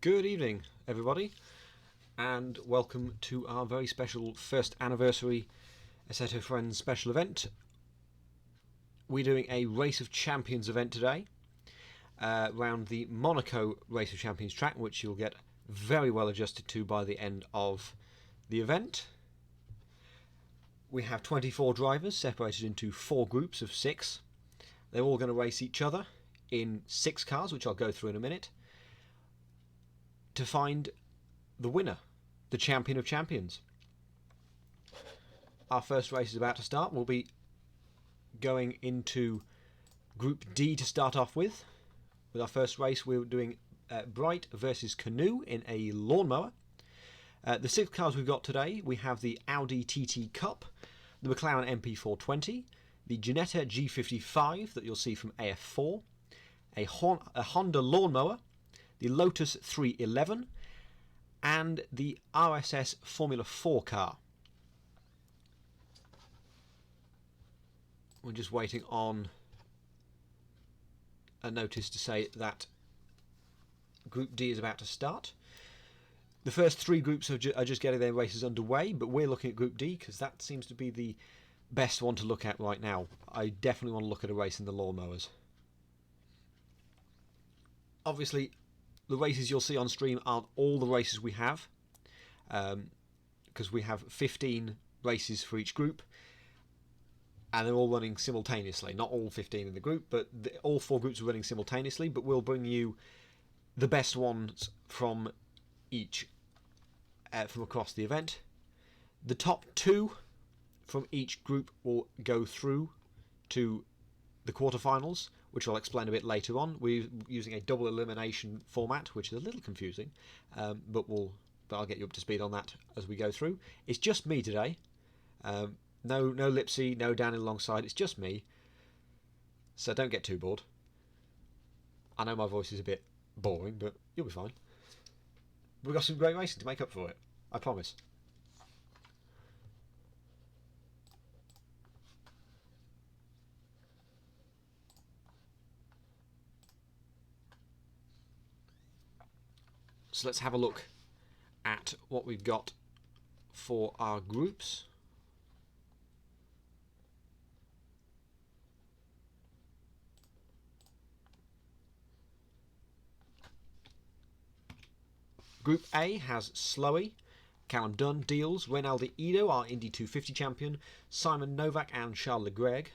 Good evening, everybody, and welcome to our very special first anniversary Assetto Friends special event. We're doing a Race of Champions event today, around the Monaco Race of Champions track, which you'll get very well adjusted to by the end of the event. We have 24 drivers separated into 4 groups of 6. They're all going to race each other in 6 cars, which I'll go through in a minute, to find the winner, the champion of champions. Our first race is about to start. We'll be going into Group D to start off with. With our first race, we're doing Bright versus Canoe in a lawnmower. The 6 cars we've got today, we have the Audi TT Cup, the McLaren MP420, the Ginetta G55 that you'll see from AF4, a Honda lawnmower, the Lotus 311, and the RSS Formula 4 car. We're just waiting on a notice to say that Group D is about to start. The first 3 groups are just getting their races underway, but we're looking at Group D because that seems to be the best one to look at right now. I definitely want to look at a race in the lawnmowers. Obviously, the races you'll see on stream aren't all the races we have, because we have 15 races for each group, and they're all running simultaneously. Not all 15 in the group, but all 4 groups are running simultaneously, but we'll bring you the best ones from each, from across the event. The top 2 from each group will go through to the quarterfinals, which I'll explain a bit later on. We're using a double elimination format, which is a little confusing, but I'll get you up to speed on that as we go through. It's just me today. No Lipsy, no Daniel alongside. It's just me, so don't get too bored. I know my voice is a bit boring, but you'll be fine. We've got some great racing to make up for it, I promise. So let's have a look at what we've got for our groups. Group A has Slowey, Callum Dunn, Deals, Reynaldo Ido, our Indy 250 champion, Simon Novak and Charles Leclerc.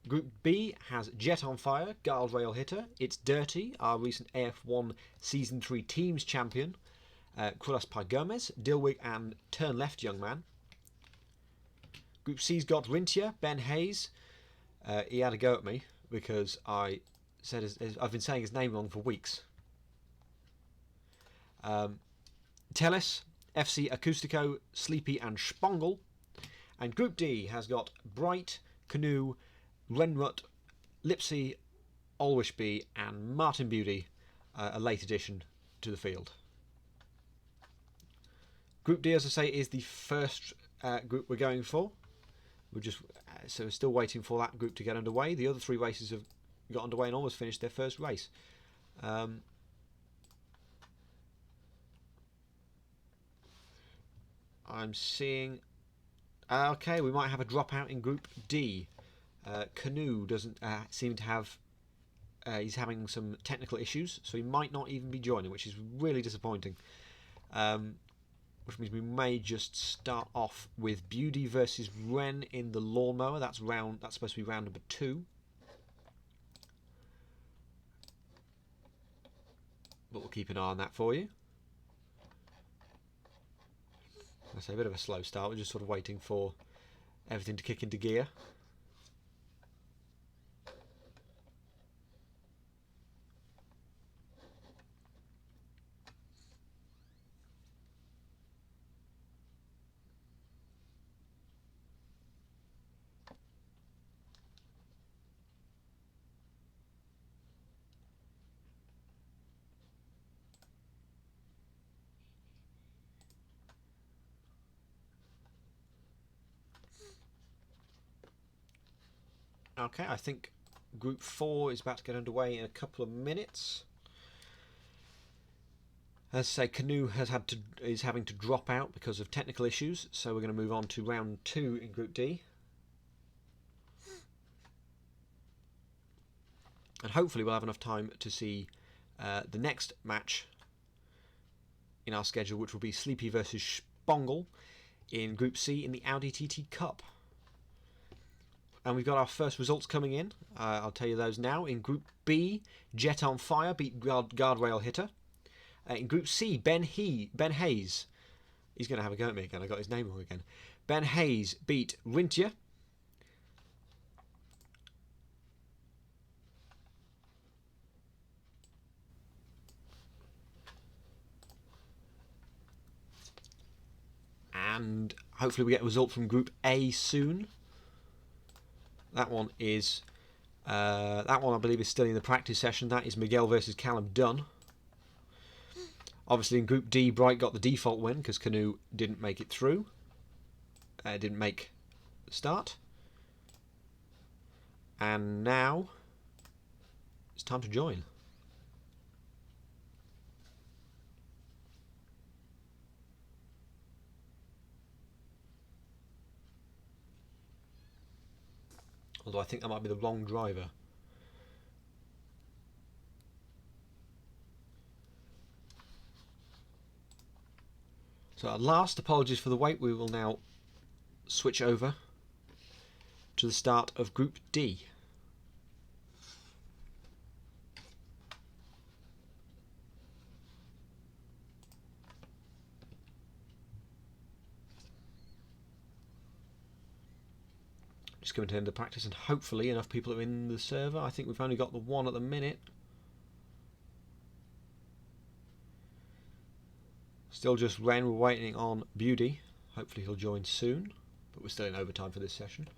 Group B has Jet on Fire, Guardrail Hitter, It's Dirty, our recent AF1 Season 3 Teams champion, Carlos Gomez, Dilwig and Turn Left Young Man. Group C's got Rintia, Ben Hayes. He had a go at me because I've been saying his name wrong for weeks. Tellis, FC Acoustico, Sleepy and Spongel. And Group D has got Bright, Canoe, Renrut, Lipsy, Alwishby and Martin Beauty, a late addition to the field. Group D, as I say, is the first group we're going for. We're still waiting for that group to get underway. The other 3 races have got underway and almost finished their first race. I'm seeing... okay, we might have a dropout in Group D. Canoe doesn't seem to have... he's having some technical issues, so he might not even be joining, which is really disappointing. Which means we may just start off with Beauty versus Ren in the lawnmower. That's supposed to be round number 2. But we'll keep an eye on that for you. I say a bit of a slow start. We're just sort of waiting for everything to kick into gear. Okay, I think Group 4 is about to get underway in a couple of minutes. As I say, Canoe is having to drop out because of technical issues, so we're going to move on to round 2 in Group D. And hopefully we'll have enough time to see the next match in our schedule, which will be Sleepy versus Spongel in Group C in the Audi TT Cup. And we've got our first results coming in. I'll tell you those now. In Group B, Jet on Fire beat Guardrail Hitter. In Group C, Ben Hayes. He's going to have a go at me again. I got his name wrong again. Ben Hayes beat Rintje. And hopefully we get a result from Group A soon. That one is I believe is still in the practice session. That is Miguel versus Callum Dunn. Obviously in Group D, Bright got the default win because Canoe didn't make it through. Didn't make the start. And now it's time to join. Although I think that might be the wrong driver. So at last, apologies for the wait, we will now switch over to the start of Group D. Just coming to the end of practice, and hopefully enough people are in the server. I think we've only got the one at the minute. Still just Ren, we're waiting on Beauty. Hopefully he'll join soon, but we're still in overtime for this session.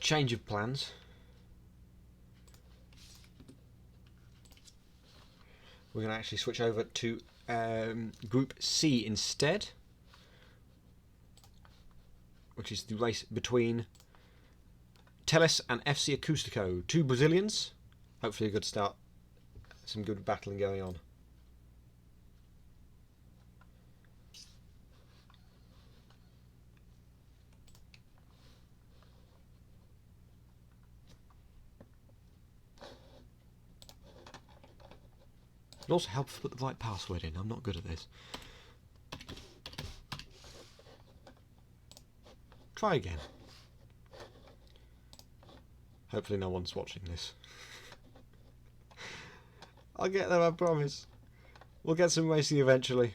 Change of plans. We're going to actually switch over to Group C instead, which is the race between Teles and FC Acústico. Two Brazilians. Hopefully a good start. Some good battling going on. It also helps to put the right password in. I'm not good at this. Try again. Hopefully no one's watching this. I'll get there, I promise. We'll get some racing eventually.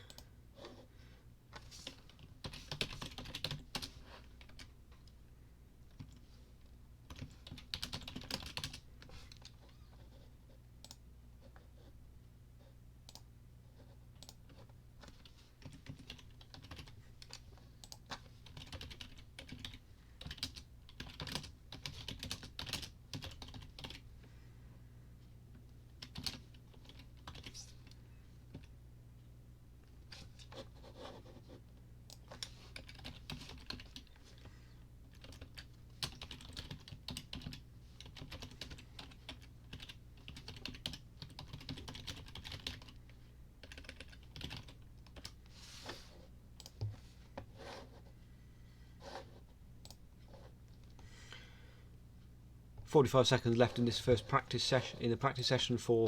.45 seconds left in this first practice session. In the practice session for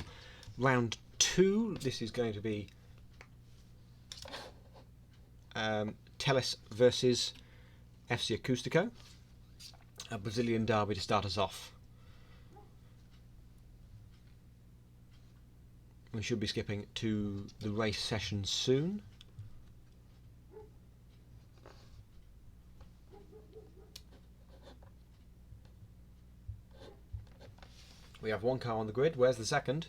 round 2, this is going to be Teles versus FC Acústico, a Brazilian derby to start us off. We should be skipping to the race session soon. We have one car on the grid. Where's the second?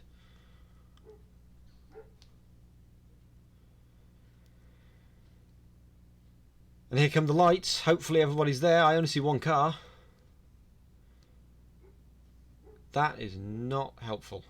And here come the lights. Hopefully everybody's there. I only see one car. That is not helpful.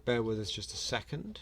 Bear with us just a second.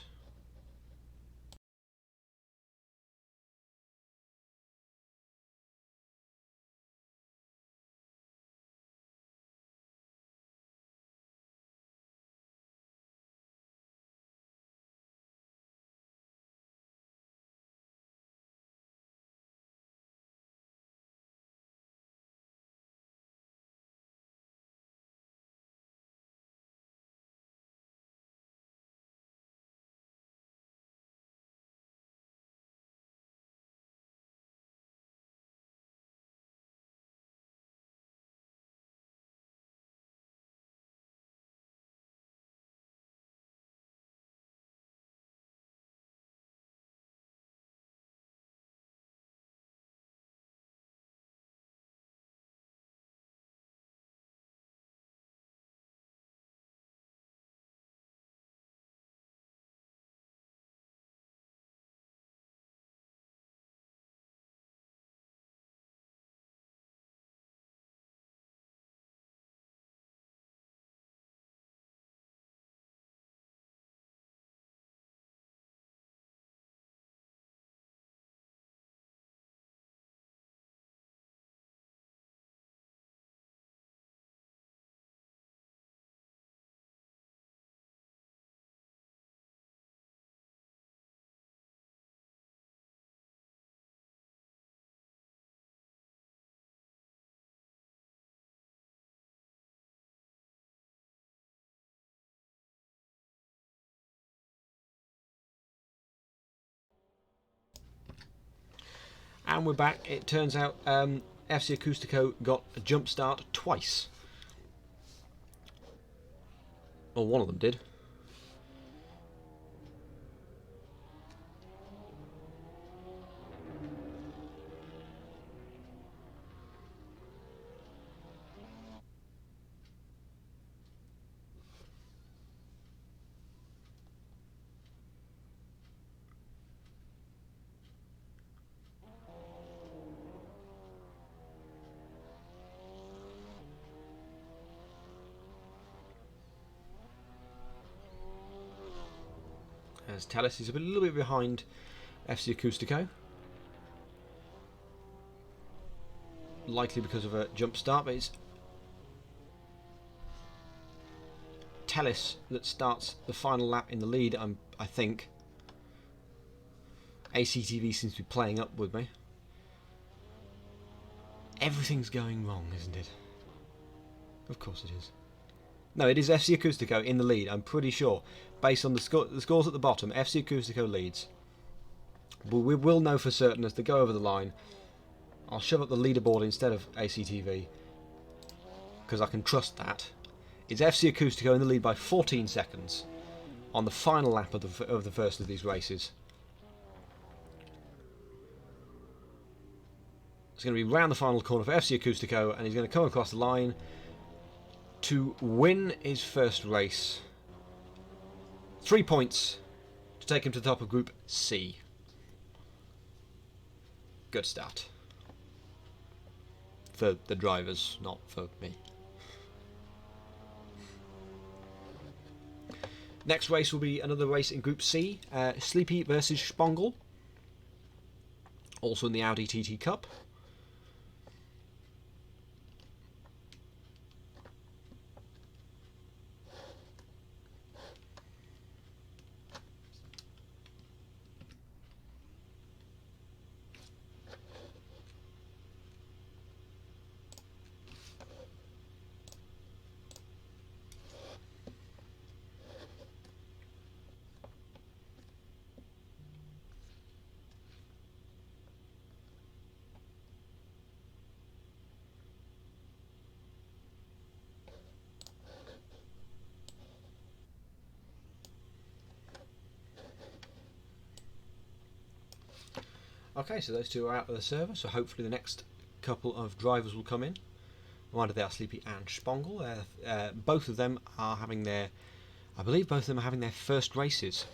And we're back. It turns out FC Acoustico got a jump start twice. Or one of them did. As Talis is a little bit behind FC Acoustico. Likely because of a jump start, but it's Talis that starts the final lap in the lead, I think. ACTV seems to be playing up with me. Everything's going wrong, isn't it? Of course it is. No, it is FC Acoustico in the lead, I'm pretty sure. Based on the scores at the bottom, FC Acoustico leads. But we will know for certain as they go over the line. I'll shove up the leaderboard instead of ACTV, because I can trust that. It's FC Acoustico in the lead by 14 seconds on the final lap of the first of these races. It's going to be round the final corner for FC Acoustico, and he's going to come across the line to win his first race. 3 points to take him to the top of Group C. Good start. For the drivers, not for me. Next race will be another race in Group C. Sleepy versus Spongel. Also in the Audi TT Cup. Okay, so those two are out of the server, so hopefully the next couple of drivers will come in. Reminder, they are Sleepy and Spongel. Both of them are having their, I believe both of them are having their first races.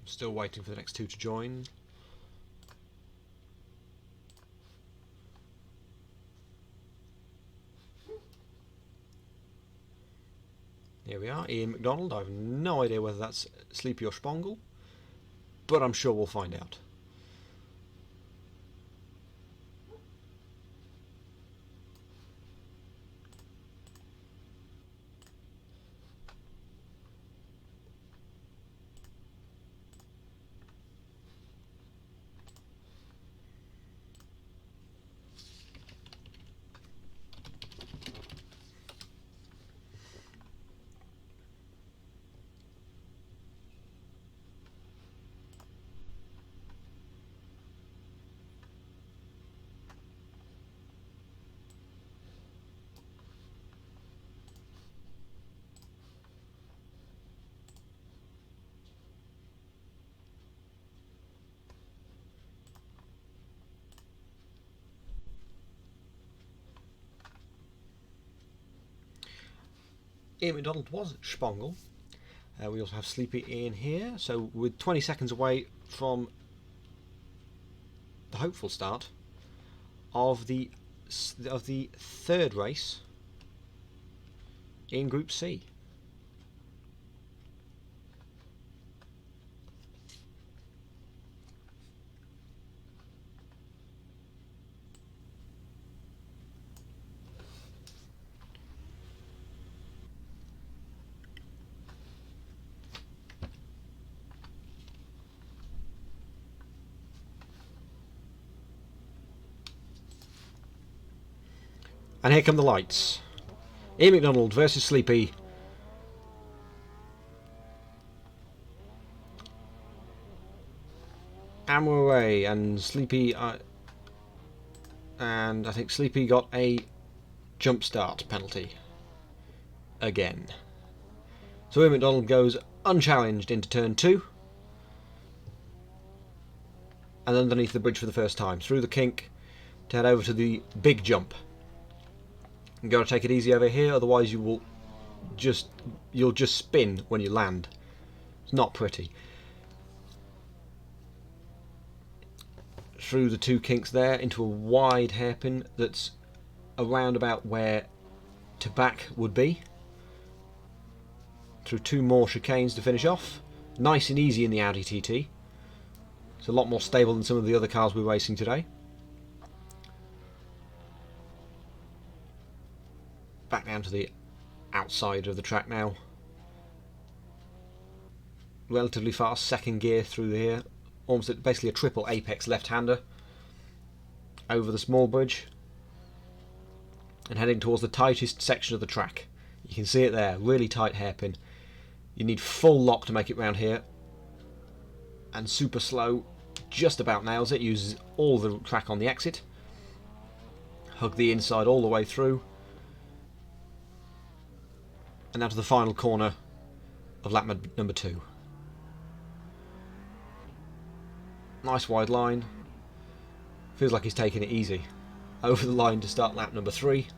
Still waiting for the next two to join. Here we are, Ian McDonald. I have no idea whether that's Sleepy or Spongel, but I'm sure we'll find out. Ian McDonald was Spongel. We also have Sleepy in here. So with 20 seconds away from the hopeful start of the third race in Group C. And here come the lights. Ian McDonald versus Sleepy. And we're away. And Sleepy... and I think Sleepy got a jump start penalty. Again. So Ian McDonald goes unchallenged into turn 2. And underneath the bridge for the first time. Through the kink to head over to the big jump. You've got to take it easy over here, otherwise you'll just spin when you land. It's not pretty. Through the two kinks there into a wide hairpin that's around about where to back would be. Through two more chicanes to finish off. Nice and easy in the Audi TT. It's a lot more stable than some of the other cars we're racing today. Back down to the outside of the track now. Relatively fast second gear through here. Almost basically a triple apex left-hander. Over the small bridge. And heading towards the tightest section of the track. You can see it there, really tight hairpin. You need full lock to make it round here. And super slow, just about nails it, uses all the track on the exit. Hug the inside all the way through. And now to the final corner of lap number 2. Nice wide line. Feels like he's taking it easy. Over the line to start lap number 3.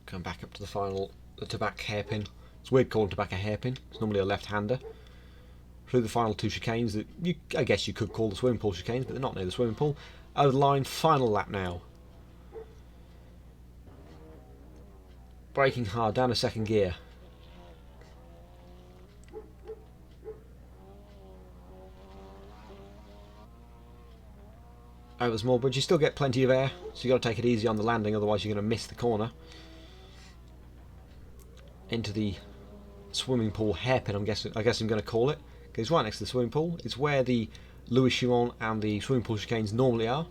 Come back up to the final, to back hairpin, It's weird calling to back a hairpin. It's normally a left-hander. Through the final 2 chicanes that I guess you could call the swimming pool chicanes, but they're not near the swimming pool. Over the line, final lap now. Braking hard, down a second gear. Over the small bridge, you still get plenty of air, so you've got to take it easy on the landing, otherwise you're going to miss the corner. Into the swimming pool hairpin, I guess I'm going to call it, because it's right next to the swimming pool. It's where the Louis Chiron and the swimming pool chicanes normally are.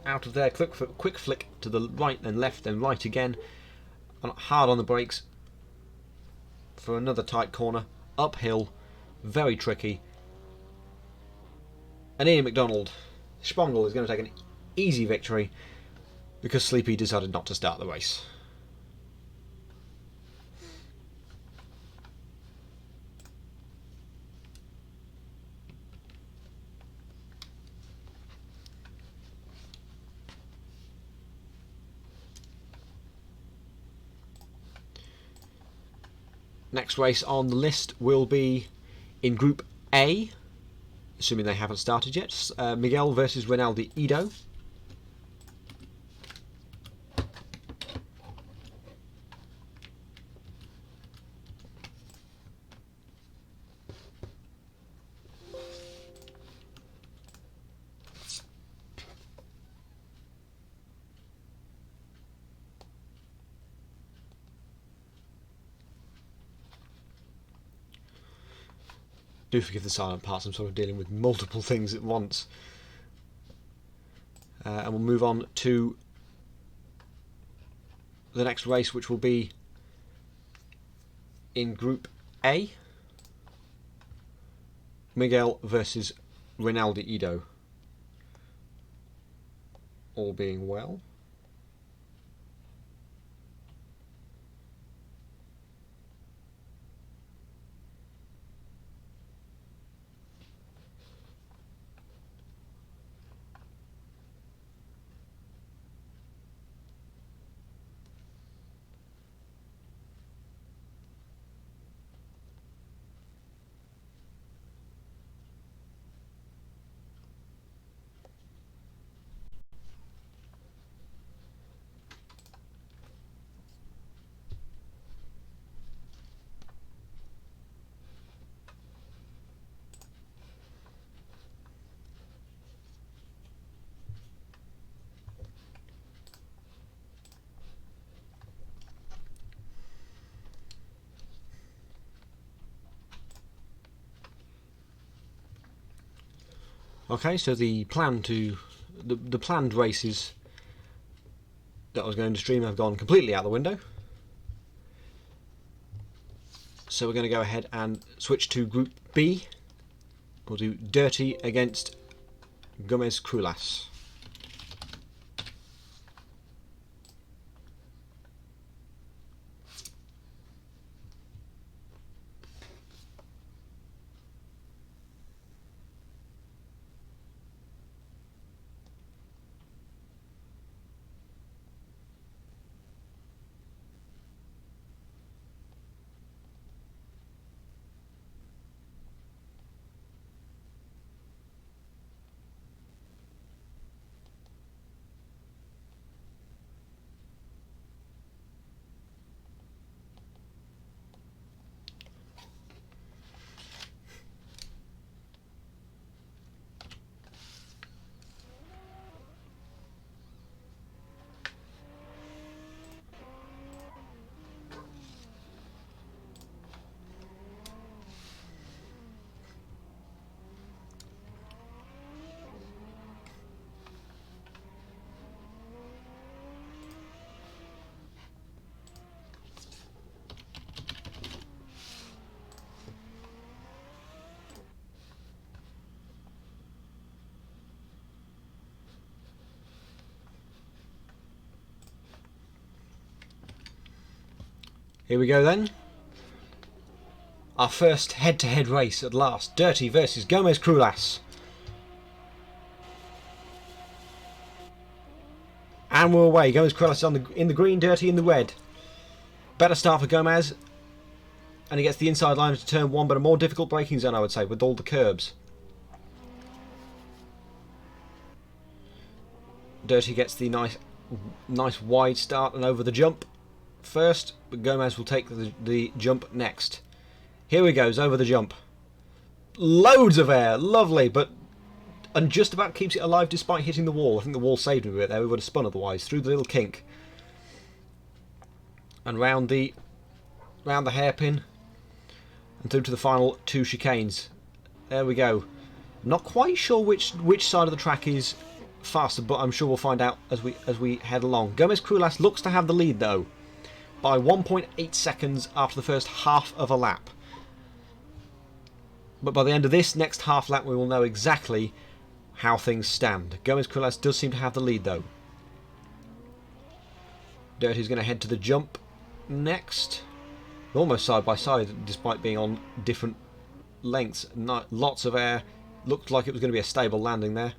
Out of there, quick flick to the right, then left, then right again, and hard on the brakes for another tight corner, uphill, very tricky. And Ian McDonald, Spongle, is going to take an easy victory because Sleepy decided not to start the race. Next race on the list will be in Group A, assuming they haven't started yet. Miguel versus Rinaldi Ido. Do forgive the silent parts, I'm sort of dealing with multiple things at once. And we'll move on to the next race, which will be in Group A. Miguel versus Rinaldi Ido. All being well. Okay, so the planned races that I was going to stream have gone completely out the window. So we're going to go ahead and switch to Group B. We'll do Dirty against Gomez Crulas. Here we go then. Our first head-to-head race at last. Dirty versus Gomez Crulas. And we're away. Gomez Crulas in the green, Dirty in the red. Better start for Gomez. And he gets the inside line to turn 1, but a more difficult braking zone, I would say, with all the curbs. Dirty gets the nice wide start and over the jump first, but Gomez will take the jump next. Here he goes, over the jump. Loads of air, lovely, and just about keeps it alive despite hitting the wall. I think the wall saved him a bit there, we would have spun otherwise, through the little kink. And round the hairpin, and through to the final 2 chicanes. There we go. Not quite sure which side of the track is faster, but I'm sure we'll find out as we head along. Gomez Cruelas looks to have the lead though, by 1.8 seconds after the first half of a lap. But by the end of this next half lap, we will know exactly how things stand. Gomez Cruelas does seem to have the lead though. Dirty's going to head to the jump next. Almost side by side, despite being on different lengths. Lots of air. Looked like it was going to be a stable landing there.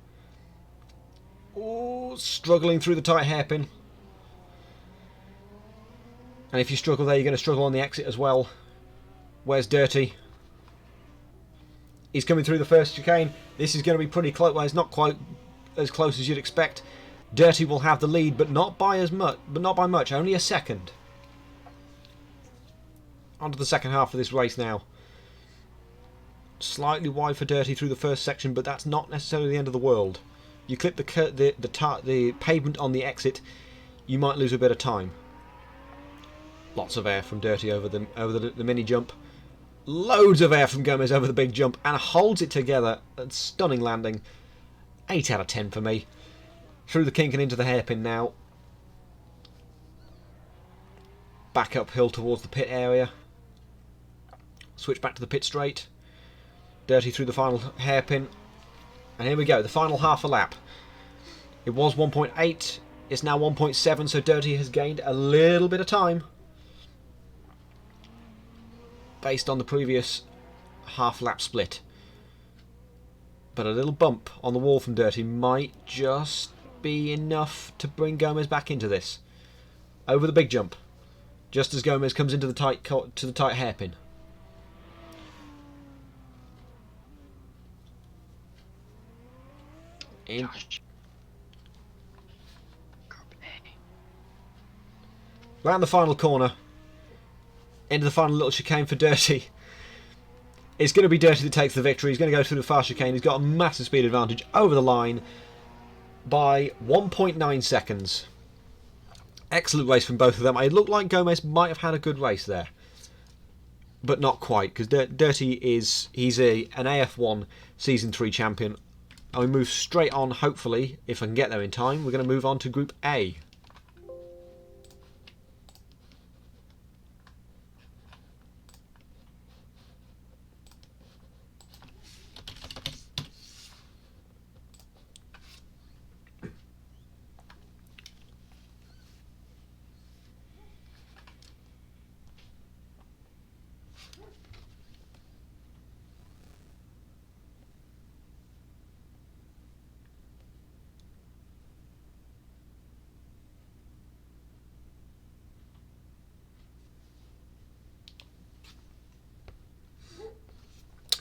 Oh, struggling through the tight hairpin. And if you struggle there, you're going to struggle on the exit as well. Where's Dirty? He's coming through the first chicane. This is going to be pretty close. Well, it's not quite as close as you'd expect. Dirty will have the lead, but not by much. Only a second. On to the second half of this race now. Slightly wide for Dirty through the first section, but that's not necessarily the end of the world. You clip the pavement on the exit, you might lose a bit of time. Lots of air from Dirty over the mini jump. Loads of air from Gomez over the big jump, and holds it together. A stunning landing. 8 out of 10 for me. Through the kink and into the hairpin now. Back uphill towards the pit area. Switch back to the pit straight. Dirty through the final hairpin. And here we go, the final half a lap. It was 1.8, it's now 1.7, so Dirty has gained a little bit of time. Based on the previous half lap split. But a little bump on the wall from Dirty might just be enough to bring Gomez back into this. Over the big jump. Just as Gomez comes into the tight hairpin. In. Round the final corner. Into the final little chicane for Dirty. It's going to be Dirty that takes the victory. He's going to go through the fast chicane. He's got a massive speed advantage over the line by 1.9 seconds. Excellent race from both of them. It looked like Gomez might have had a good race there. But not quite, because Dirty he's an AF1 Season 3 champion. And we move straight on, hopefully, if I can get there in time. We're going to move on to Group A.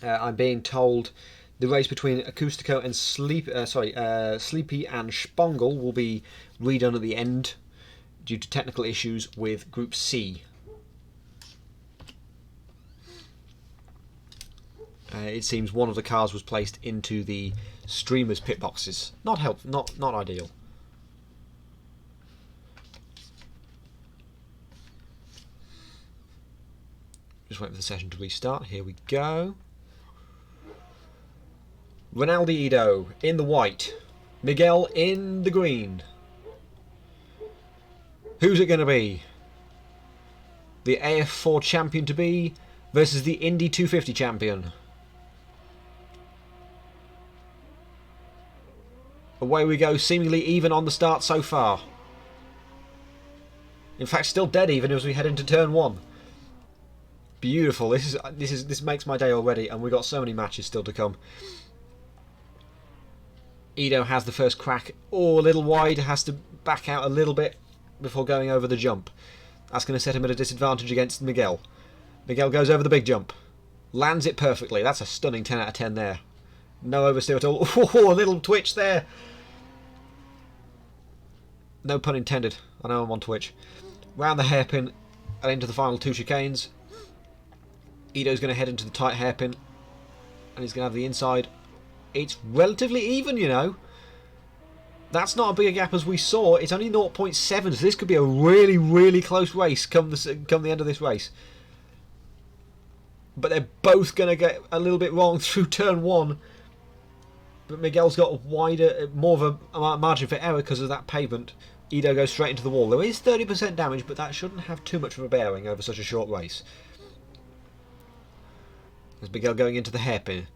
I'm being told the race between Acoustico and Sleepy and Spongle will be redone at the end due to technical issues with Group C. It seems one of the cars was placed into the streamers' pit boxes. Not ideal. Just waiting for the session to restart. Here we go. Ronaldo in the white. Miguel in the green. Who's it going to be? The AF4 champion to be versus the Indy 250 champion. Away we go, seemingly even on the start so far. In fact, still dead even as we head into turn 1. Beautiful. This makes my day already, and we've got so many matches still to come. Ido has the first crack. Oh, a little wide. Has to back out a little bit before going over the jump. That's going to set him at a disadvantage against Miguel. Miguel goes over the big jump. Lands it perfectly. That's a stunning 10 out of 10 there. No oversteer at all. Oh, a little twitch there. No pun intended. I know I'm on Twitch. Round the hairpin and into the final 2 chicanes. Ido's going to head into the tight hairpin. And he's going to have the inside. It's relatively even, you know. That's not a bigger gap as we saw. It's only 0.7, so this could be a really, really close race come the end of this race. But they're both going to get a little bit wrong through turn 1. But Miguel's got a wider, more of a margin for error because of that pavement. Ido goes straight into the wall. There is 30% damage, but that shouldn't have too much of a bearing over such a short race. There's Miguel going into the hairpin.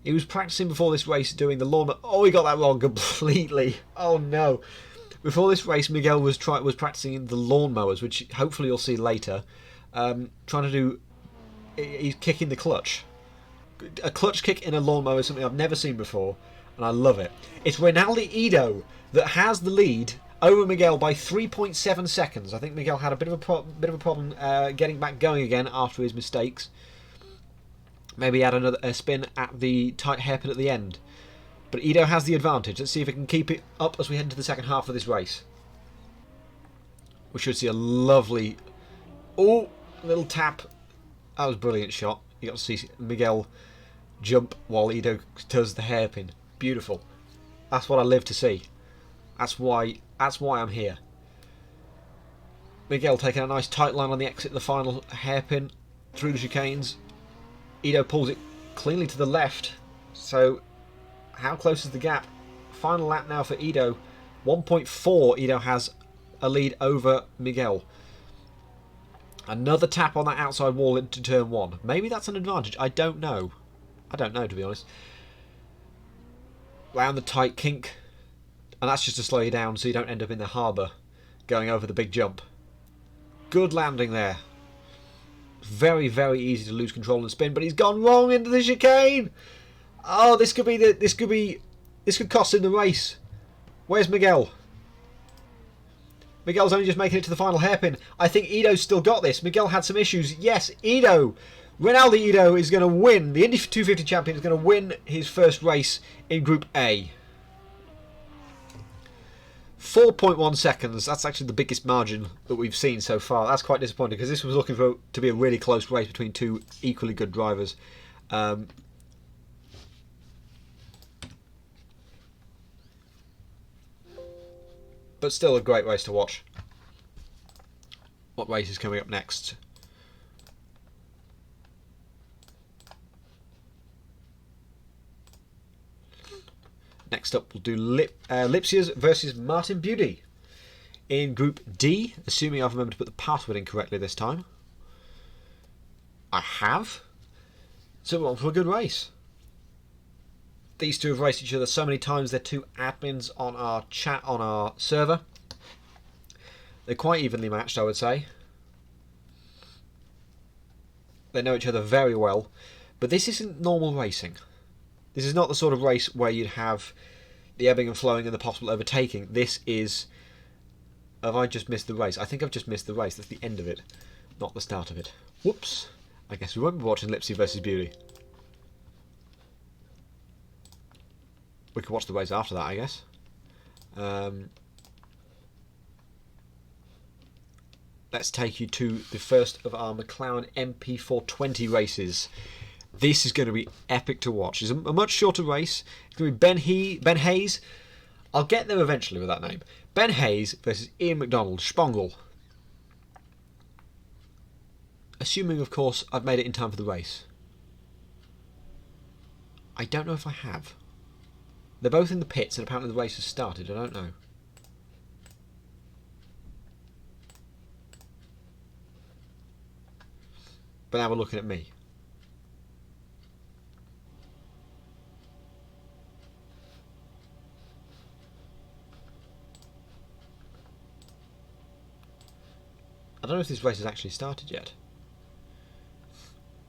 He was practicing before this race doing the lawn. Oh, he got that wrong completely. Oh no! Before this race, Miguel was practicing the lawnmowers, which hopefully you'll see later. Trying to do. He's kicking the clutch. A clutch kick in a lawnmower is something I've never seen before, and I love it. It's Ronaldo Ido that has the lead over Miguel by 3.7 seconds. I think Miguel had a bit of a problem getting back going again after his mistakes. Maybe add a spin at the tight hairpin at the end. But Ido has the advantage. Let's see if he can keep it up as we head into the second half of this race. We should see a lovely... Oh, little tap. That was a brilliant shot. You got to see Miguel jump while Ido does the hairpin. Beautiful. That's what I live to see. That's why I'm here. Miguel taking a nice tight line on the exit of the final hairpin through the chicanes. Ido pulls it cleanly to the left. So, how close is the gap? Final lap now for Ido. 1.4 Ido has a lead over Miguel. Another tap on that outside wall into turn 1. Maybe that's an advantage. I don't know. I don't know, to be honest. Round the tight kink. And that's just to slow you down so you don't end up in the harbour going over the big jump. Good landing there. Very, very easy to lose control and spin, but he's gone wrong into the chicane. Oh, this could cost him the race. Where's Miguel? Miguel's only just making it to the final hairpin. I think Ido's still got this. Miguel had some issues. Yes, Ido. Ronaldo Ido is going to win. The Indy 250 champion is going to win his first race in Group A. 4.1 seconds. That's actually the biggest margin that we've seen so far. That's quite disappointing because this was looking to be a really close race between two equally good drivers. But still a great race to watch. What race is coming up next? Next up, we'll do Lipsias versus Martin Beauty in Group D, assuming I've remembered to put the password in correctly this time. I have. So we're on for a good race. These two have raced each other so many times. They're two admins on our chat on our server. They're quite evenly matched, I would say. They know each other very well. But this isn't normal racing. This is not the sort of race where you'd have the ebbing and flowing and the possible overtaking. This is... Have I just missed the race? I think I've just missed the race. That's the end of it, not the start of it. Whoops. I guess we won't be watching Lipsy versus Beauty. We could watch the race after that, I guess. Let's take you to the first of our McLaren MP420 races. This is going to be epic to watch. It's a much shorter race. It's going to be Ben Hayes. I'll get there eventually with that name. Ben Hayes versus Ian McDonald, Spongle. Assuming, of course, I've made it in time for the race. I don't know if I have. They're both in the pits and apparently the race has started. I don't know. But now we're looking at me. I don't know if this race has actually started yet.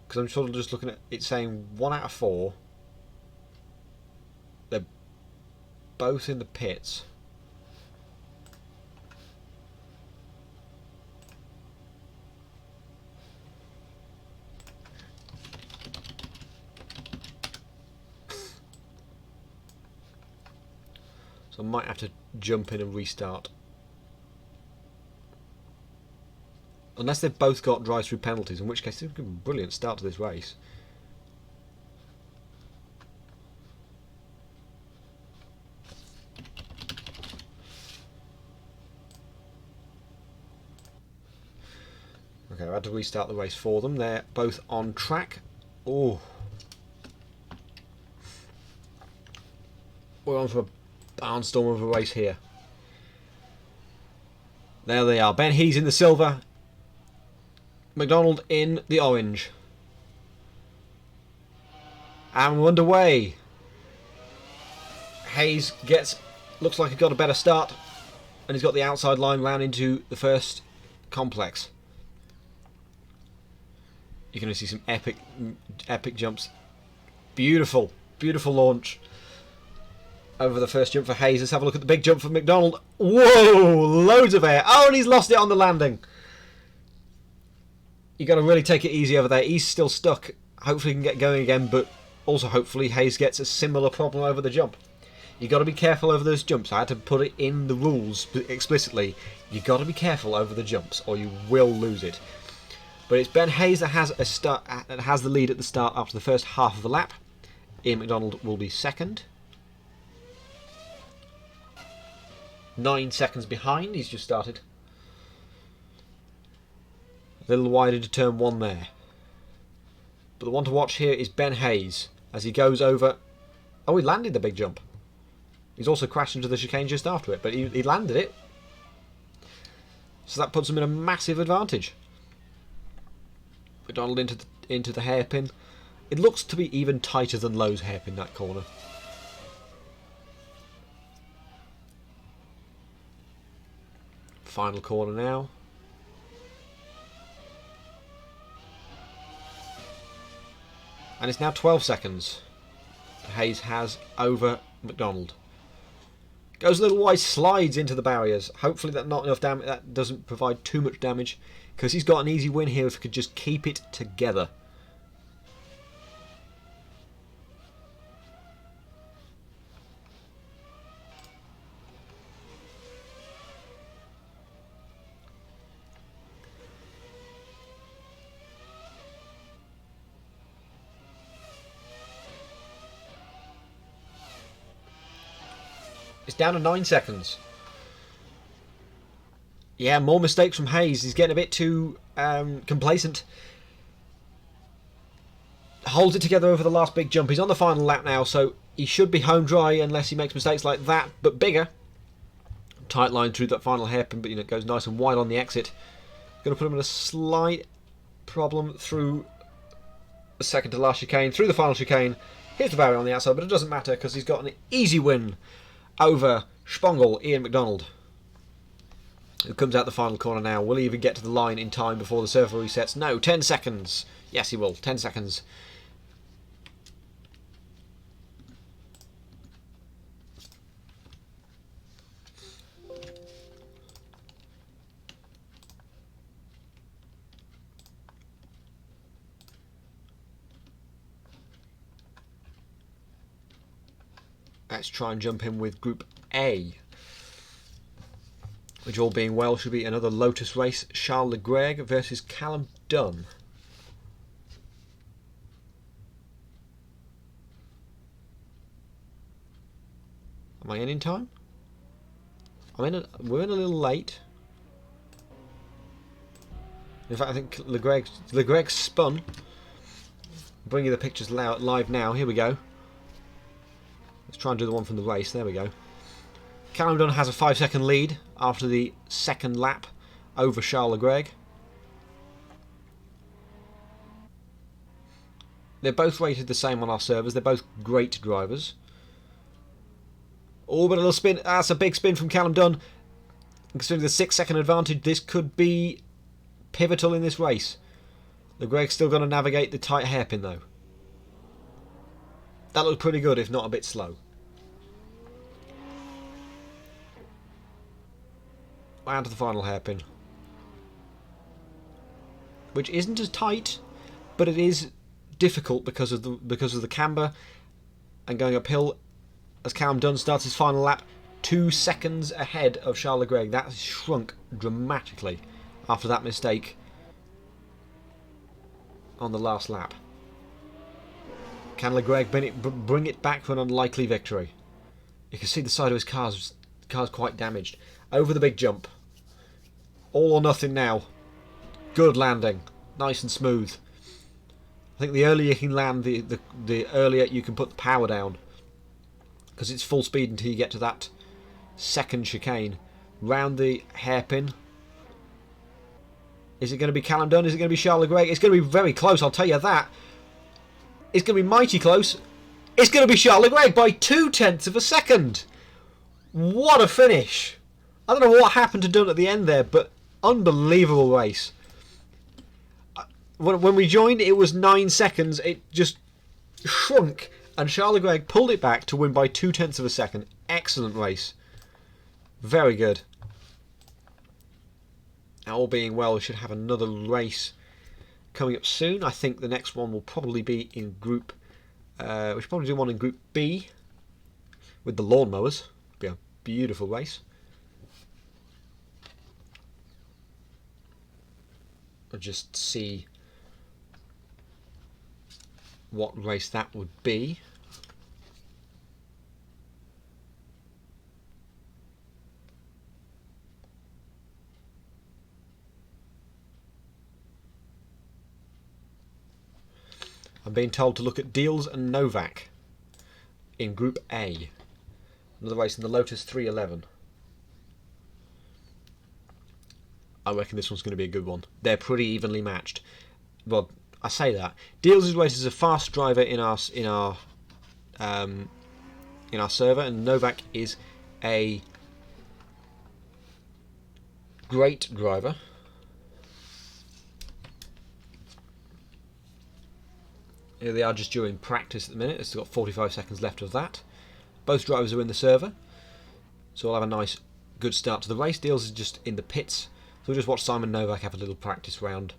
Because I'm sort of just looking at it saying 1 out of 4. They're both in the pits. So I might have to jump in and restart. Unless they've both got drive-through penalties, in which case it's a brilliant start to this race. Okay, I had to restart the race for them. They're both on track. Oh. We're on for a barnstorm of a race here. There they are. Ben He's in the silver. McDonald in the orange. And we're underway. Hayes looks like he got a better start, and he's got the outside line round into the first complex. You're going to see some epic jumps. Beautiful, beautiful launch over the first jump for Hayes. Let's have a look at the big jump for McDonald. Whoa, loads of air. Oh, and he's lost it on the landing. You got to really take it easy over there. He's still stuck. Hopefully he can get going again, but also hopefully Hayes gets a similar problem over the jump. You got to be careful over those jumps. I had to put it in the rules explicitly. You got to be careful over the jumps, or you will lose it. But it's Ben Hayes that has the lead at the start after the first half of the lap. Ian McDonald will be second. 9 seconds behind. He's just started. A little wider to turn 1 there. But the one to watch here is Ben Hayes as he goes over. Oh, he landed the big jump. He's also crashed into the chicane just after it, but he landed it. So that puts him in a massive advantage. McDonald into the hairpin. It looks to be even tighter than Lowe's hairpin, that corner. Final corner now. And it's now 12 seconds. Hayes has over McDonald. Goes a little wide, slides into the barriers. Hopefully that not enough damage. That doesn't provide too much damage, because he's got an easy win here if he could just keep it together. It's down to 9 seconds. Yeah, more mistakes from Hayes. He's getting a bit too complacent. Holds it together over the last big jump. He's on the final lap now, so he should be home dry unless he makes mistakes like that, but bigger. Tight line through that final hairpin, but it goes nice and wide on the exit. Going to put him in a slight problem through the second to last chicane, through the final chicane. Here's the barrier on the outside, but it doesn't matter because he's got an easy win over Spongel, Ian McDonald, who comes out the final corner now. Will he even get to the line in time before the server resets? No, 10 seconds. Yes, he will. 10 seconds. Let's try and jump in with Group A, which, all being well, should be another Lotus race. Charles Leclerc versus Callum Dunn. Am I in time? We're in a little late. In fact, I think Leclerc spun. I'll bring you the pictures live now. Here we go. Let's try and do the one from the race. There we go. Callum Dunn has a 5-second lead after the second lap over Charles Leclerc. They're both rated the same on our servers. They're both great drivers. Oh, but a little spin. That's a big spin from Callum Dunn. Considering the 6-second advantage, this could be pivotal in this race. Leclerc's still going to navigate the tight hairpin though. That looked pretty good, if not a bit slow. And to the final hairpin, which isn't as tight, but it is difficult because of the camber and going uphill as Callum Dunn starts his final lap. 2 seconds ahead of Charles Leclerc. That shrunk dramatically after that mistake on the last lap. Can Leclerc bring it back for an unlikely victory? You can see the side of his car's quite damaged. Over the big jump. All or nothing now. Good landing. Nice and smooth. I think the earlier you can land, the earlier you can put the power down. Because it's full speed until you get to that second chicane. Round the hairpin. Is it going to be Callum Dunn? Is it going to be Charles Leclerc? It's going to be very close, I'll tell you that. It's going to be mighty close. It's going to be Charles Leclerc by 0.2 of a second. What a finish. I don't know what happened to Dunn at the end there, but unbelievable race. When we joined, it was 9 seconds. It just shrunk, and Charles Leclerc pulled it back to win by 0.2 of a second. Excellent race. Very good. Now, all being well, we should have another race coming up soon. I think the next one will probably be in Group... we should probably do one in Group B with the lawnmowers. It'll be a beautiful race. I'll just see what race that would be. I'm being told to look at Deals and Novak in Group A. Another race in the Lotus 311. I reckon this one's going to be a good one. They're pretty evenly matched. Well, I say that. Deals' race is a fast driver in our server, and Novak is a great driver. Here they are just during practice at the minute. It's got 45 seconds left of that. Both drivers are in the server, so we'll have a nice, good start to the race. Deals is just in the pits, so we'll just watch Simon Novak have a little practice round.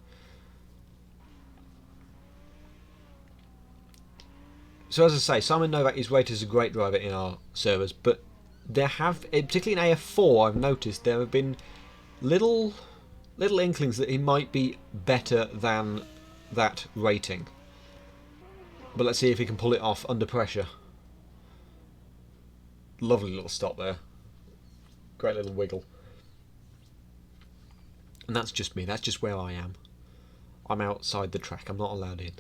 So as I say, Simon Novak is rated as a great driver in our servers, but there have, particularly in AF4, I've noticed there have been little inklings that he might be better than that rating. But let's see if he can pull it off under pressure. Lovely little stop there. Great little wiggle. And that's just me. That's just where I am. I'm outside the track. I'm not allowed in.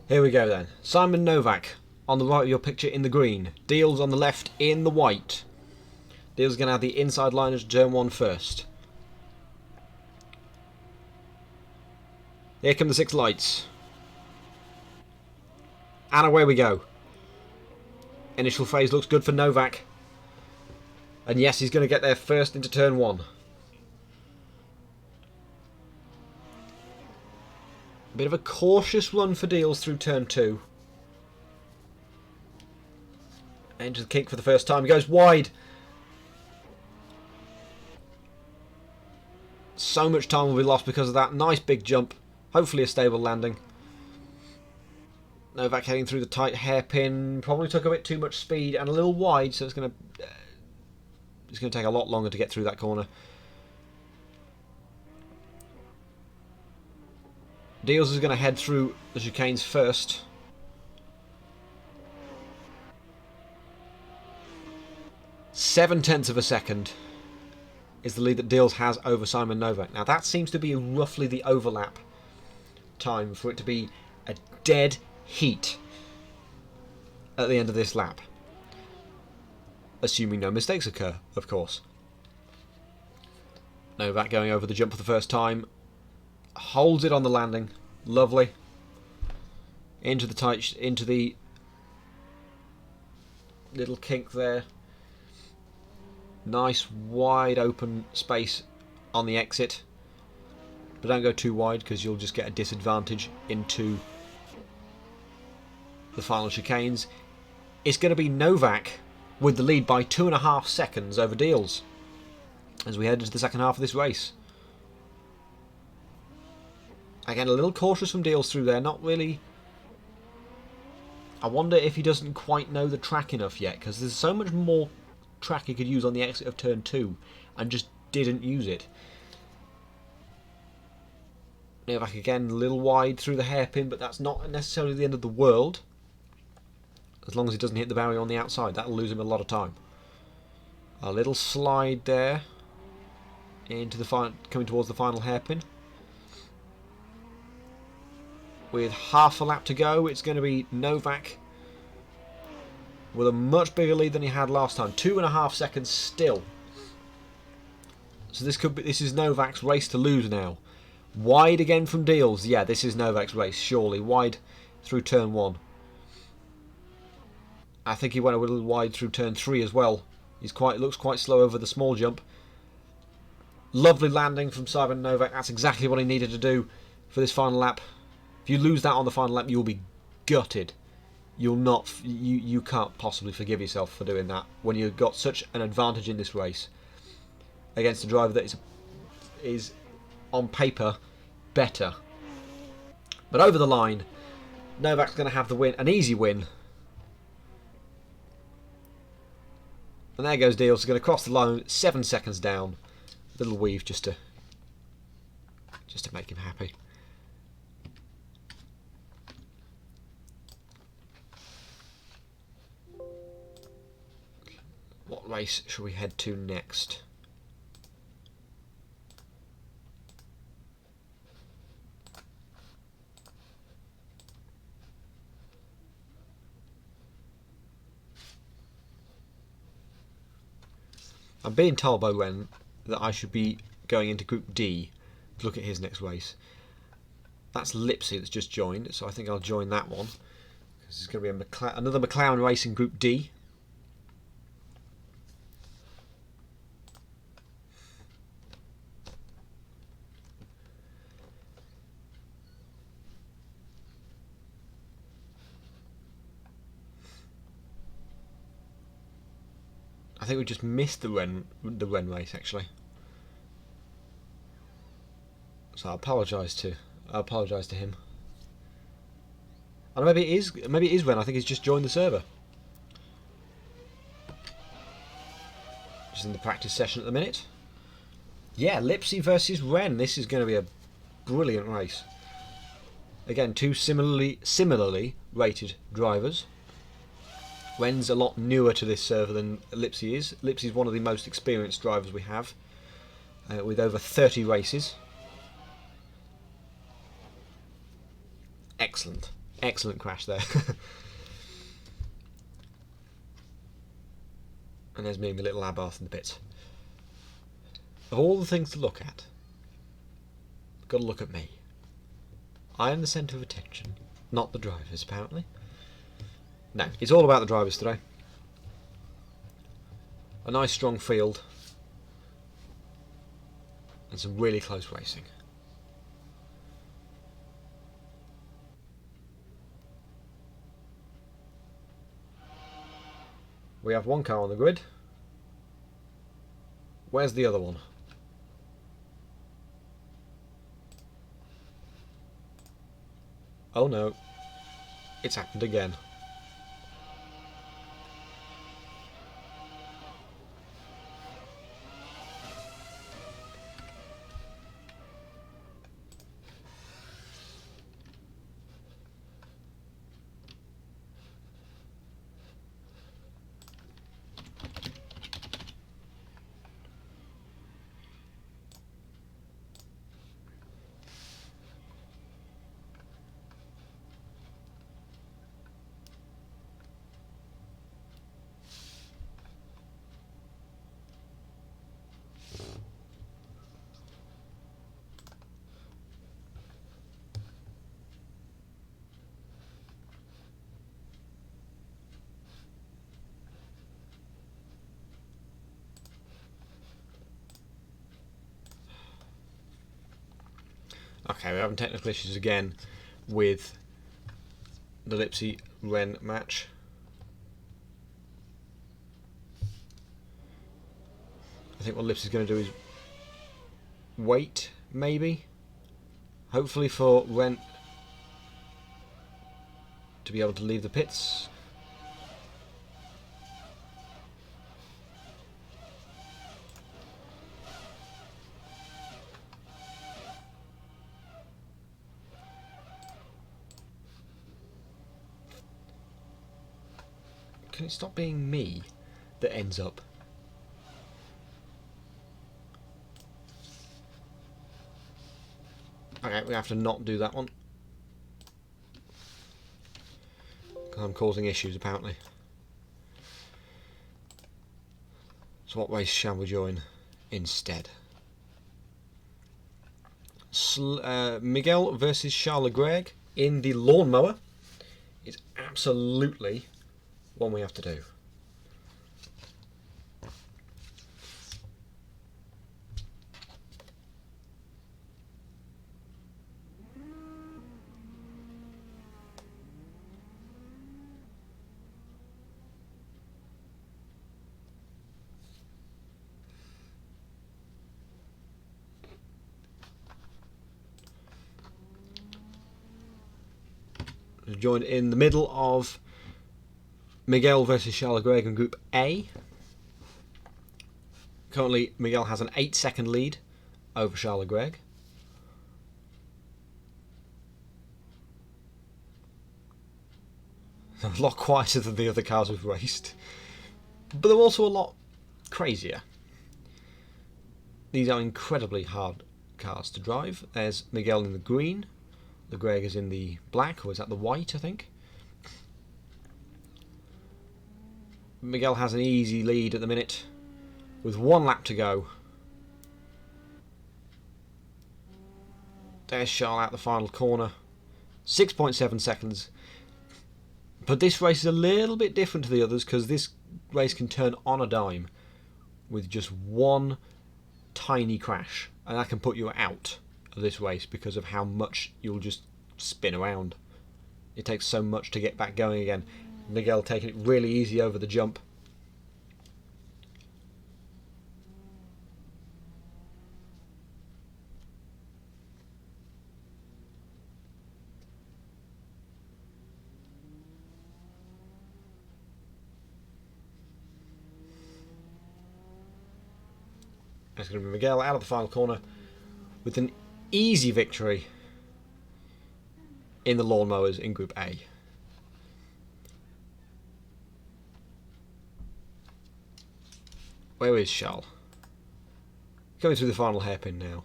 Here we go then. Simon Novak on the right of your picture in the green. Deals on the left in the white. Deals going to have the inside line as turn 1 first. Here come the 6 lights. And away we go. Initial phase looks good for Novak. And yes, he's going to get there first into turn 1. Bit of a cautious run for Deals through turn 2. Into the kink for the first time. He goes wide. So much time will be lost because of that. Nice big jump. Hopefully a stable landing. Novak heading through the tight hairpin. Probably took a bit too much speed and a little wide, so it's going to take a lot longer to get through that corner. Deals is going to head through the chicanes first. .7 of a second is the lead that Deals has over Simon Novak. Now that seems to be roughly the overlap time for it to be a dead heat at the end of this lap. Assuming no mistakes occur, of course. Novak going over the jump for the first time. Holds it on the landing. Lovely. into the little kink there. Nice wide open space on the exit, but don't go too wide because you'll just get a disadvantage into the final chicanes. It's going to be Novak with the lead by 2.5 seconds over Deals as we head into the second half of this race. Again, a little cautious from Deals through there, not really. I wonder if he doesn't quite know the track enough yet, because there's so much more track he could use on the exit of turn 2 and just didn't use it. Novak again, a little wide through the hairpin, but that's not necessarily the end of the world. As long as he doesn't hit the barrier on the outside, that'll lose him a lot of time. A little slide there into the coming towards the final hairpin. With half a lap to go, it's going to be Novak with a much bigger lead than he had last time. 2.5 seconds still. So this is Novak's race to lose now. Wide again from Deals. Yeah, this is Novak's race, surely. Wide through turn 1. I think he went a little wide through turn 3 as well. Looks quite slow over the small jump. Lovely landing from Simon Novak. That's exactly what he needed to do for this final lap. If you lose that on the final lap, you'll be gutted. You can't possibly forgive yourself for doing that when you've got such an advantage in this race against a driver that is on paper better. But over the line, Novak's going to have the win, an easy win. And there goes Deals. He's going to cross the line, 7 seconds down. Little weave just to make him happy. What race shall we head to next? I'm being told by Ren that I should be going into Group D to look at his next race. That's Lipsy that's just joined, so I think I'll join that one. Because there's going to be another McLaren race in Group D. I think we just missed the Ren race actually. So I apologise to him. And maybe it is Ren. I think he's just joined the server. Just in the practice session at the minute. Yeah, Lipsy versus Ren. This is going to be a brilliant race. Again, two similarly rated drivers. Ren's a lot newer to this server than Lipsy is. Lipsy's one of the most experienced drivers we have, with over 30 races. Excellent. Excellent crash there. And there's me and my little Abarth in the pits. Of all the things to look at, got to look at me. I am the centre of attention, not the drivers, apparently. No, it's all about the drivers today. A nice strong field and some really close racing. We have one car on the grid. Where's the other one? Oh no, it's happened again. Okay, we're having technical issues again with the Lipsy-Ren match. I think what Lipsy's going to do is wait, maybe. Hopefully for Ren to be able to leave the pits. Can it stop being me that ends up? Okay, we have to not do that one. Because I'm causing issues, apparently. So what race shall we join instead? Miguel versus Charles Leclerc in the lawnmower is absolutely one we have to do. Joined in the middle of Miguel versus Charles Leclerc in Group A. Currently, Miguel has an 8-second lead over Charles Leclerc. A lot quieter than the other cars we've raced, but they're also a lot crazier. These are incredibly hard cars to drive. There's Miguel in the green. Leclerc is in the black, or is that the white, I think? Miguel has an easy lead at the minute, with 1 lap to go. There's Charles out the final corner. 6.7 seconds. But this race is a little bit different to the others, because this race can turn on a dime with just one tiny crash, and that can put you out of this race because of how much you'll just spin around. It takes so much to get back going again. Miguel taking it really easy over the jump. It's going to be Miguel out of the final corner with an easy victory in the lawnmowers in Group A. Where is Charles? Going through the final hairpin now.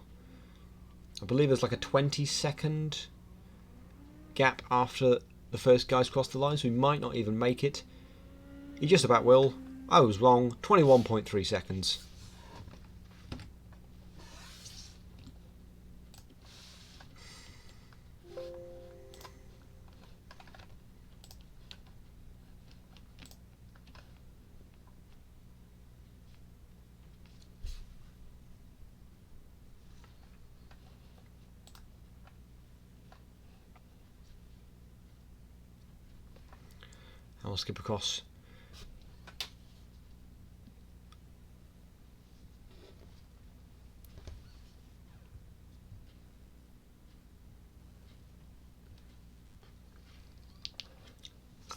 I believe there's like a 20-second gap after the first guys cross the line, so we might not even make it. He just about will. I was wrong. 21.3 seconds. I'll skip across.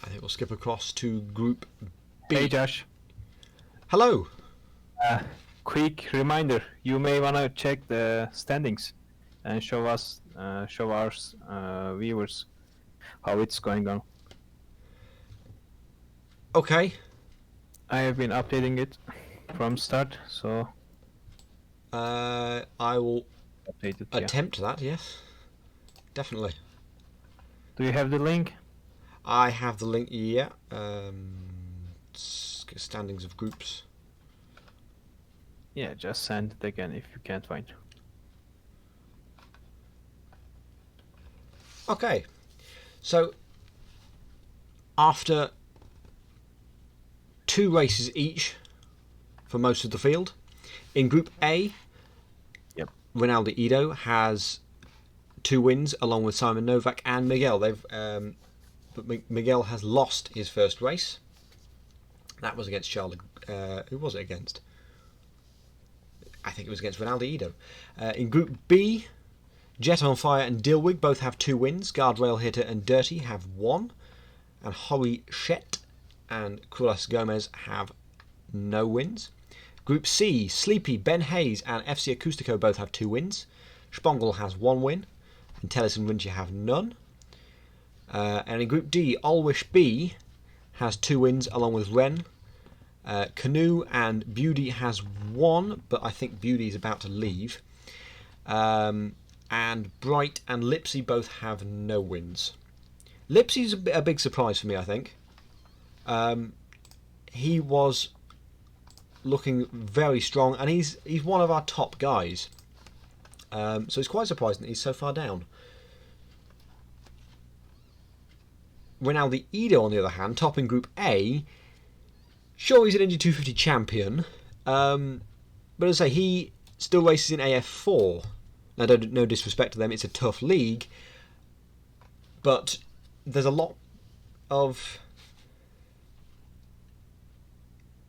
I think we'll skip across to Group B. Hey Josh. Hello. Quick reminder: you may wanna check the standings and show us, show our viewers how it's going on. Okay. I have been updating it from start, so I will update it. attempt that. Yes, definitely. Do you have the link? I have the link. Yeah. Standings of groups. Yeah, just send it again if you can't find. Okay. So after 2 races each for most of the field, in Group A, Yep. Ronaldo Ido has 2 wins along with Simon Novak and Miguel. But Miguel has lost his first race. That was against Charles. Who was it against? I think it was against Ronaldo Ido. In Group B, Jet on Fire and Dilwig both have 2 wins. Guardrail Hitter and Dirty have 1. And Hori Shet and Crulas Gomez have no wins. Group C, Sleepy, Ben Hayes and FC Acoustico both have 2 wins. Spongel has 1 win. And Tellis and Winchia have none. And in Group D, Alwish B has 2 wins along with Ren. Canoe and Beauty has 1, but I think Beauty is about to leave. And Bright and Lipsy both have no wins. Lipsy's a big surprise for me, I think. He was looking very strong, and he's one of our top guys. So it's quite surprising that he's so far down. Ronaldo Ido, on the other hand, top in Group A. Sure, he's an Indy 250 champion, but as I say, he still races in AF4. Now, no disrespect to them, it's a tough league, but there's a lot of...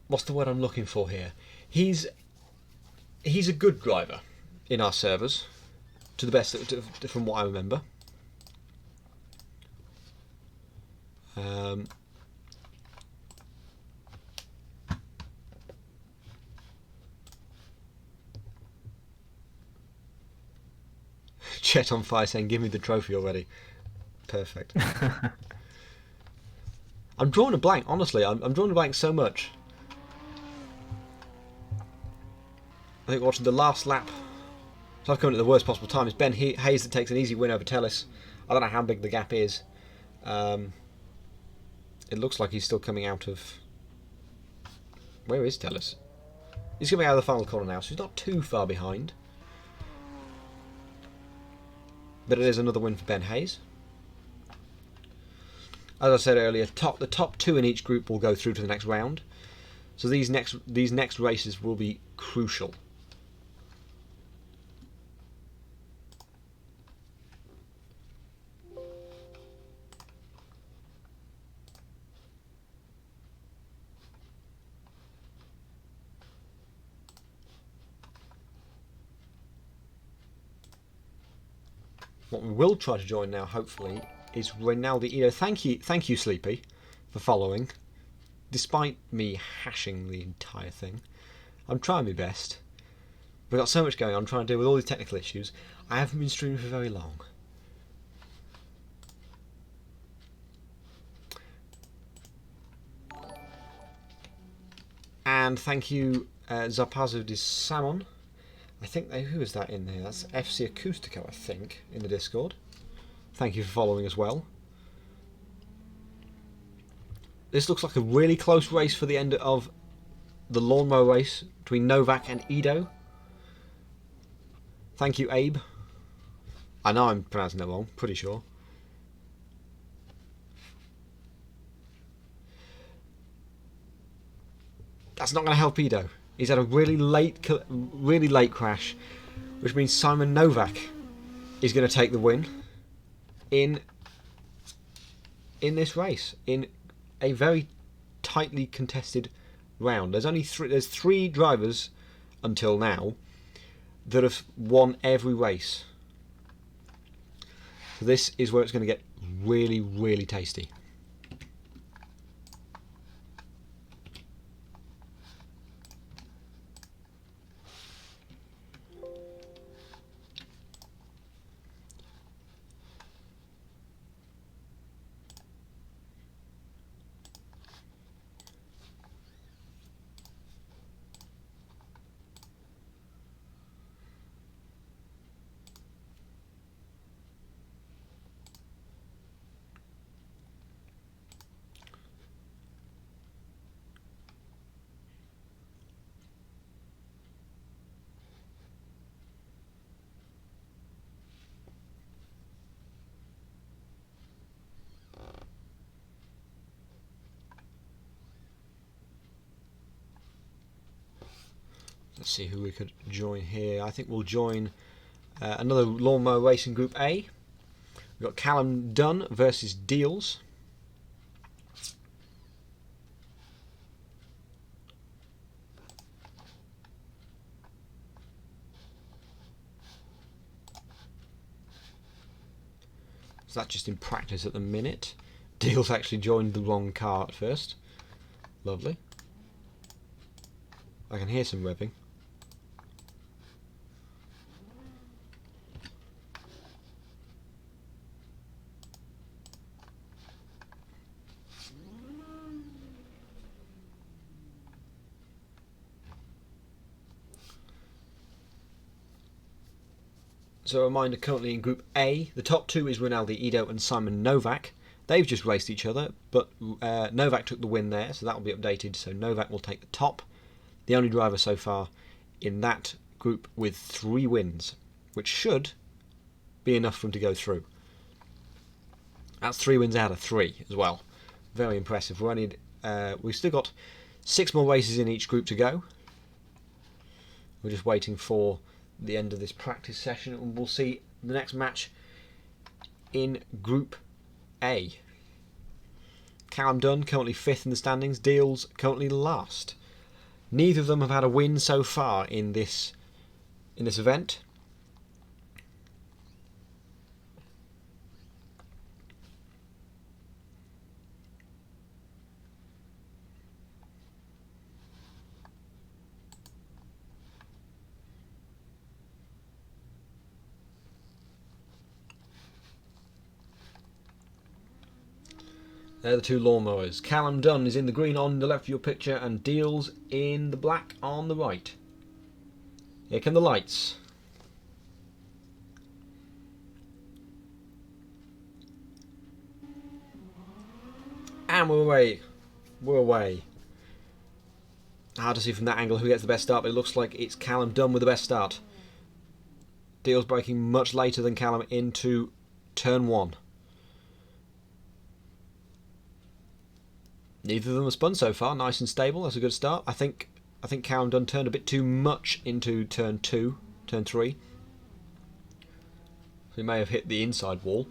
What's the word I'm looking for here? He's a good driver in our servers, to the best from what I remember. Chet on Fire saying, "Give me the trophy already." Perfect. I'm drawing a blank, honestly. I'm drawing a blank so much. I think watching the last lap, so I've come at the worst possible time. It's Ben Hayes that takes an easy win over Tellis. I don't know how big the gap is. It looks like he's still coming out of... Where is Tellis? He's coming out of the final corner now, so he's not too far behind. But it is another win for Ben Hayes. As I said earlier, the top 2 in each group will go through to the next round. So these next races will be crucial. What we will try to join now, hopefully, is Ronaldo Ido. Thank you, Sleepy, for following. Despite me hashing the entire thing, I'm trying my best. We've got so much going on, trying to deal with all these technical issues. I haven't been streaming for very long. And thank you, Zapazo de Samon. I think who is that in there? That's FC Acoustico, I think, in the Discord. Thank you for following as well. This looks like a really close race for the end of the lawnmower race between Novak and Ido. Thank you, Abe. I know I'm pronouncing that wrong, pretty sure. That's not going to help Ido. He's had a really late crash, which means Simon Novak is going to take the win in this race in a very tightly contested round. There's 3 drivers until now that have won every race. So this is where it's going to get really, really tasty. Let's see who we could join here. I think we'll join Another lawnmower racing Group A. We've got Callum Dunn versus Deals. So that's just in practice at the minute. Deals actually joined the wrong car at first. Lovely. I can hear some revving. So a reminder, currently in Group A, the top two is Rinaldi Ido and Simon Novak. They've just raced each other, but Novak took the win there, so that will be updated. So Novak will take the top. The only driver so far in that group with 3 wins, which should be enough for him to go through. That's 3 wins out of 3 as well. Very impressive. We've still got 6 more races in each group to go. We're just waiting for the end of this practice session, and we'll see the next match in Group A. Callum Dunn currently 5th in the standings, Deals currently last. Neither of them have had a win so far in this event. They're the 2 lawnmowers. Callum Dunn is in the green on the left of your picture and Deals in the black on the right. Here come the lights. And we're away. We're away. Hard to see from that angle who gets the best start, but it looks like it's Callum Dunn with the best start. Deals braking much later than Callum into turn 1. Neither of them are spun so far. Nice and stable. That's a good start. I think Callum Dunn turned a bit too much into turn 3. So he may have hit the inside wall.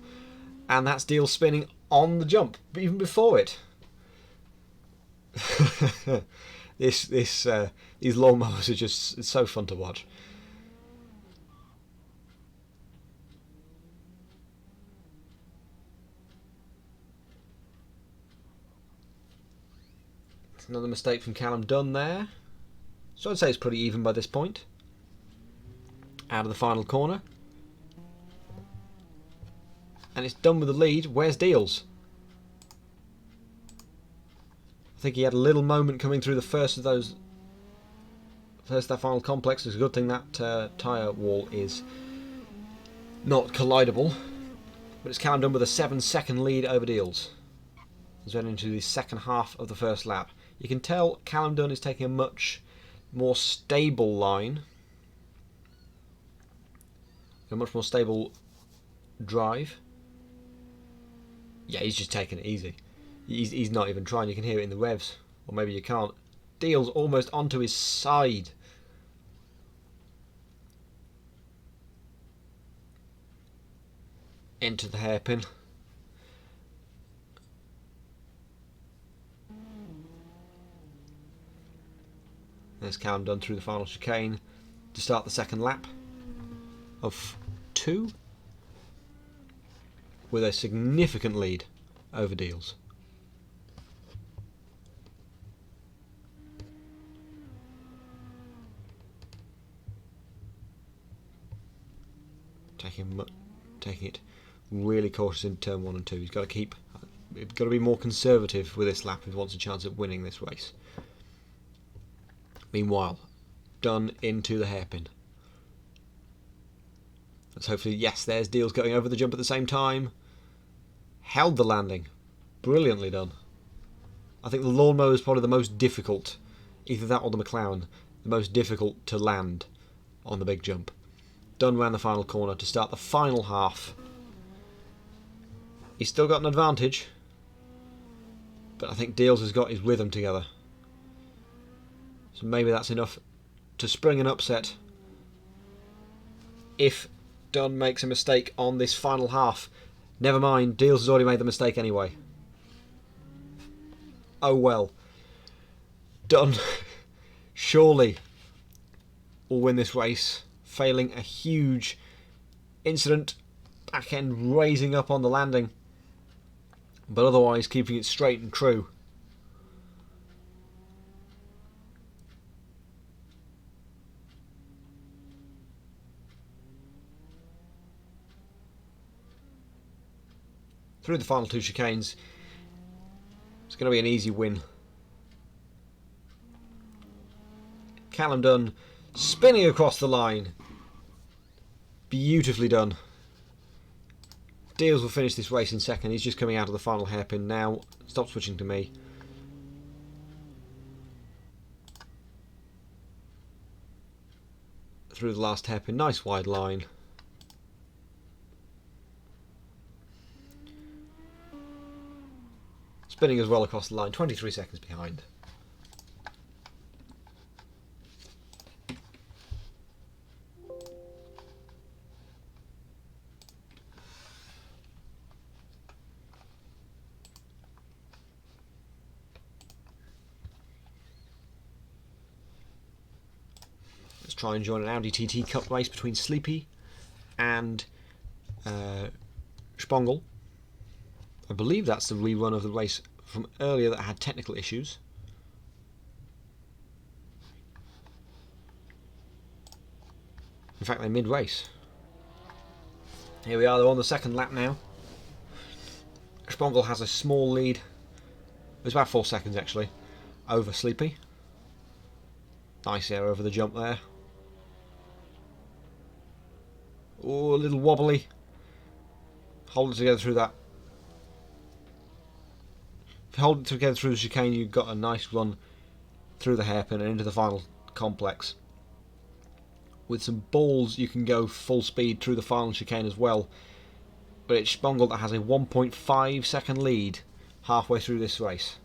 And that's Deals spinning on the jump, even before it. These lawnmowers are just so fun to watch. Another mistake from Callum Dunn there. So I'd say it's pretty even by this point. Out of the final corner. And it's done with the lead. Where's Deals? I think he had a little moment coming through the first of that final complex. It's a good thing that tyre wall is not collidable. But it's Callum Dunn with a 7-second lead over Deals. He's running into the second half of the first lap. You can tell Callum Dunn is taking a much more stable line. A much more stable drive. Yeah, he's just taking it easy. He's not even trying. You can hear it in the revs. Or maybe you can't. Deals almost onto his side. Into the hairpin. There's Callum Dunn through the final chicane to start the second lap of 2 with a significant lead over Deals. Taking it really cautious in turn 1 and 2. He's got to be more conservative with this lap if he wants a chance at winning this race. Meanwhile, Dunn into the hairpin. Let's hopefully, yes, there's Deals going over the jump at the same time. Held the landing. Brilliantly done. I think the lawnmower is probably the most difficult, either that or the McLaren, the most difficult to land on the big jump. Dunn round the final corner to start the final half. He's still got an advantage, but I think Deals has got his rhythm together. So maybe that's enough to spring an upset if Dunn makes a mistake on this final half. Never mind, Deals has already made the mistake anyway. Oh well. Dunn surely will win this race, failing a huge incident, back end raising up on the landing, but otherwise keeping it straight and true. Through the final two chicanes, it's going to be an easy win. Callum Dunn spinning across the line. Beautifully done. Deals will finish this race in second. He's just coming out of the final hairpin now. Stop switching to me. Through the last hairpin. Nice wide line. Spinning as well across the line. 23 seconds behind. Let's try and join an Audi TT Cup race between Sleepy and Spongel. I believe that's the rerun of the race from earlier that had technical issues. In fact, they're mid-race. Here we are, they're on the second lap now. Spongel has a small lead. It's about 4 seconds actually, over Sleepy. Nice air over the jump there. Oh, a little wobbly. Hold it together through that. If you hold it together through the chicane, you've got a nice run through the hairpin and into the final complex. With some balls, you can go full speed through the final chicane as well. But it's Spongel that has a 1.5 second lead halfway through this race.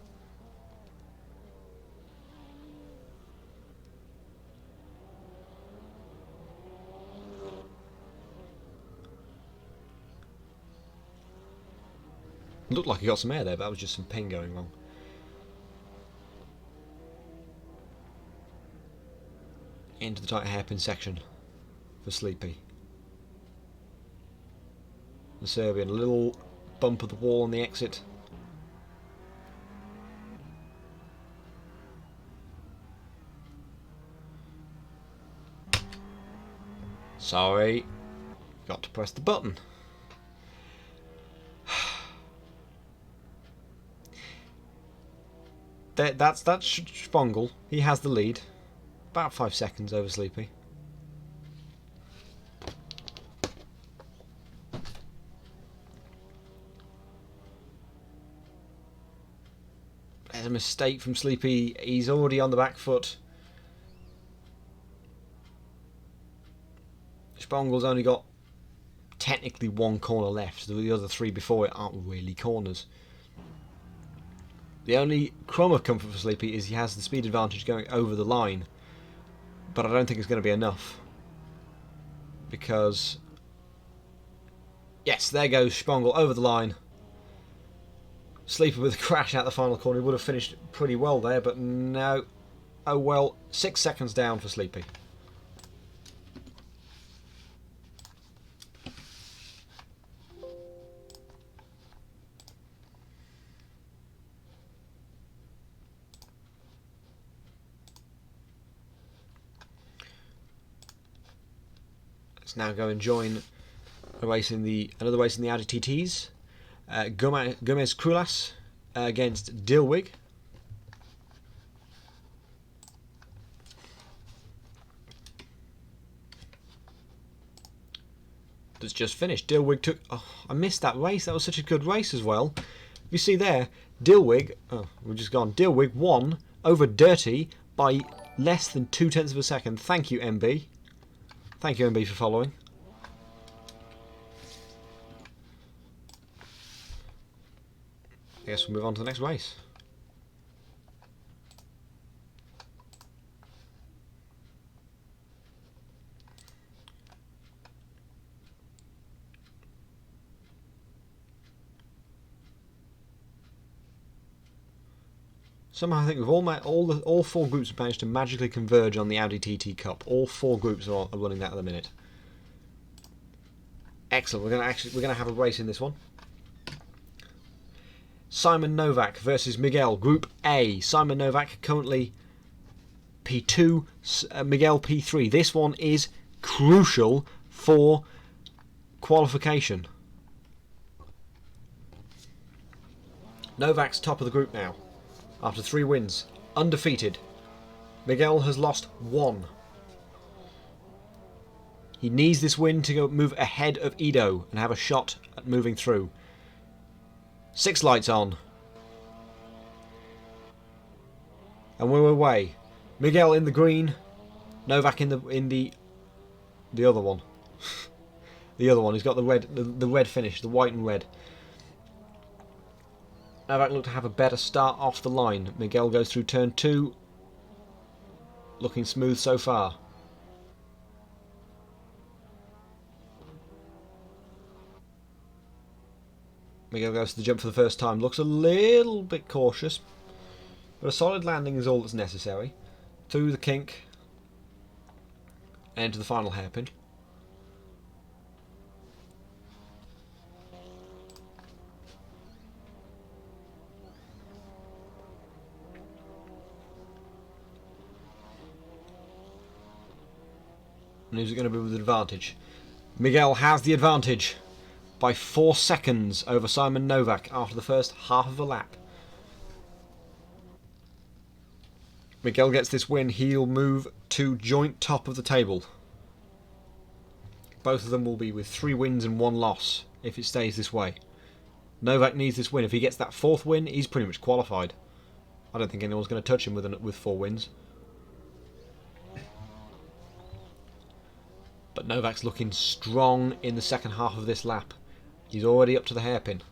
Looked like he got some air there, but that was just some ping going wrong. Into the tight hairpin section for Sleepy. The Serbian, a little bump of the wall on the exit. Sorry, got to press the button. That's Spongel. He has the lead. About 5 seconds over Sleepy. There's a mistake from Sleepy. He's already on the back foot. Spongel's only got technically one corner left. The other three before it aren't really corners. The only crumb of comfort for Sleepy is he has the speed advantage going over the line. But I don't think it's going to be enough. Because... yes, there goes Spongel over the line. Sleepy with a crash out the final corner. He would have finished pretty well there, but no. Oh well, 6 seconds down for Sleepy. Let's now go and join another race in the Audi TTs. Gomez Krulas against Dilwig. That's just finished. Dilwig took... oh, I missed that race. That was such a good race as well. You see there, Dilwig... oh, we've just gone. Dilwig won over Dirty by less than 0.2 of a second. Thank you, MB. Thank you, MB, for following. I guess we'll move on to the next race. Somehow I think we've all four groups have managed to magically converge on the Audi TT Cup. All four groups are running that at the minute. Excellent. We're gonna have a race in this one. Simon Novak versus Miguel, Group A. Simon Novak currently P2, Miguel P3. This one is crucial for qualification. Novak's top of the group now, after 3 wins, undefeated. Miguel has lost 1. He needs this win to move ahead of Ido and have a shot at moving through. 6 lights on. And we're away. Miguel in the green, Novak in the other one. The other one. He's got the red finish, the white and red. Novak looked to have a better start off the line. Miguel goes through turn 2. Looking smooth so far. Miguel goes to the jump for the first time. Looks a little bit cautious. But a solid landing is all that's necessary. Through the kink. And into the final hairpin. And who's it going to be with advantage? Miguel has the advantage by 4 seconds over Simon Novak after the first half of a lap. Miguel gets this win, he'll move to joint top of the table. Both of them will be with 3 wins and 1 loss if it stays this way. Novak needs this win. If he gets that 4th win, he's pretty much qualified. I don't think anyone's going to touch him with 4 wins. But Novak's looking strong in the second half of this lap. He's already up to the hairpin.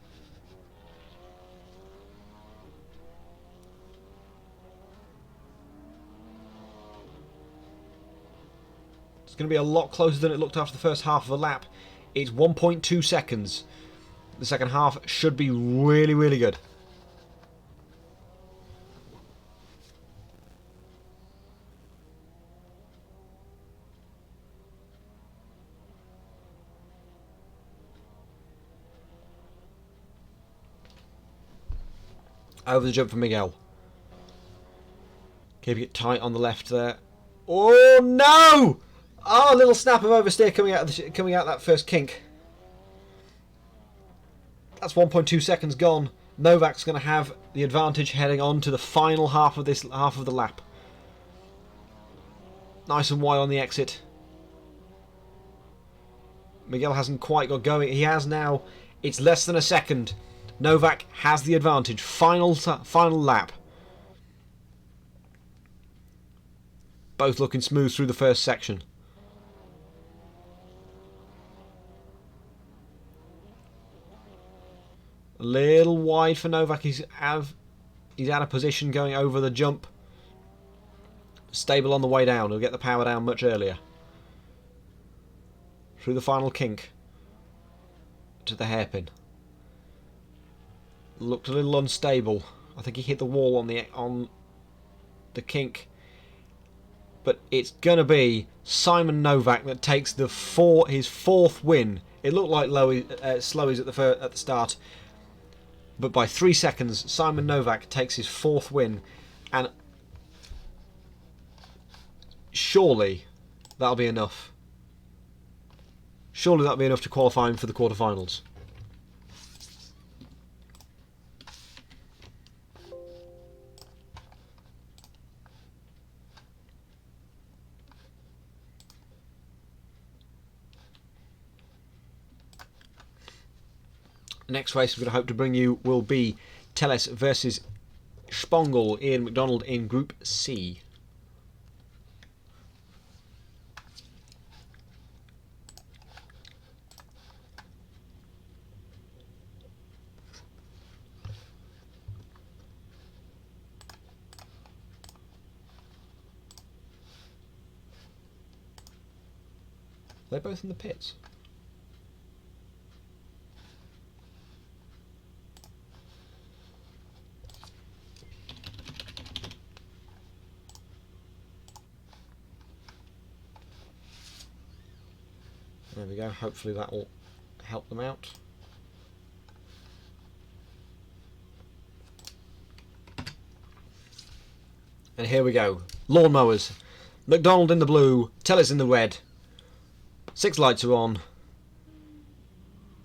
It's going to be a lot closer than it looked after the first half of a lap. It's 1.2 seconds. The second half should be really, really good. Over the jump for Miguel. Keeping it tight on the left there. Oh no! Oh, a little snap of oversteer coming out that first kink. That's 1.2 seconds gone. Novak's going to have the advantage heading on to the final half of the lap. Nice and wide on the exit. Miguel hasn't quite got going. He has now. It's less than a second. Novak has the advantage. Final lap. Both looking smooth through the first section. A little wide for Novak. He's out of position going over the jump. Stable on the way down. He'll get the power down much earlier. Through the final kink. To the hairpin. Looked a little unstable. I think he hit the wall on the kink. But it's gonna be Simon Novak that takes his 4th win. It looked like Slowies at the start, but by 3 seconds, Simon Novak takes his 4th win, and surely that'll be enough. Surely that'll be enough to qualify him for the quarterfinals. The next race we're going to hope to bring you will be Teles versus Spongel, Ian McDonald in Group C. They're both in the pits. There we go. Hopefully that will help them out. And here we go. Lawnmowers. McDonald in the blue. Tellis in the red. 6 lights are on.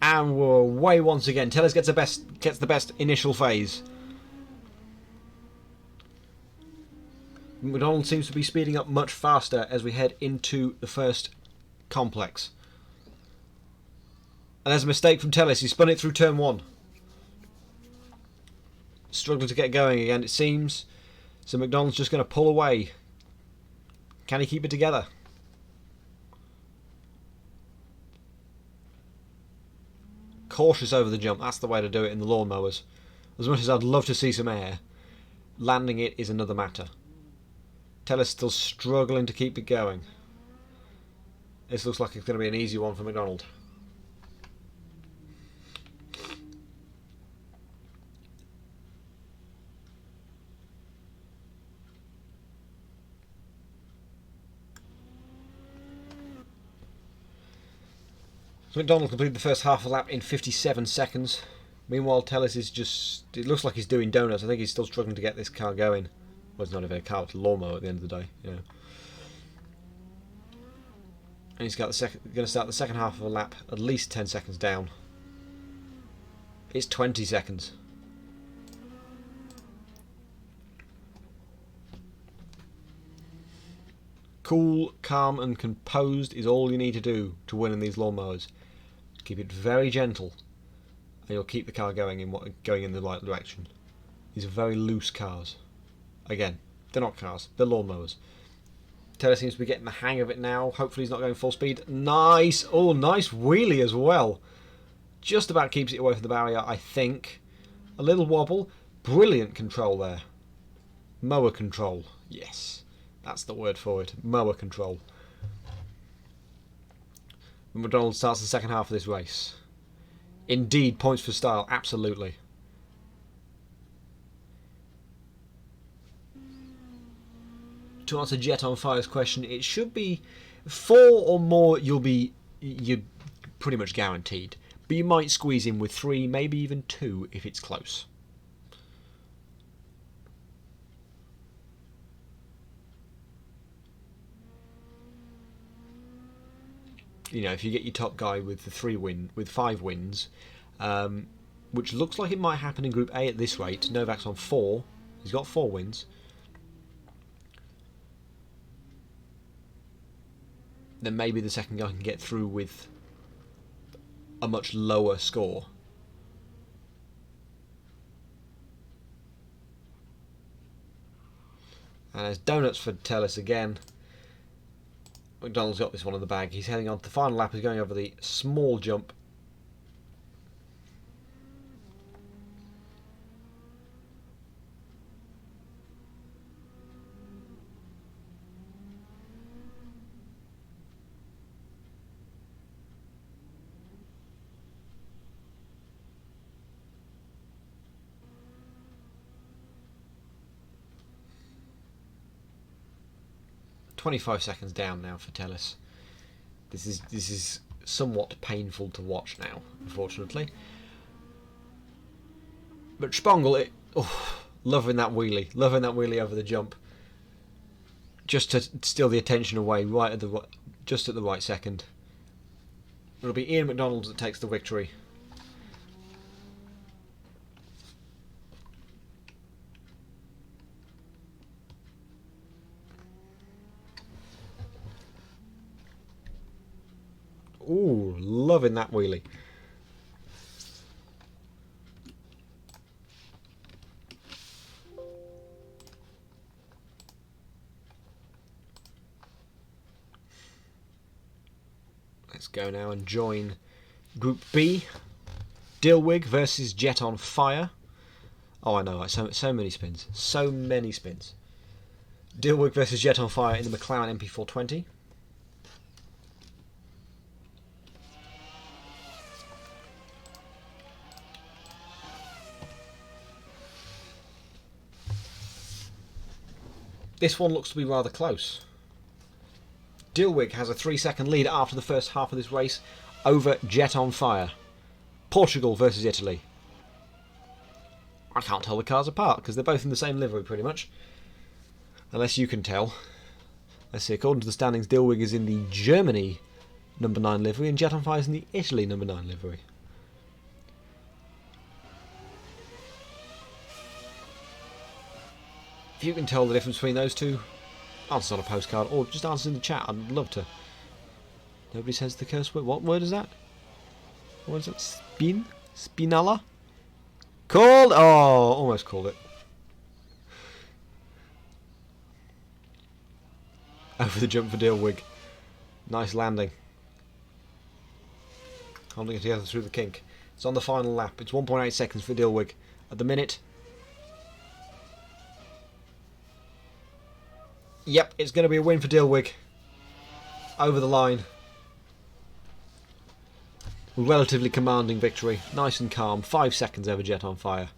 And we're away once again. Tellis gets the best initial phase. McDonald seems to be speeding up much faster as we head into the first complex. And there's a mistake from Tellis. He spun it through turn 1. Struggling to get going again, it seems. So McDonald's just going to pull away. Can he keep it together? Cautious over the jump. That's the way to do it in the lawnmowers. As much as I'd love to see some air, landing it is another matter. Tellis still struggling to keep it going. This looks like it's going to be an easy one for McDonald. So McDonald completed the first half of the lap in 57 seconds. Meanwhile, Tellis is just... It looks like he's doing donuts. I think he's still struggling to get this car going. Well, it's not even a car, it's a lawnmower at the end of the day. You know. And he's got going to start the second half of a lap at least 10 seconds down. It's 20 seconds. Cool, calm and composed is all you need to do to win in these lawnmowers. Keep it very gentle and you'll keep the car going in the right direction. These are very loose cars. Again, they're not cars, they're lawnmowers. Taylor seems to be getting the hang of it now. Hopefully he's not going full speed. Nice! Oh, nice wheelie as well. Just about keeps it away from the barrier, I think. A little wobble. Brilliant control there. Mower control. Yes, that's the word for it. Mower control. McDonald starts the second half of this race. Indeed, points for style, absolutely. To answer Jet on Fire's question, it should be 4 or more. You're pretty much guaranteed, but you might squeeze in with 3, maybe even 2 if it's close. You know, if you get your top guy with the 5 wins, which looks like it might happen in Group A at this rate. Novak's on 4. He's got 4 wins. Then maybe the second guy can get through with a much lower score. And there's donuts for Tellis again. McDonald's got this one in the bag. He's heading on to the final lap. He's going over the small jump. .25 seconds down now for Tellis. This is somewhat painful to watch now, unfortunately. But Spongel, loving that wheelie over the jump, just to steal the attention away just at the right second. It'll be Ian McDonald that takes the victory. Ooh, loving that wheelie. Let's go now and join Group B. Dilwig versus Jet on Fire. Oh, I know, so many spins. So many spins. Dilwig versus Jet on Fire in the McLaren MP420. This one looks to be rather close. Dilwig has a 3-second lead after the first half of this race over Jet on Fire. Portugal versus Italy. I can't tell the cars apart because they're both in the same livery pretty much. Unless you can tell. Let's see, according to the standings, Dilwig is in the Germany number 9 livery and Jet on Fire is in the Italy number 9 livery. If you can tell the difference between those two, answer on a postcard or just answer in the chat. I'd love to. Nobody says the curse word. What word is that? What is it? Spinala? Called? Oh, almost called it. Over the jump for Dilwig. Nice landing. Holding it together through the kink. It's on the final lap. It's 1.8 seconds for Dilwig at the minute. Yep, it's going to be a win for Dilwig. Over the line. Relatively commanding victory. Nice and calm. 5 seconds over Jet on Fire.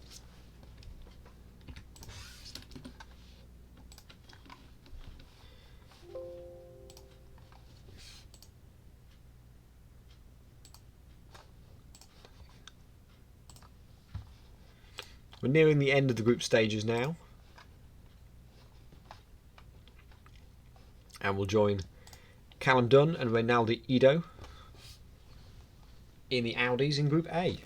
We're nearing the end of the group stages now. And we'll join Callum Dunn and Reynaldi Ido in the Audis in Group A.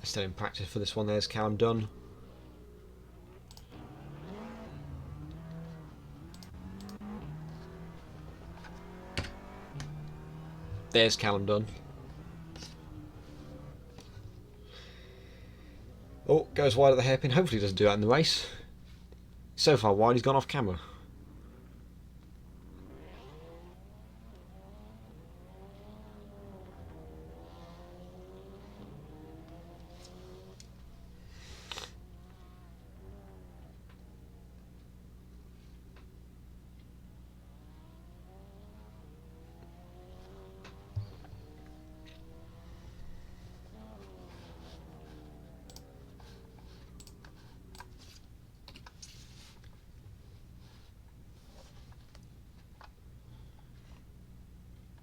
Still in practice for this one. There's Callum Dunn. There's Callum Dunn. Oh, goes wide at the hairpin. Hopefully he doesn't do that in the race. So far wide, he's gone off camera.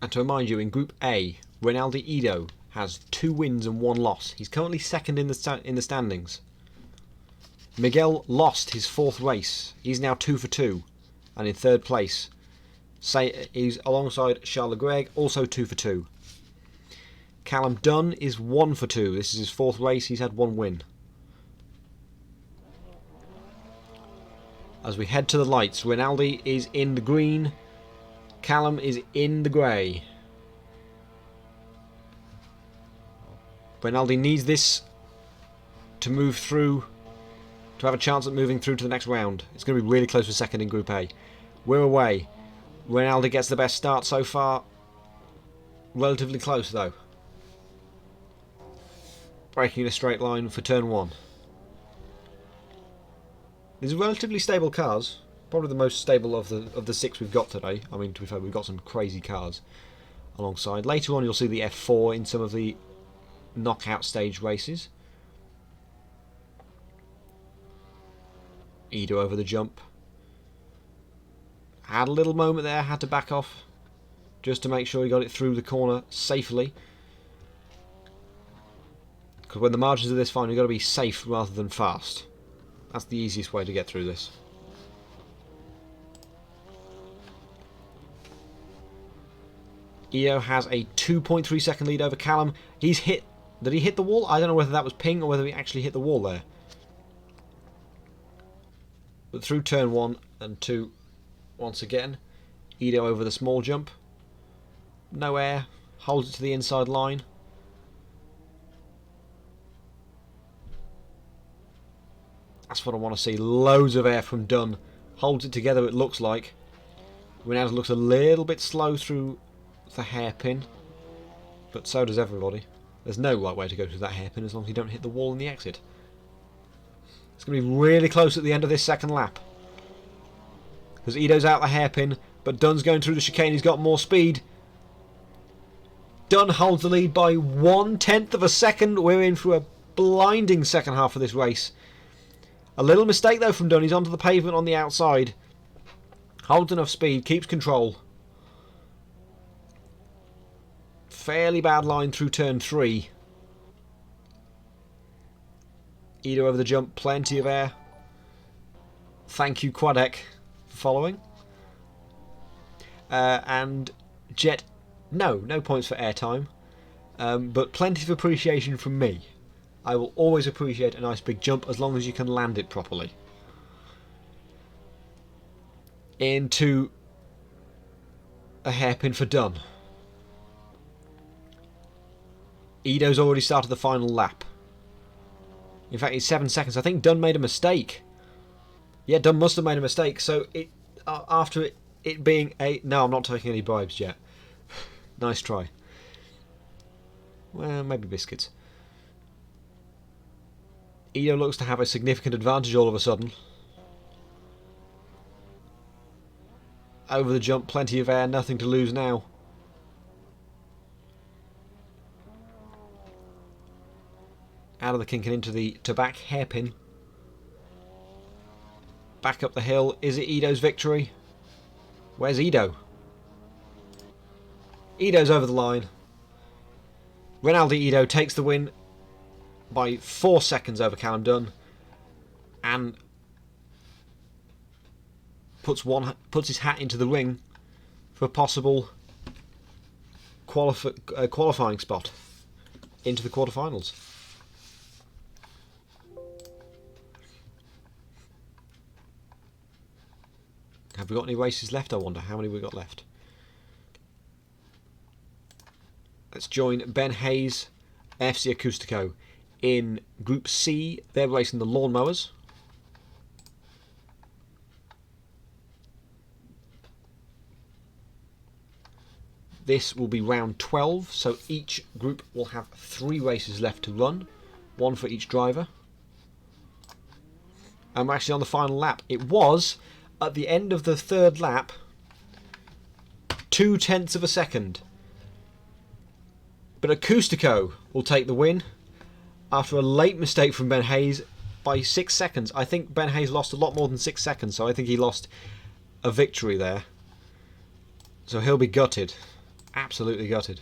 And to remind you, in Group A, Reynaldi Ido has 2 wins and 1 loss. He's currently second in the standings. Miguel lost his 4th race. He's now 2 for 2 and in 3rd place. He's alongside Charles Gregg, also 2 for 2. Callum Dunn is 1 for 2. This is his 4th race. He's had 1 win. As we head to the lights, Reynaldi is in the green. Callum is in the grey. Reynaldi needs this to move through, to have a chance at moving through to the next round. It's going to be really close for second in Group A. We're away. Reynaldi gets the best start so far. Relatively close though. Breaking in a straight line for turn 1. These are relatively stable cars. Probably the most stable of the 6 we've got today. I mean, to be fair, we've got some crazy cars alongside. Later on, you'll see the F4 in some of the knockout stage races. Ido over the jump. Had a little moment there, had to back off just to make sure he got it through the corner safely. Because when the margins are this fine, you've got to be safe rather than fast. That's the easiest way to get through this. Ido has a 2.3 second lead over Callum. He's hit. Did he hit the wall? I don't know whether that was ping or whether he actually hit the wall there. But through turn 1 and 2, once again, Ido over the small jump. No air. Holds it to the inside line. That's what I want to see. Loads of air from Dunn. Holds it together, it looks like. Reynaldi looks a little bit slow through the hairpin, but so does everybody. There's no right way to go through that hairpin as long as you don't hit the wall in the exit. It's going to be really close at the end of this second lap, because Ido's out the hairpin, but Dunn's going through the chicane. He's got more speed. Dunn holds the lead by 1/10 of a second. We're in for a blinding second half of this race. A little mistake though from Dunn. He's onto the pavement on the outside. Holds enough speed, keeps control. Fairly bad line through turn 3. Ido over the jump, plenty of air. Thank you, Quadec, for following. And Jet, no points for airtime, but plenty of appreciation from me. I will always appreciate a nice big jump as long as you can land it properly. Into a hairpin for Dunn. Ido's already started the final lap. In fact, it's 7 seconds. I think Dunn made a mistake. Yeah, Dunn must have made a mistake. So after it being a... No, I'm not taking any bribes yet. Nice try. Well, maybe biscuits. Ido looks to have a significant advantage all of a sudden. Over the jump, plenty of air, nothing to lose now. Out of the kink and into the back hairpin. Back up the hill. Is it Ido's victory? Where's Ido? Ido's over the line. Rinaldi Ido takes the win by 4 seconds over Callum Dunn. And puts his hat into the ring for a possible qualifying spot into the quarterfinals. Have we got any races left, I wonder? How many we got left? Let's join Ben Hayes, FC Acoustico. In Group C, they're racing the lawnmowers. This will be round 12, so each group will have 3 races left to run, 1 for each driver. And we're actually on the final lap. It was, at the end of the 3rd lap, 0.2 of a second. But Acoustico will take the win after a late mistake from Ben Hayes by 6 seconds. I think Ben Hayes lost a lot more than 6 seconds, so I think he lost a victory there. So he'll be gutted. Absolutely gutted.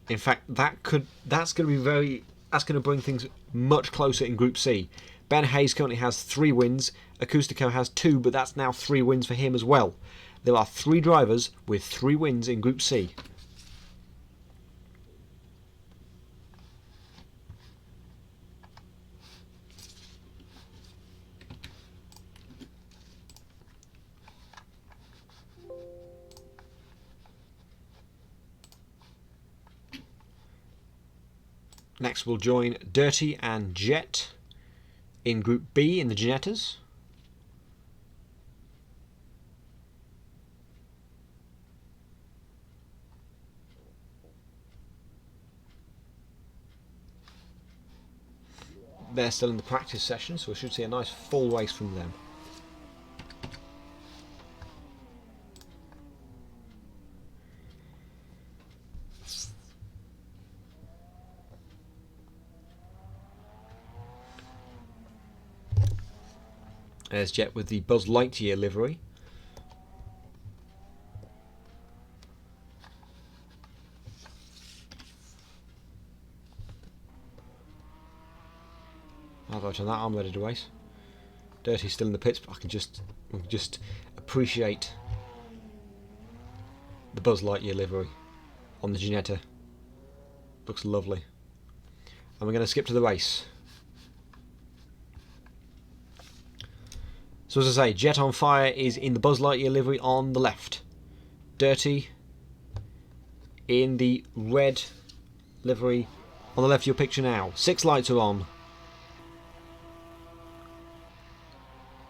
In fact, that's going to bring things much closer in Group C. Ben Hayes currently has 3 wins. Acoustico has 2, but that's now 3 wins for him as well. There are 3 drivers with 3 wins in Group C. Next we'll join Dirty and Jet in Group B in the Ginettas. They're still in the practice session, so we should see a nice full race from them. There's Jet with the Buzz Lightyear livery. I'll vote on that. I'm ready to race. Dirty's still in the pits, but I can just appreciate the Buzz Lightyear livery on the Ginetta. Looks lovely. And we're going to skip to the race. So as I say, Jet on Fire is in the Buzz Lightyear livery on the left. Dirty in the red livery on the left of your picture now. 6 lights are on.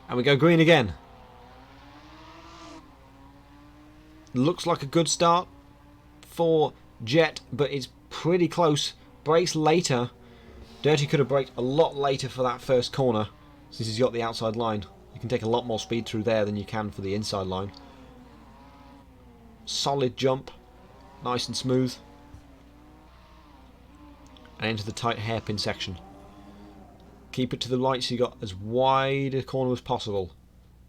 And we go green again. Looks like a good start for Jet, but it's pretty close. Brakes later. Dirty could have braked a lot later for that first corner, since he's got the outside line. You can take a lot more speed through there than you can for the inside line. solid jump, nice and smooth, and into the tight hairpin section. Keep it to the right so you got as wide a corner as possible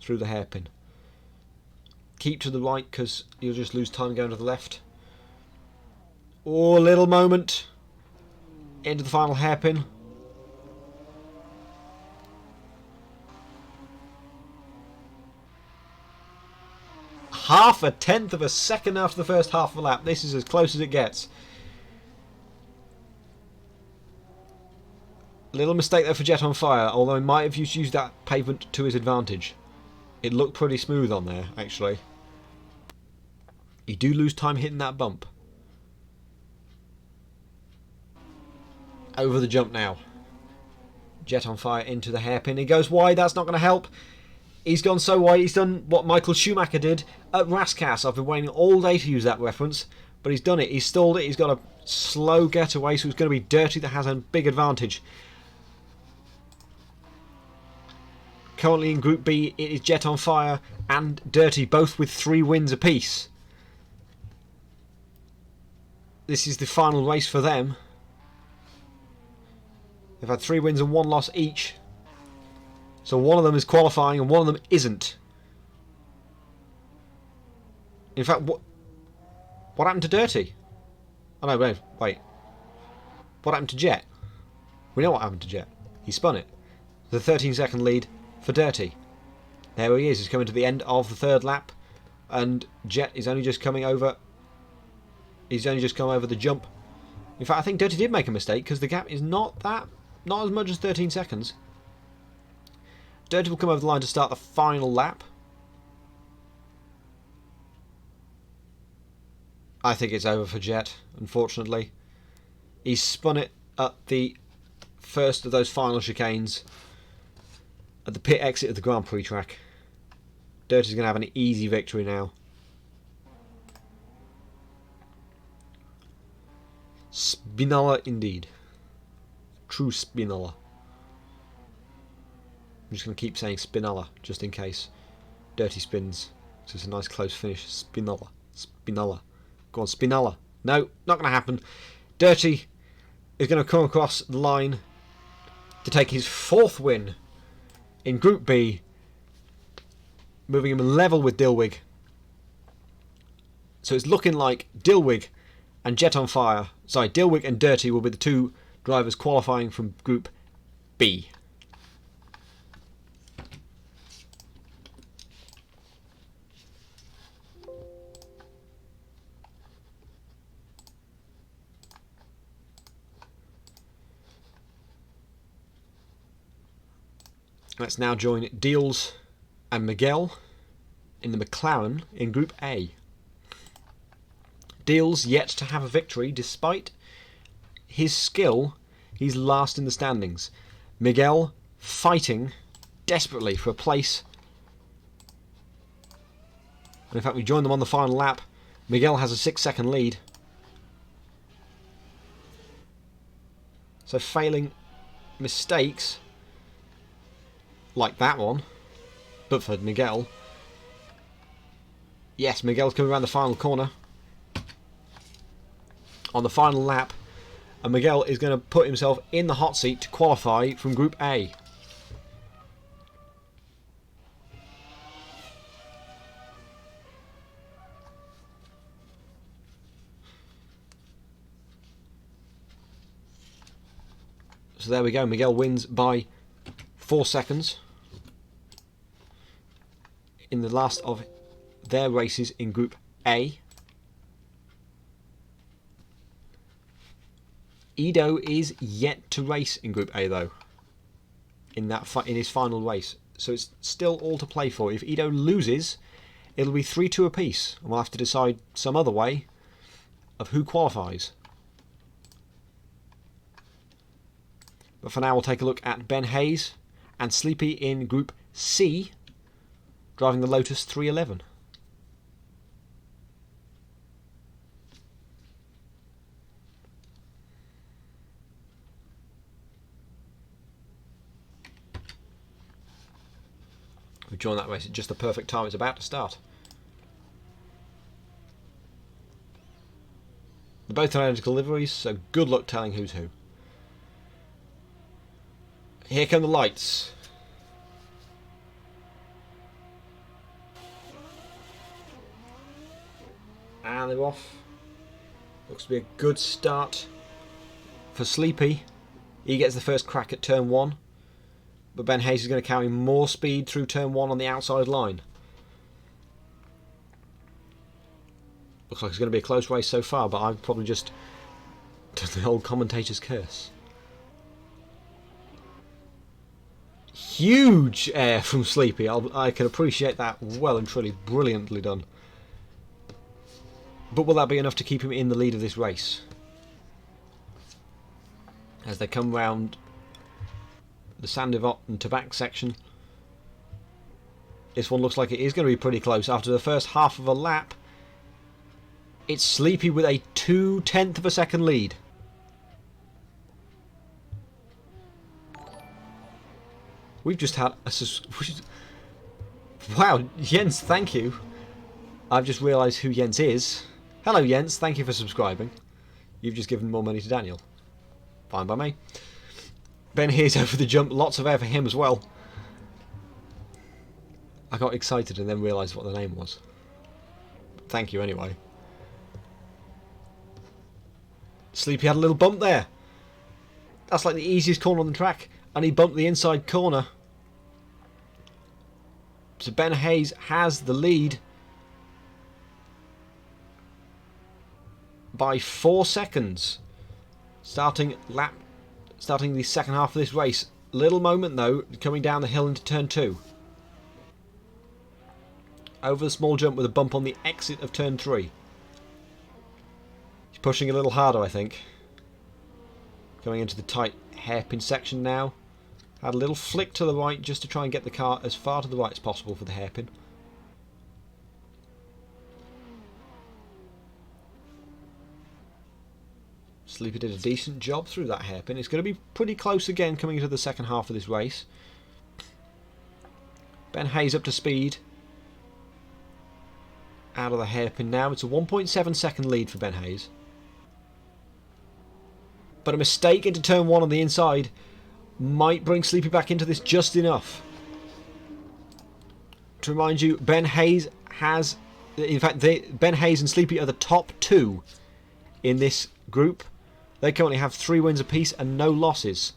through the hairpin. Keep to the right because you'll just lose time going to the left. Oh, little moment into the final hairpin. Half a tenth of a second after the first half of a lap. This is as close as it gets. Little mistake there for Jet on Fire, although he might have used that pavement to his advantage. It looked pretty smooth on there, actually. You do lose time hitting that bump. Over the jump now. Jet on Fire into the hairpin. He goes wide, that's not going to help. He's gone so wide, he's done what Michael Schumacher did at Rascasse. I've been waiting all day to use that reference, but he's done it. He's stalled it, he's got a slow getaway, so it's going to be Dirty that has a big advantage. Currently in Group B, it is Jet on Fire and Dirty, both with 3 wins apiece. This is the final race for them. They've had 3 wins and 1 loss each. So one of them is qualifying and one of them isn't. In fact, what happened to Dirty? Oh no, wait. What happened to Jet? We know what happened to Jet. He spun it. The 13-second lead for Dirty. There he is. He's coming to the end of the 3rd lap. And Jet is only just coming over. He's only just come over the jump. In fact, I think Dirty did make a mistake because the gap is not as much as 13 seconds. Dirty will come over the line to start the final lap. I think it's over for Jet, unfortunately. He spun it at the first of those final chicanes at the pit exit of the Grand Prix track. Dirty's going to have an easy victory now. Spinella indeed. True Spinella. I'm just going to keep saying Spinella, just in case Dirty spins. So it's a nice close finish. Spinella. Spinella. Go on, Spinella. No, not going to happen. Dirty is going to come across the line to take his 4th win in Group B, moving him level with Dilwig. So it's looking like Dilwig and Jet on Fire. Sorry, Dilwig and Dirty will be the 2 drivers qualifying from Group B. Let's now join Deals and Miguel in the McLaren in Group A. Deals yet to have a victory despite his skill. He's last in the standings. Miguel fighting desperately for a place. And in fact, we join them on the final lap. Miguel has a 6-second lead. So failing mistakes like that one, but for Miguel. Yes, Miguel's coming around the final corner on the final lap, and Miguel is going to put himself in the hot seat to qualify from Group A. So there we go, Miguel wins by 4 seconds in the last of their races in Group A. Ido is yet to race in Group A though, in his final race, so it's still all to play for. If Ido loses, it'll be 3-2 apiece, and we'll have to decide some other way of who qualifies. But for now, we'll take a look at Ben Hayes and Sleepy in Group C, driving the Lotus 311. We join that race at just the perfect time it's about to start. They're both in identical liveries, so good luck telling who's who. Here come the lights. And they're off. Looks to be a good start for Sleepy. He gets the first crack at turn 1. But Ben Hayes is going to carry more speed through turn 1 on the outside line. Looks like it's going to be a close race so far, but I've probably just done the old commentator's curse. Huge air from Sleepy. I can appreciate that well and truly. Brilliantly done. But will that be enough to keep him in the lead of this race? As they come round the Sandivot and Tabac section, this one looks like it is going to be pretty close. After the first half of a lap, it's Sleepy with a 0.2 of a second lead. We've just had a... Wow, Jens, thank you. I've just realised who Jens is. Hello, Jens, thank you for subscribing. You've just given more money to Daniel. Fine by me. Ben Hayes over the jump, lots of air for him as well. I got excited and then realised what the name was. Thank you anyway. Sleepy had a little bump there. That's like the easiest corner on the track. And he bumped the inside corner. So Ben Hayes has the lead by 4 seconds. Starting the second half of this race. Little moment though, coming down the hill into turn 2. Over the small jump with a bump on the exit of turn 3. He's pushing a little harder, I think. Going into the tight hairpin section now. Had a little flick to the right just to try and get the car as far to the right as possible for the hairpin. Sleepy did a decent job through that hairpin. It's going to be pretty close again coming into the second half of this race. Ben Hayes up to speed. Out of the hairpin now. It's a 1.7 second lead for Ben Hayes. But a mistake into turn 1 on the inside might bring Sleepy back into this just enough. To remind you, Ben Hayes has... In fact, Ben Hayes and Sleepy are the top 2 in this group. They currently have 3 wins apiece and no losses.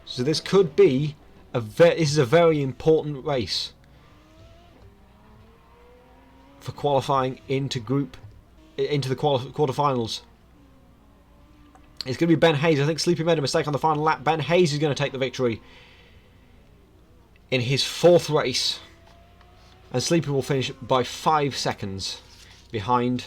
So this could be... this is a very important race for qualifying into the quarterfinals. It's going to be Ben Hayes. I think Sleepy made a mistake on the final lap. Ben Hayes is going to take the victory in his 4th race. And Sleepy will finish by 5 seconds behind.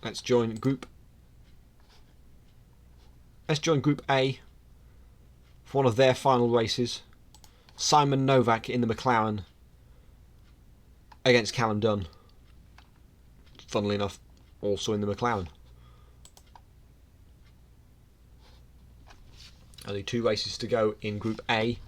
Let's join Group A for one of their final races. Simon Novak in the McLaren against Callum Dunn. Funnily enough, also in the McLaren. Only 2 races to go in Group A.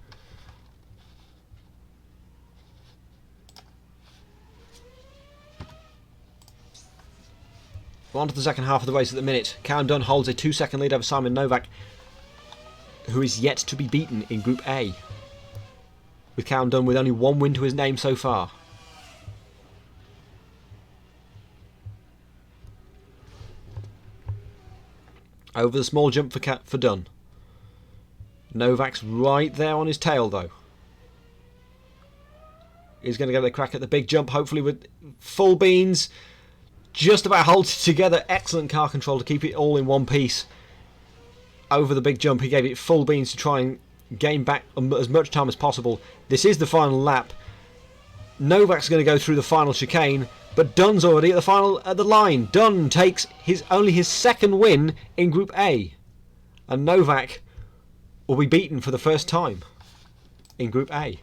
We're on to the second half of the race at the minute. Callum Dunn holds a 2-second lead over Simon Novak, who is yet to be beaten in Group A. With Callum Dunn with only 1 win to his name so far. Over the small jump for Dunn. Novak's right there on his tail though. He's going to get a crack at the big jump, hopefully with full beans. Just about holds it together. Excellent car control to keep it all in one piece. Over the big jump, he gave it full beans to try and gain back as much time as possible. This is the final lap. Novak's going to go through the final chicane, but Dunn's already at the line. Dunn takes only his 2nd win in Group A, and Novak will be beaten for the first time in Group A.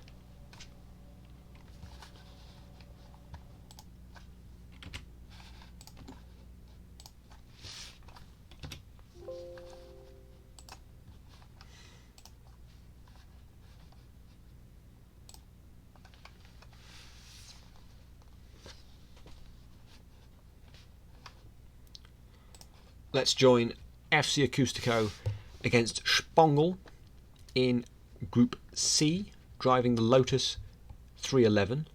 let's join FC Acústico against Spongel in Group C, driving the Lotus 311.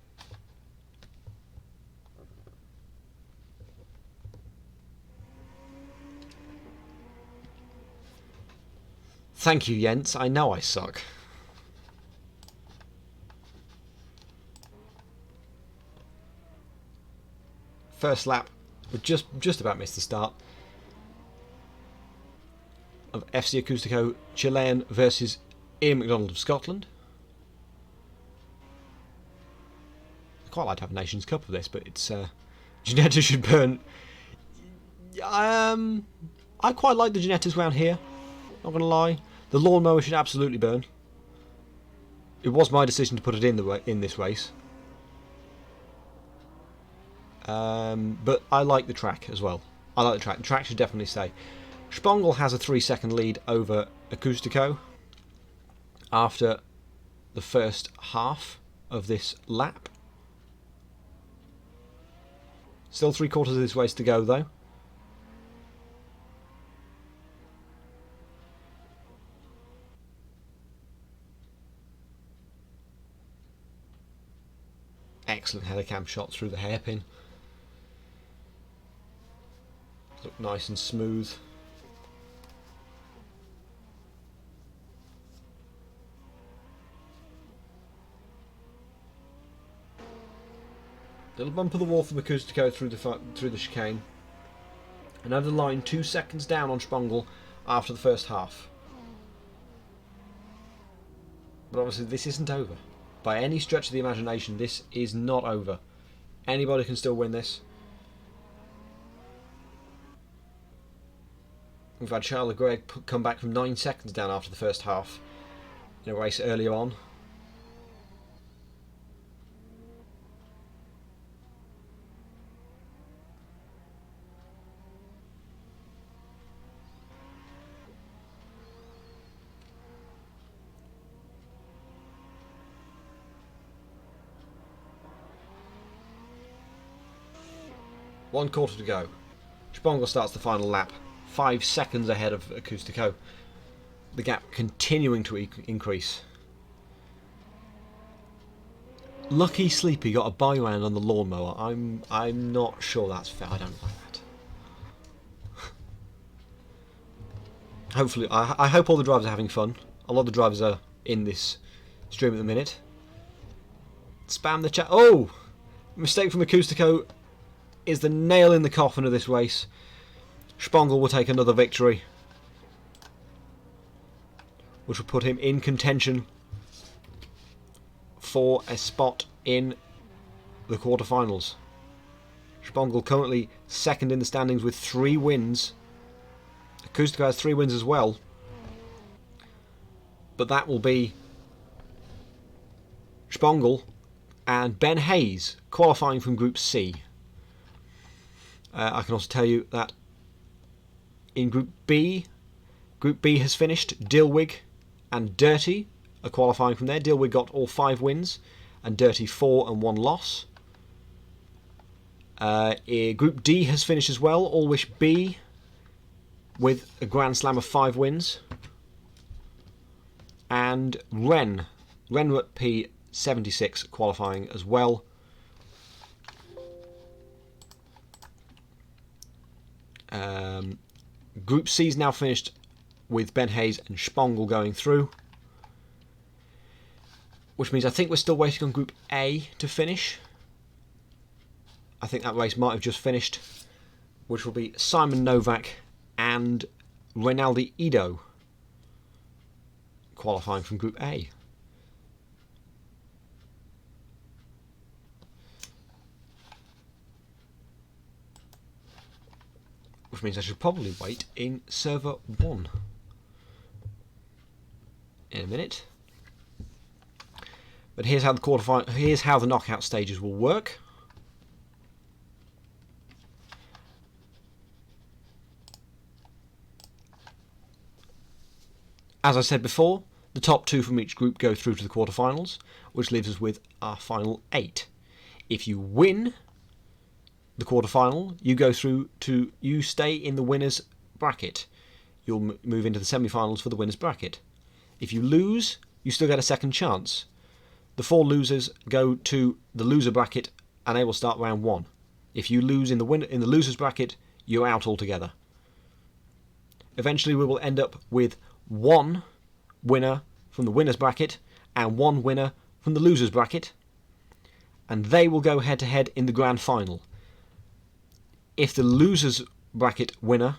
Thank you, Jens. I know I suck. First lap, we just about missed the start of FC Acústico Chilean versus Ian McDonald of Scotland. I quite like to have a Nations Cup of this, but it's Ginetta should burn. I quite like the Ginettas round here. Not gonna lie, the lawnmower should absolutely burn. It was my decision to put it in this race. But I like the track as well. I like the track. The track should definitely stay. Spongel has a 3-second lead over Acústico after the first half of this lap. Still 3/4 of this race to go though. Excellent header cam shot through the hairpin. Look nice and smooth. Little bump of the wall from Acústico through the chicane. And over the line, 2 seconds down on Spongel after the first half. But obviously this isn't over. By any stretch of the imagination, this is not over. Anybody can still win this. We've had Charles Leclerc come back from 9 seconds down after the first half in a race earlier on. One quarter to go. Spongel starts the final lap, 5 seconds ahead of Acústico. The gap continuing to increase. Lucky Sleepy got a buy round on the lawnmower. I'm not sure that's fair. I don't like that. Hopefully, I hope all the drivers are having fun. A lot of the drivers are in this stream at the minute. Spam the chat. Oh! Mistake from Acústico is the nail in the coffin of this race. Spongel will take another victory, which will put him in contention for a spot in the quarterfinals. Spongel currently second in the standings with 3 wins. Acústico has 3 wins as well, but that will be Spongel and Ben Hayes qualifying from Group C. I can also tell you that in Group B has finished. Dilwig and Dirty are qualifying from there. Dilwig got all 5 wins and Dirty 4 and 1 loss. Group D has finished as well. Allwish B with a Grand Slam of 5 wins. And Renwood P 76 qualifying as well. Group C is now finished with Ben Hayes and Spongel going through, which means I think we're still waiting on Group A to finish. I think that race might have just finished, which will be Simon Novak and Rinaldi Ido qualifying from Group A. Which means I should probably wait in server 1 in a minute. But here's how the knockout stages will work. As I said before, the top 2 from each group go through to the quarterfinals, which leaves us with our final 8. If you win the quarterfinal, you go through to, you stay in the winners bracket. You'll move into the semi-finals for the winner's bracket. If you lose, you still get a second chance. The 4 losers go to the loser bracket and they will start round 1. If you lose in the losers bracket, you're out altogether. Eventually we will end up with 1 winner from the winner's bracket and 1 winner from the loser's bracket, and they will go head to head in the grand final. If the loser's bracket winner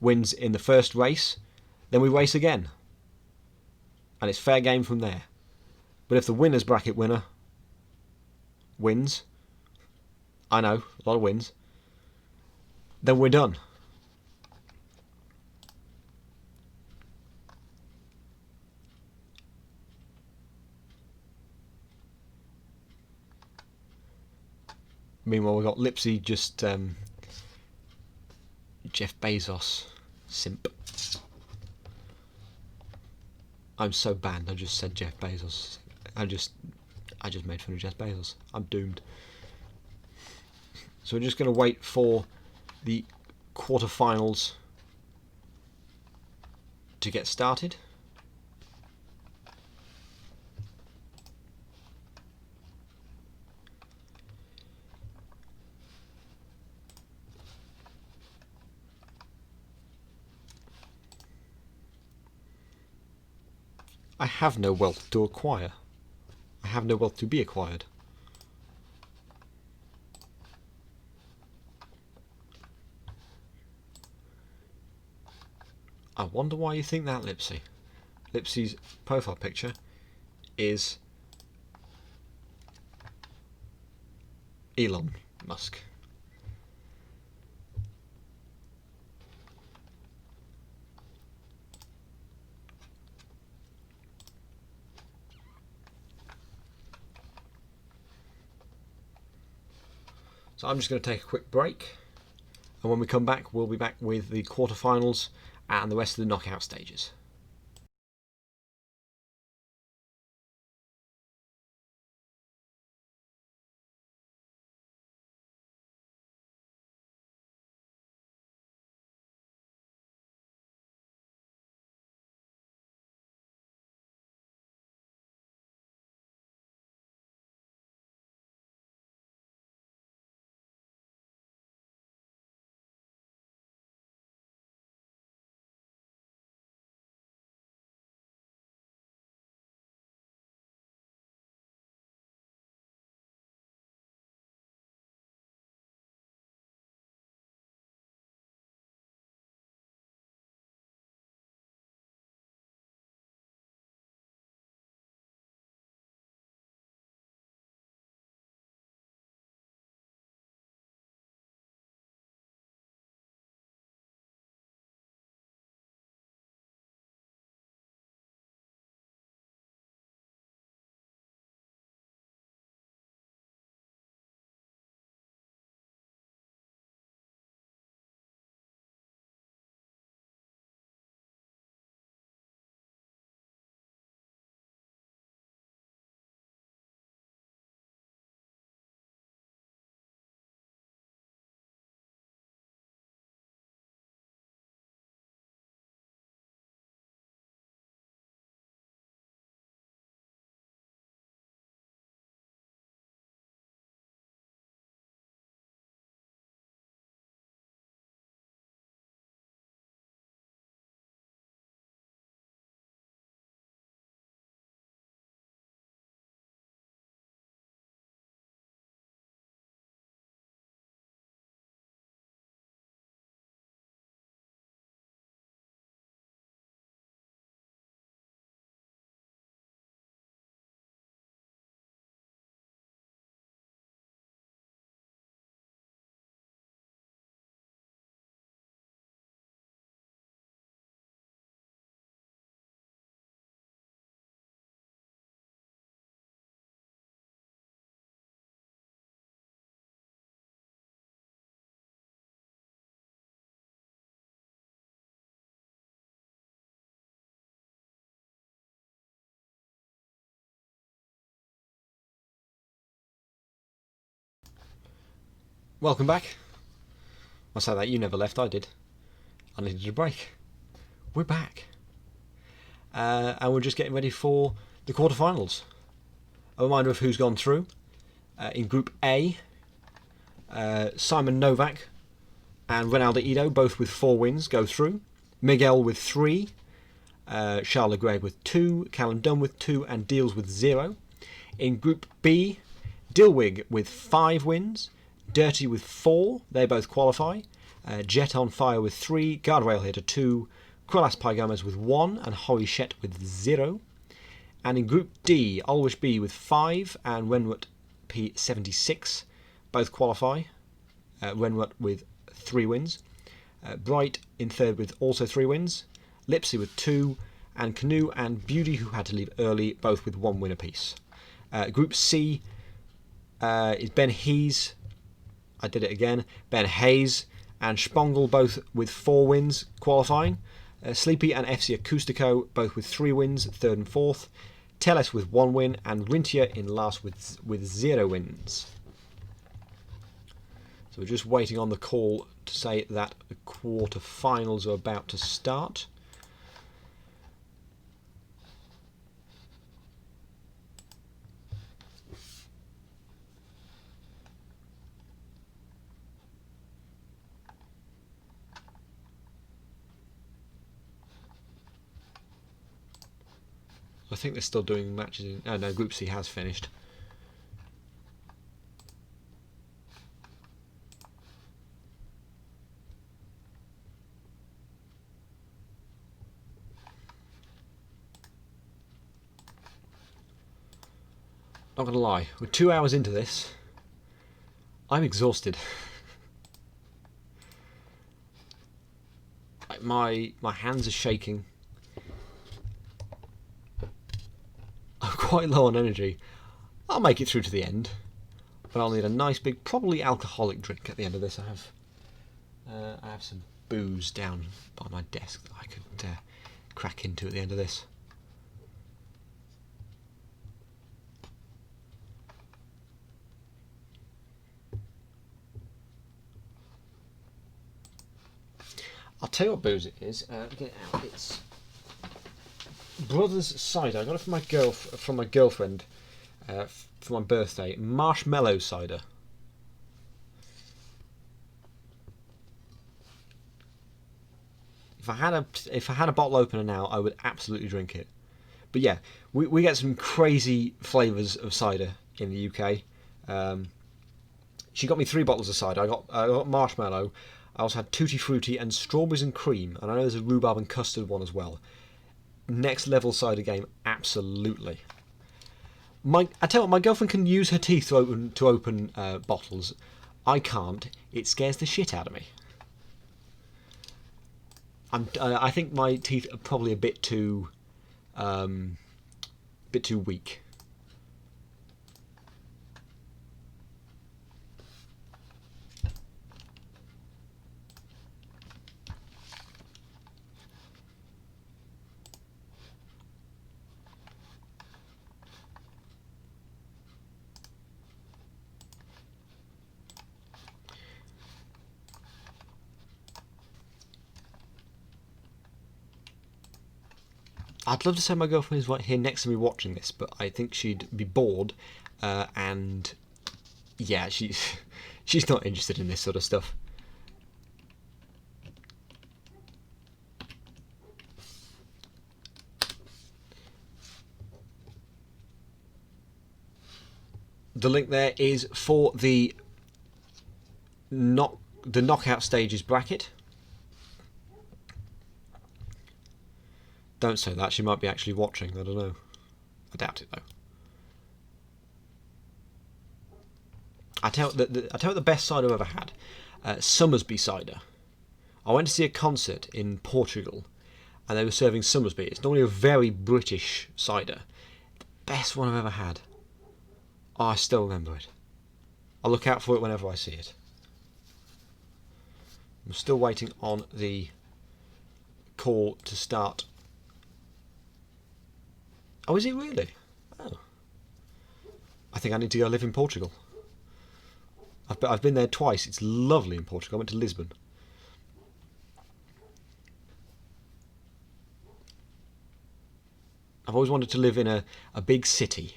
wins in the first race, then we race again, and it's fair game from there. But if the winner's bracket winner wins, I know, a lot of wins, then we're done. Meanwhile, we've got Lipsy just Jeff Bezos simp. I'm so banned. I just said Jeff Bezos. I just made fun of Jeff Bezos. I'm doomed. So we're just going to wait for the quarterfinals to get started. I have no wealth to acquire. I have no wealth to be acquired. I wonder why you think that, Lipsy. Lipsy's profile picture is Elon Musk. So I'm just going to take a quick break, and when we come back, we'll be back with the quarterfinals and the rest of the knockout stages. Welcome back. I say that, you never left, I did. I needed a break. We're back. And we're just getting ready for the quarterfinals. A reminder of who's gone through. In Group A, Simon Novak and Ronaldo Ido, both with 4 wins, go through. Miguel with 3, Charles Gregg with 2, Callum Dunn with 2, and Deals with 0. In Group B, Dilwig with 5 wins, Dirty with 4, they both qualify. Jet on Fire with 3, Guardrail Hitter 2, Krolas Pygomez with 1, and Hori Shet with 0. And in Group D, Ulrich B with 5 and Renwut P76 both qualify. Renwut with 3 wins. Bright in third with also 3 wins. Lipsy with 2, and Canoe and Beauty, who had to leave early, both with 1 win apiece. Group C is Ben Hayes. I did it again. Ben Hayes and Spongel both with 4 wins qualifying. Sleepy and FC Acoustico both with 3 wins, 3rd and 4th. Teles with 1 win, and Rintia in last with 0 wins. So we're just waiting on the call to say that the quarter-finals are about to start. I think they're still doing matches in... Oh no, Group C has finished. Not gonna lie, we're 2 hours into this. I'm exhausted. Like my hands are shaking. I'm quite low on energy. I'll make it through to the end, but I'll need a nice big, probably alcoholic drink at the end of this. I have some booze down by my desk that I could crack into at the end of this. I'll tell you what booze it is. Get it out. It's Brothers Cider. I got it from my girlfriend for my birthday. Marshmallow cider. If I had a bottle opener now, I would absolutely drink it. But yeah, we get some crazy flavours of cider in the UK. She got me 3 bottles of cider. I got marshmallow. I also had Tutti Frutti and strawberries and cream, and I know there's a rhubarb and custard one as well. Next level cider game, absolutely. I tell you what, my girlfriend can use her teeth to open bottles. I can't. It scares the shit out of me. I think my teeth are probably a bit too weak. I'd love to say my girlfriend is right here next to me watching this, but I think she'd be bored, and yeah, she's not interested in this sort of stuff. The link there is for the knockout stages bracket. Don't say that, she might be actually watching, I don't know. I doubt it though. I tell you the best cider I've ever had. Summersby cider. I went to see a concert in Portugal and they were serving Summersby. It's normally a very British cider. The best one I've ever had. Oh, I still remember it. I'll look out for it whenever I see it. I'm still waiting on the call to start. Oh, is it really? Oh. I think I need to go live in Portugal. I've been there twice. It's lovely in Portugal. I went to Lisbon. I've always wanted to live in a big city.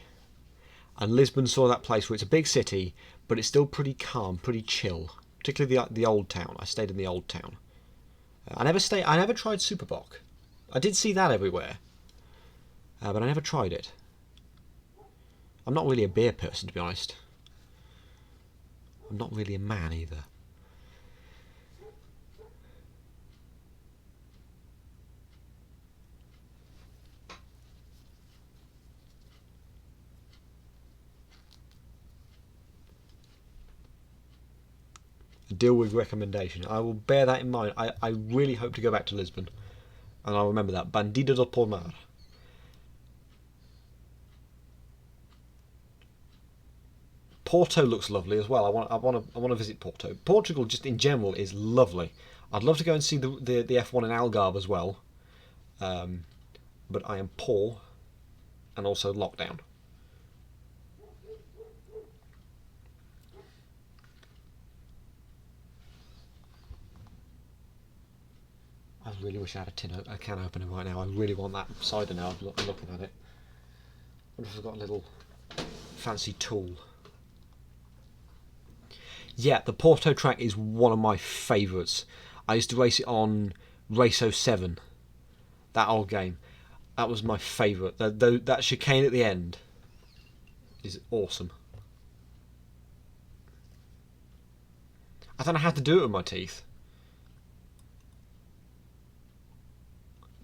And Lisbon saw that place where it's a big city, but it's still pretty calm, pretty chill. Particularly the old town. I stayed in the old town. I never tried Superboc. I did see that everywhere, but I never tried it. I'm not really a beer person, to be honest. I'm not really a man either. A deal with recommendation. I will bear that in mind. I really hope to go back to Lisbon. And I'll remember that. Bandido do Palmar. Porto looks lovely as well. I want to visit Porto. Portugal, just in general, is lovely. I'd love to go and see the F1 in Algarve as well. But I am poor, and also lockdown. I really wish I had a can opener right now. I really want that cider now. I'm looking at it. I wonder if I've got a little fancy tool. Yeah, the Porto track is one of my favourites. I used to race it on Race 07. That old game. That was my favourite. That chicane at the end is awesome. I don't know how to do it with my teeth.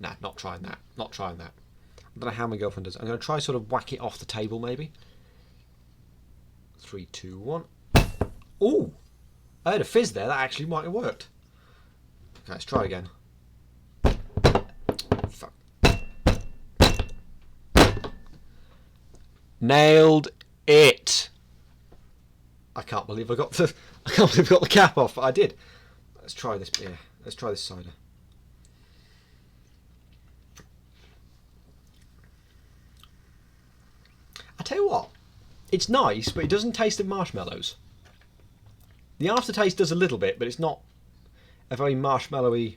Nah, not trying that. Not trying that. I don't know how my girlfriend does. I'm going to try sort of whack it off the table, maybe. 3, 2, 1. Ooh! I heard a fizz there. That actually might have worked. Okay, let's try again. Fuck. Nailed it! I can't believe I got the cap off, but I did. Let's try this beer. Let's try this cider. I tell you what, it's nice, but it doesn't taste of marshmallows. The aftertaste does a little bit, but it's not a very marshmallowy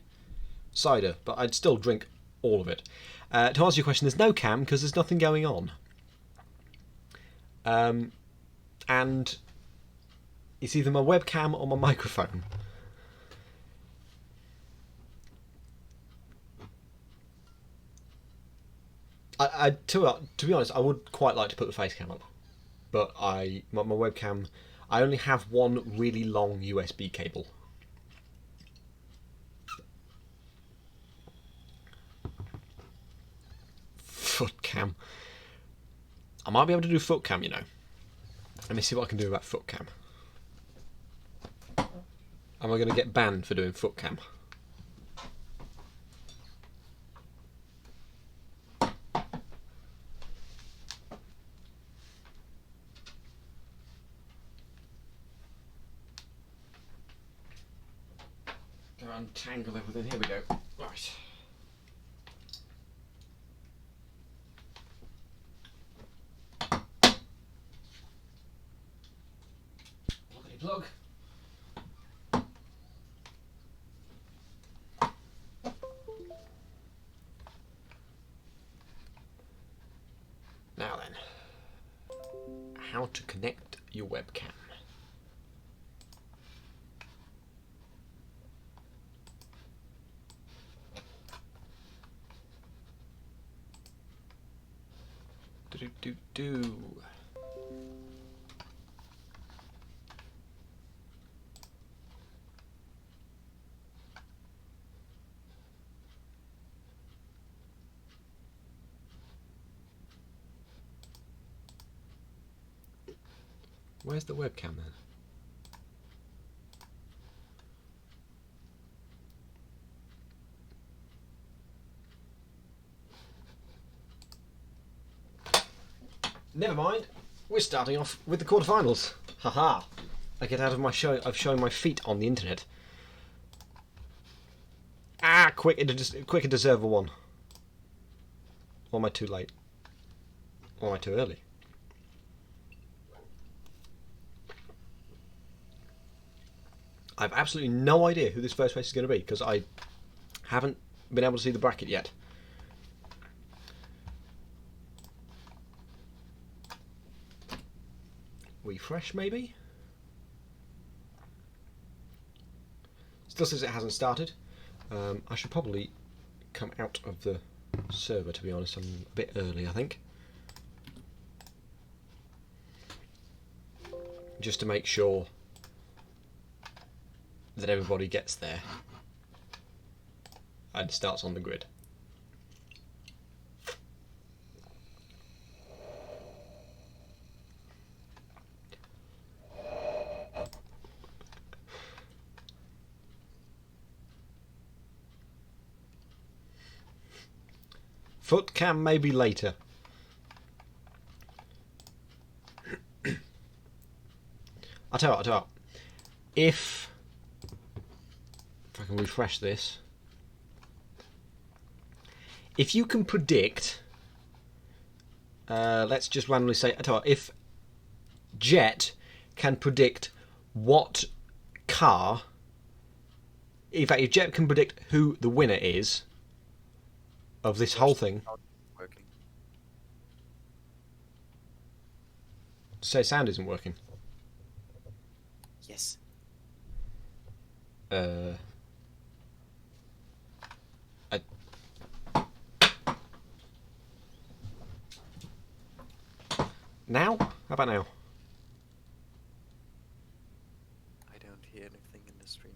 cider, but I'd still drink all of it. To answer your question, there's no cam because there's nothing going on. And it's either my webcam or my microphone. To be honest, I would quite like to put the face cam up, but my webcam, I only have one really long USB cable. Foot cam. I might be able to do foot cam, you know. Let me see what I can do about foot cam. Am I going to get banned for doing foot cam? Untangle everything. Here we go. Right. Plug. Now then, how to connect your webcam. Do. Where's the webcam then? Never mind. We're starting off with the quarterfinals. Haha! I get out of my show of showing my feet on the internet. Ah! Quick and deserve a one. Or am I too late? Or am I too early? I've absolutely no idea who this first race is going to be because I haven't been able to see the bracket yet. refresh maybe. Still says it hasn't started. I should probably come out of the server, to be honest. I'm a bit early, I think. Just to make sure that everybody gets there and starts on the grid. Foot cam maybe later. I'll tell you what. If I can refresh this. If you can predict, let's just randomly say, I'll tell you what, if Jet can predict what car, in fact, if Jet can predict who the winner is of this whole thing. Working. Say sound isn't working. Yes. Now? How about now? I don't hear anything in the stream.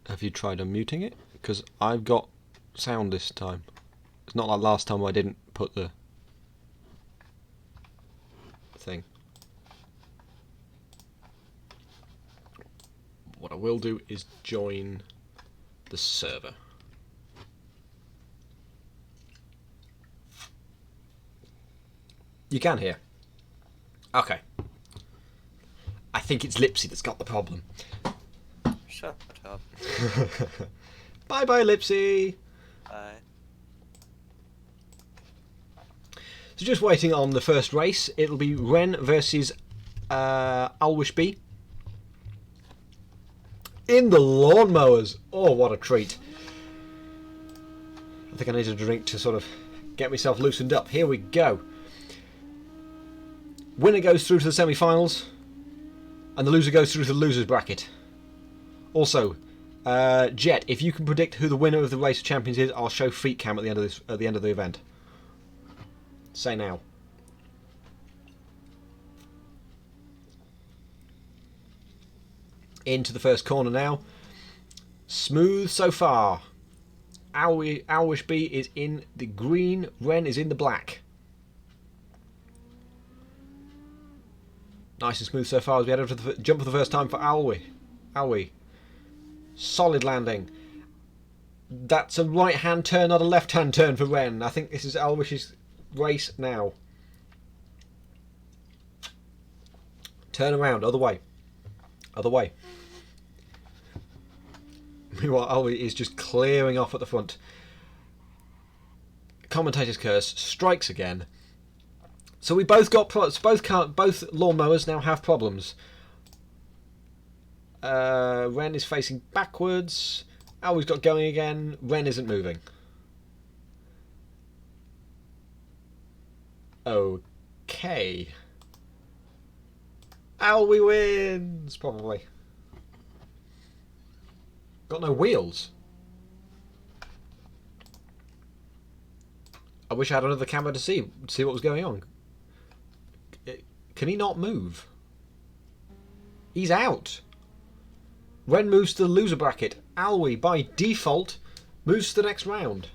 Have you tried unmuting it? Because I've got sound this time. It's not like last time I didn't put the thing. What I will do is join the server. You can hear. Okay. I think it's Lipsy that's got the problem. Shut up. Bye bye, Lipsy. Bye. So just waiting on the first race. It'll be Ren versus Alwish B. In the lawnmowers. Oh, what a treat. I think I need a drink to sort of get myself loosened up. Here we go. Winner goes through to the semi-finals, and the loser goes through to the losers bracket. Also, Jet, if you can predict who the winner of the Race of Champions is, I'll show feet cam at the end of this, at the end of the event. Say now. Into the first corner now. Smooth so far. Alwish B is in the green, Ren is in the black. Nice and smooth so far as we head over to the jump for the first time for Alwi. Solid landing. That's a right-hand turn, not a left-hand turn for Ren. I think this is Alwish's race now. Turn around, other way. Other way. Meanwhile, Alwi is just clearing off at the front. Commentator's curse strikes again. So we both got both lawnmowers now have problems. Ren is facing backwards. Alwi's got going again. Ren isn't moving. Okay. Alwi wins, probably. Got no wheels. I wish I had another camera to see what was going on. Can he not move? He's out. Ren moves to the loser bracket. Alwi, by default, moves to the next round.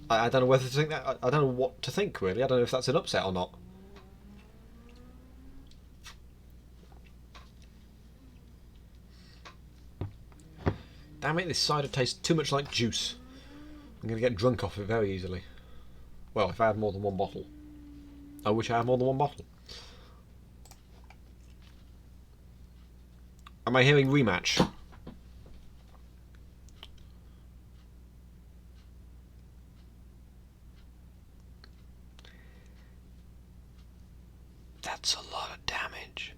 I don't know whether to think that. I don't know what to think, really. I don't know if that's an upset or not. Damn it, this cider tastes too much like juice. I'm going to get drunk off it very easily. Well, if I had more than one bottle. I wish I had more than one bottle. Am I hearing rematch? That's a lot of damage.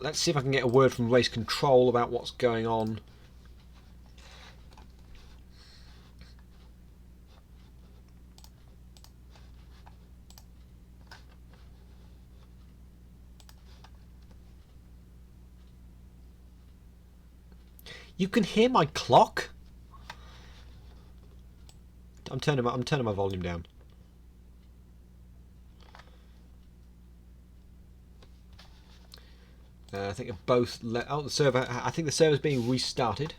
Let's see if I can get a word from race control about what's going on. You can hear my clock? I'm turning my volume down. I think both. The server. I think the server's being restarted.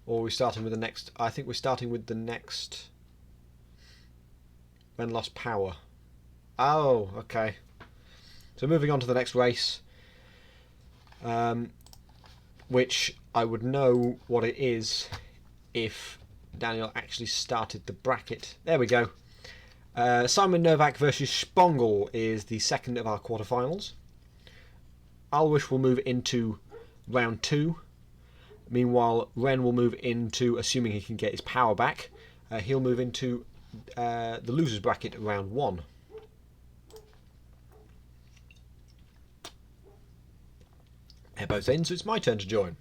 Or are we starting with the next? I think we're starting with the next. When lost power. Oh, okay. So moving on to the next race. Which I would know what it is if Daniel actually started the bracket. There we go. Simon Novak versus Spongel is the second of our quarterfinals. Alwish will move into round 2. Meanwhile, Ren will move into, assuming he can get his power back, he'll move into the losers bracket round 1. They're both in, so it's my turn to join.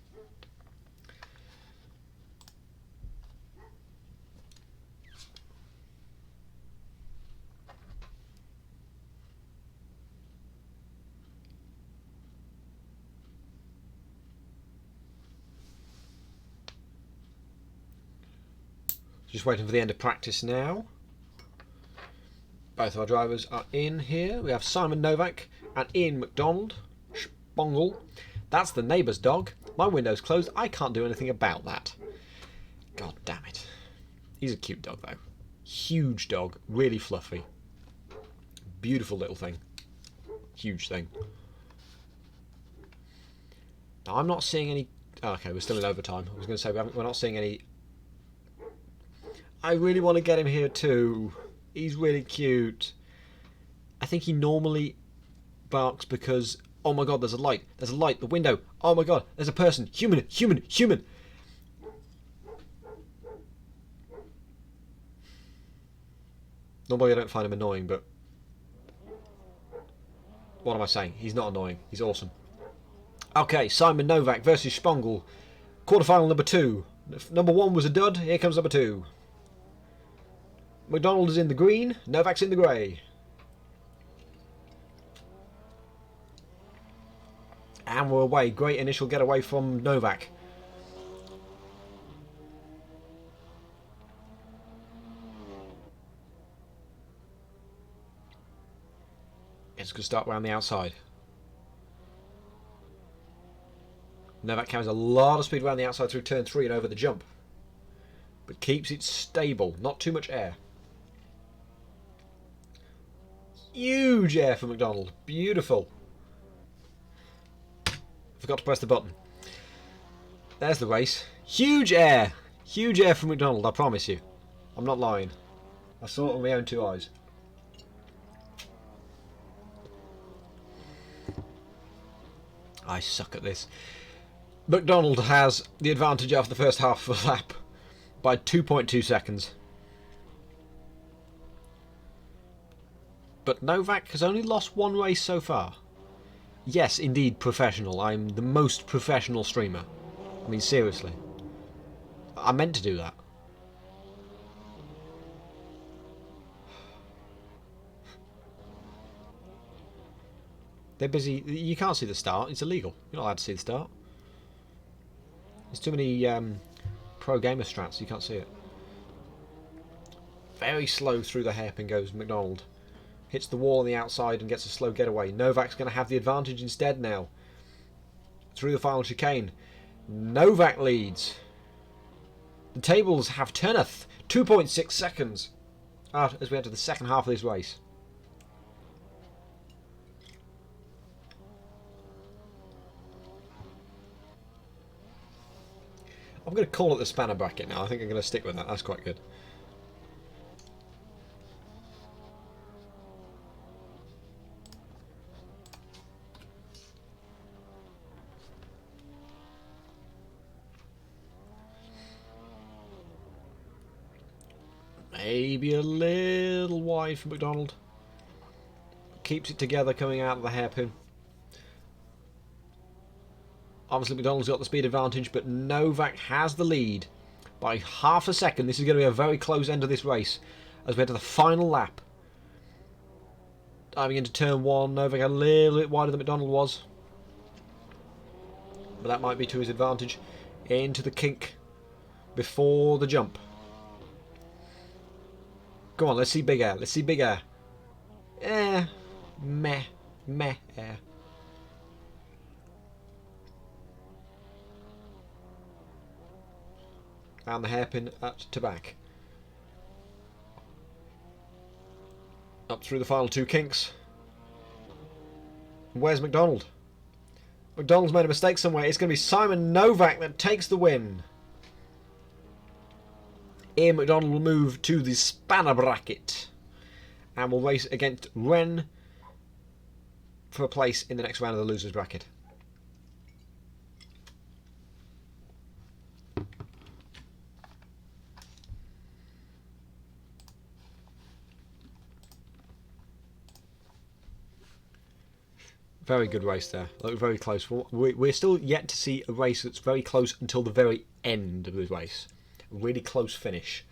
Just waiting for the end of practice now. Both our drivers are in here. We have Simon Novak and Ian McDonald. Spongel. That's the neighbour's dog. My window's closed. I can't do anything about that. God damn it. He's a cute dog though. Huge dog. Really fluffy. Beautiful little thing. Huge thing. Now I'm not seeing any... Oh, okay, we're still in overtime. I was going to say we're not seeing any... I really want to get him here too. He's really cute. I think he normally barks because... Oh my god, there's a light. There's a light. The window. Oh my god, there's a person. Human, human, human. Normally I don't find him annoying, but... What am I saying? He's not annoying. He's awesome. Okay, Simon Novak versus Spongel. Quarterfinal number 2. If number 1 was a dud, here comes number 2. McDonald is in the green, Novak's in the grey. And we're away. Great initial getaway from Novak. It's going to start around the outside. Novak carries a lot of speed around the outside through turn 3 and over the jump. But keeps it stable. Not too much air. Huge air for McDonald. Beautiful. Forgot to press the button. There's the race. Huge air. Huge air for McDonald, I promise you. I'm not lying. I saw it with my own 2 eyes. I suck at this. McDonald has the advantage after the first half of the lap by 2.2 seconds. But Novak has only lost 1 race so far. Yes, indeed, professional. I'm the most professional streamer. I mean, seriously. I meant to do that. They're busy. You can't see the start. It's illegal. You're not allowed to see the start. There's too many pro gamer strats. You can't see it. Very slow through the hairpin goes McDonald. Hits the wall on the outside and gets a slow getaway. Novak's going to have the advantage instead now. Through the final chicane. Novak leads. The tables have turneth. 2.6 seconds. As we enter the second half of this race. I'm going to call it the spanner bracket now. I think I'm going to stick with that. That's quite good. Maybe a little wide for McDonald. Keeps it together coming out of the hairpin. Obviously McDonald's got the speed advantage, but Novak has the lead by half a second. This is going to be a very close end of this race as we head to the final lap. Diving into turn 1, Novak a little bit wider than McDonald was. But that might be to his advantage. Into the kink before the jump. Go on, let's see big air. Let's see big air. Meh air. And the hairpin to back. Up through the final 2 kinks. Where's McDonald? McDonald's made a mistake somewhere. It's going to be Simon Novak that takes the win. Ian McDonald will move to the spanner bracket and will race against Ren for a place in the next round of the losers bracket. Very good race there. Looked very close. We're still yet to see a race that's very close until the very end of the race. A really close finish.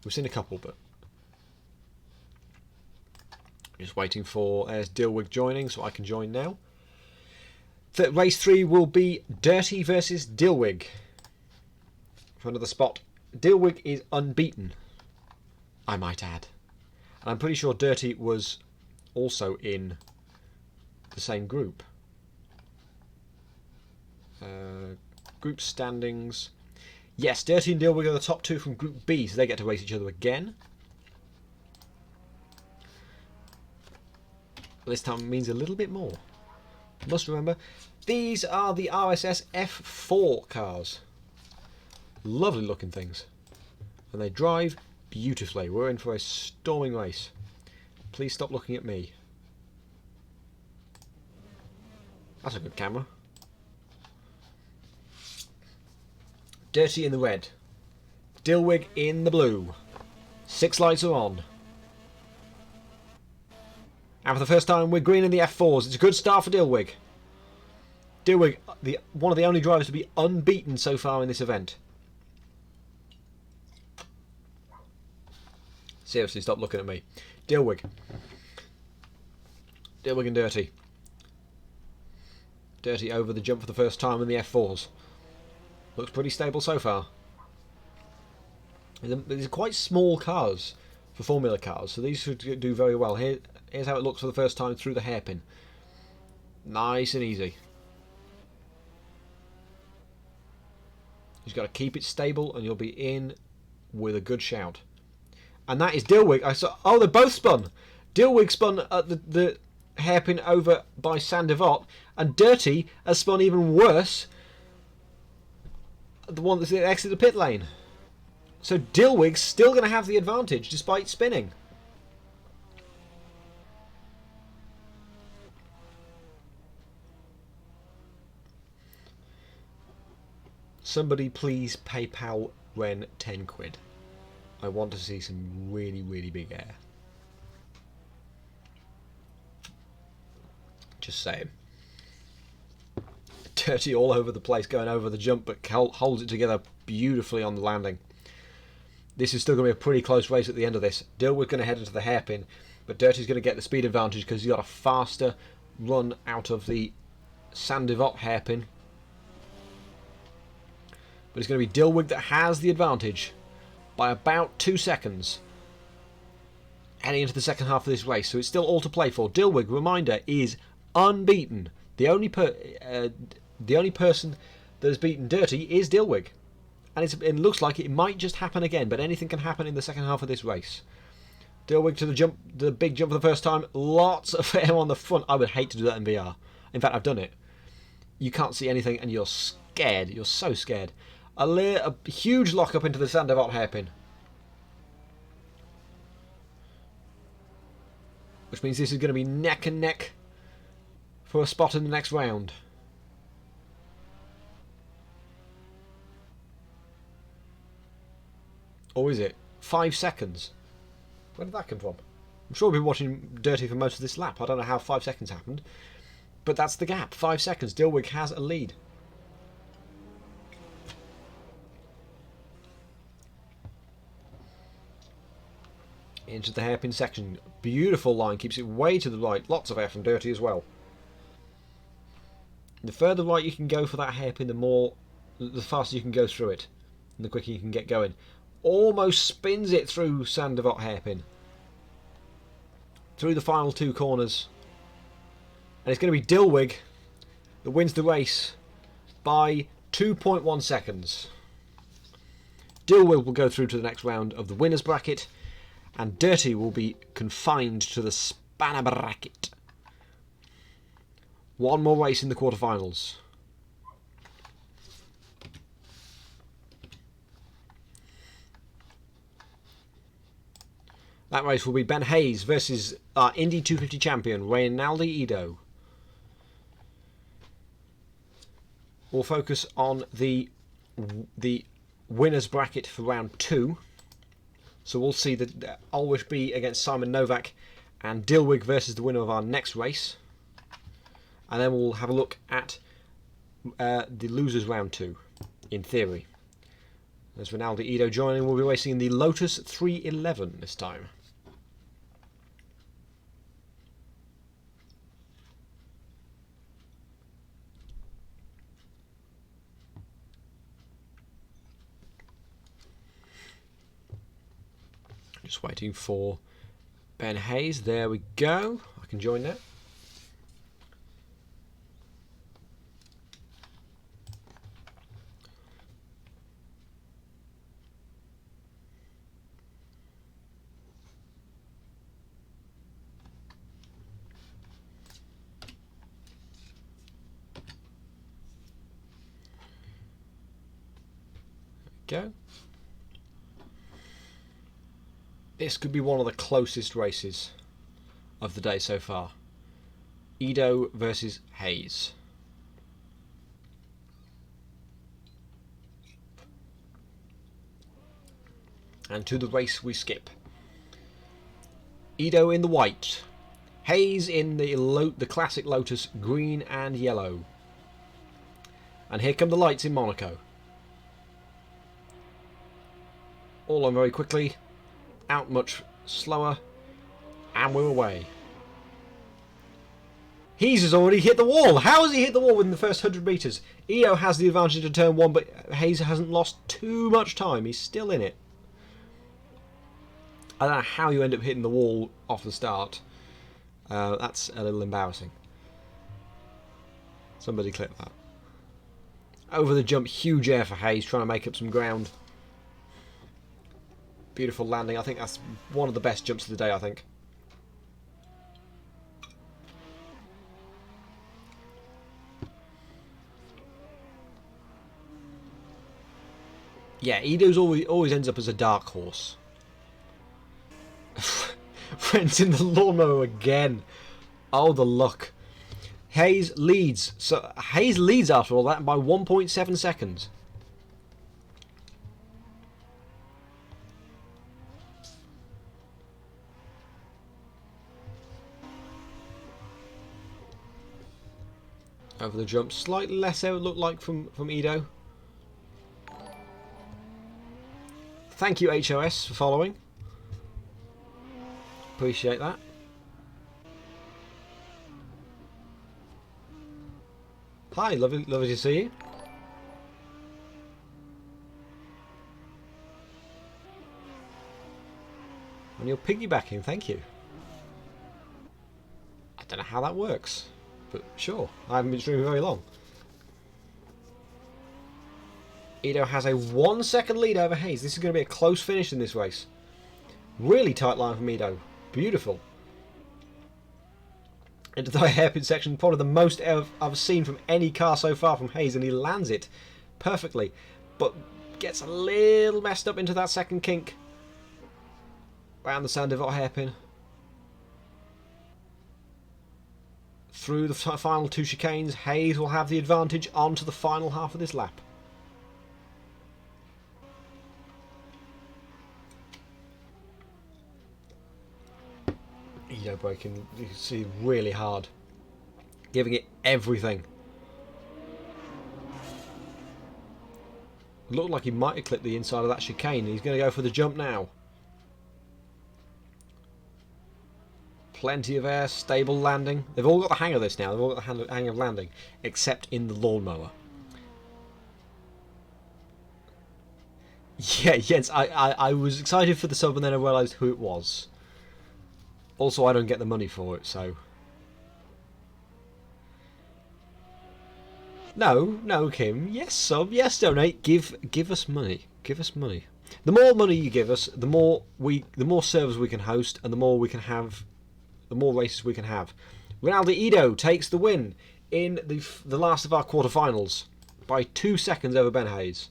We've seen a couple, but just waiting for Dilwig joining, so I can join now. Race 3 will be Dirty versus Dilwig for another spot. Dilwig is unbeaten, I might add, and I'm pretty sure Dirty was also in the same group. Group standings. Yes, Dirty and Dilwig are the top 2 from Group B, so they get to race each other again. This time means a little bit more. Must remember, these are the RSS F4 cars. Lovely looking things. And they drive beautifully. We're in for a storming race. Please stop looking at me. That's a good camera. Dirty in the red. Dilwig in the blue. 6 lights are on. And for the first time, we're green in the F4s. It's a good start for Dilwig. Dilwig, one of the only drivers to be unbeaten so far in this event. Seriously, stop looking at me. Dilwig. Dilwig and Dirty. Dirty over the jump for the first time in the F4s. Looks pretty stable so far. These are quite small cars for Formula cars, so these should do very well. Here's how it looks for the first time through the hairpin. Nice and easy. You've got to keep it stable and you'll be in with a good shout. And that is Dilwig. I saw. Oh, they both spun. Dilwig spun at the hairpin over by Sandevot, and Dirty has spun even worse. The one that's the exit the pit lane. So Dilwig's still going to have the advantage despite spinning. Somebody please PayPal Ren 10 quid. I want to see some really, really big air. Just saying. Dirty all over the place going over the jump, but holds it together beautifully on the landing. This is still going to be a pretty close race at the end of this. Dilwig's going to head into the hairpin, but Dirty's going to get the speed advantage because he's got a faster run out of the Sandevot hairpin. But it's going to be Dilwig that has the advantage by about 2 seconds heading into the second half of this race. So it's still all to play for. Dilwig, reminder, is unbeaten. The only person that has beaten Dirty is Dilwig. And it looks like it might just happen again, but anything can happen in the second half of this race. Dilwig to the big jump for the first time. Lots of air on the front. I would hate to do that in VR. In fact, I've done it. You can't see anything and you're scared. You're so scared. A huge lock up into the Sandevot hairpin. Which means this is going to be neck and neck for a spot in the next round. Or is it 5 seconds? Where did that come from? I'm sure we've been watching Dirty for most of this lap. I don't know how 5 seconds happened. But that's the gap. 5 seconds. Dilwig has a lead. into the hairpin section. Beautiful line, keeps it way to the right. Lots of air from Dirty as well. The further right you can go for that hairpin, the faster you can go through it, and the quicker you can get going. Almost spins it through Sandevot hairpin. Through the final two corners. And it's going to be Dilwig that wins the race by 2.1 seconds. Dilwig will go through to the next round of the winners bracket, and Dirty will be confined to the spanner bracket. One more race in the quarterfinals. That race will be Ben Hayes versus our Indy 250 champion, Reynaldi Ido. We'll focus on the winners bracket for round 2. So we'll see the Ulrich B against Simon Novak and Dilwig versus the winner of our next race. And then we'll have a look at the losers round 2, in theory. There's Reynaldi Ido joining. We'll be racing in the Lotus 311 this time. Just waiting for Ben Hayes. There we go. I can join now. There we go. This could be one of the closest races of the day so far. Ido versus Hayes. And to the race we skip. Ido in the white. Hayes in the classic Lotus green and yellow. And here come the lights in Monaco. All on very quickly. Out much slower, and we're away. Hayes has already hit the wall. How has he hit the wall within the first 100 metres? Ido has the advantage to turn 1, but Hayes hasn't lost too much time. He's still in it. I don't know how you end up hitting the wall off the start. That's a little embarrassing. Somebody clip that. Over the jump, huge air for Hayes, trying to make up some ground. Beautiful landing. I think that's one of the best jumps of the day, I think. Yeah, Ido's always ends up as a dark horse. Friends in the lawnmower again. Oh, the luck. Hayes leads. So Hayes leads after all that by 1.7 seconds. Over the jump, slightly less air it looked like from Ido. Thank you HOS for following. Appreciate that. Hi, lovely to see you. And you're piggybacking, thank you. I don't know how that works. But sure, I haven't been streaming very long. Ido has a 1 second lead over Hayes. This is going to be a close finish in this race. Really tight line from Ido. Beautiful. Into the hairpin section. Probably the most I've seen from any car so far from Hayes. And he lands it perfectly. But gets a little messed up into that second kink. Around the Sandevot hairpin. Through the final 2 chicanes, Hayes will have the advantage onto the final half of this lap. Ido braking, you can see really hard. Giving it everything. Looked like he might have clipped the inside of that chicane. He's going to go for the jump now. plenty of air, stable landing. They've all got the hang of this now. They've all got the hang of landing, except in the lawnmower. Yeah, yes, I was excited for the sub and then I realised who it was. Also, I don't get the money for it, so... No, Kim. Yes, sub. Yes, donate. Give us money. Give us money. The more money you give us, the more servers we can host, and the more we can have, the more races we can have. Ronaldo takes the win in the last of our quarterfinals by 2 seconds over Ben Hayes.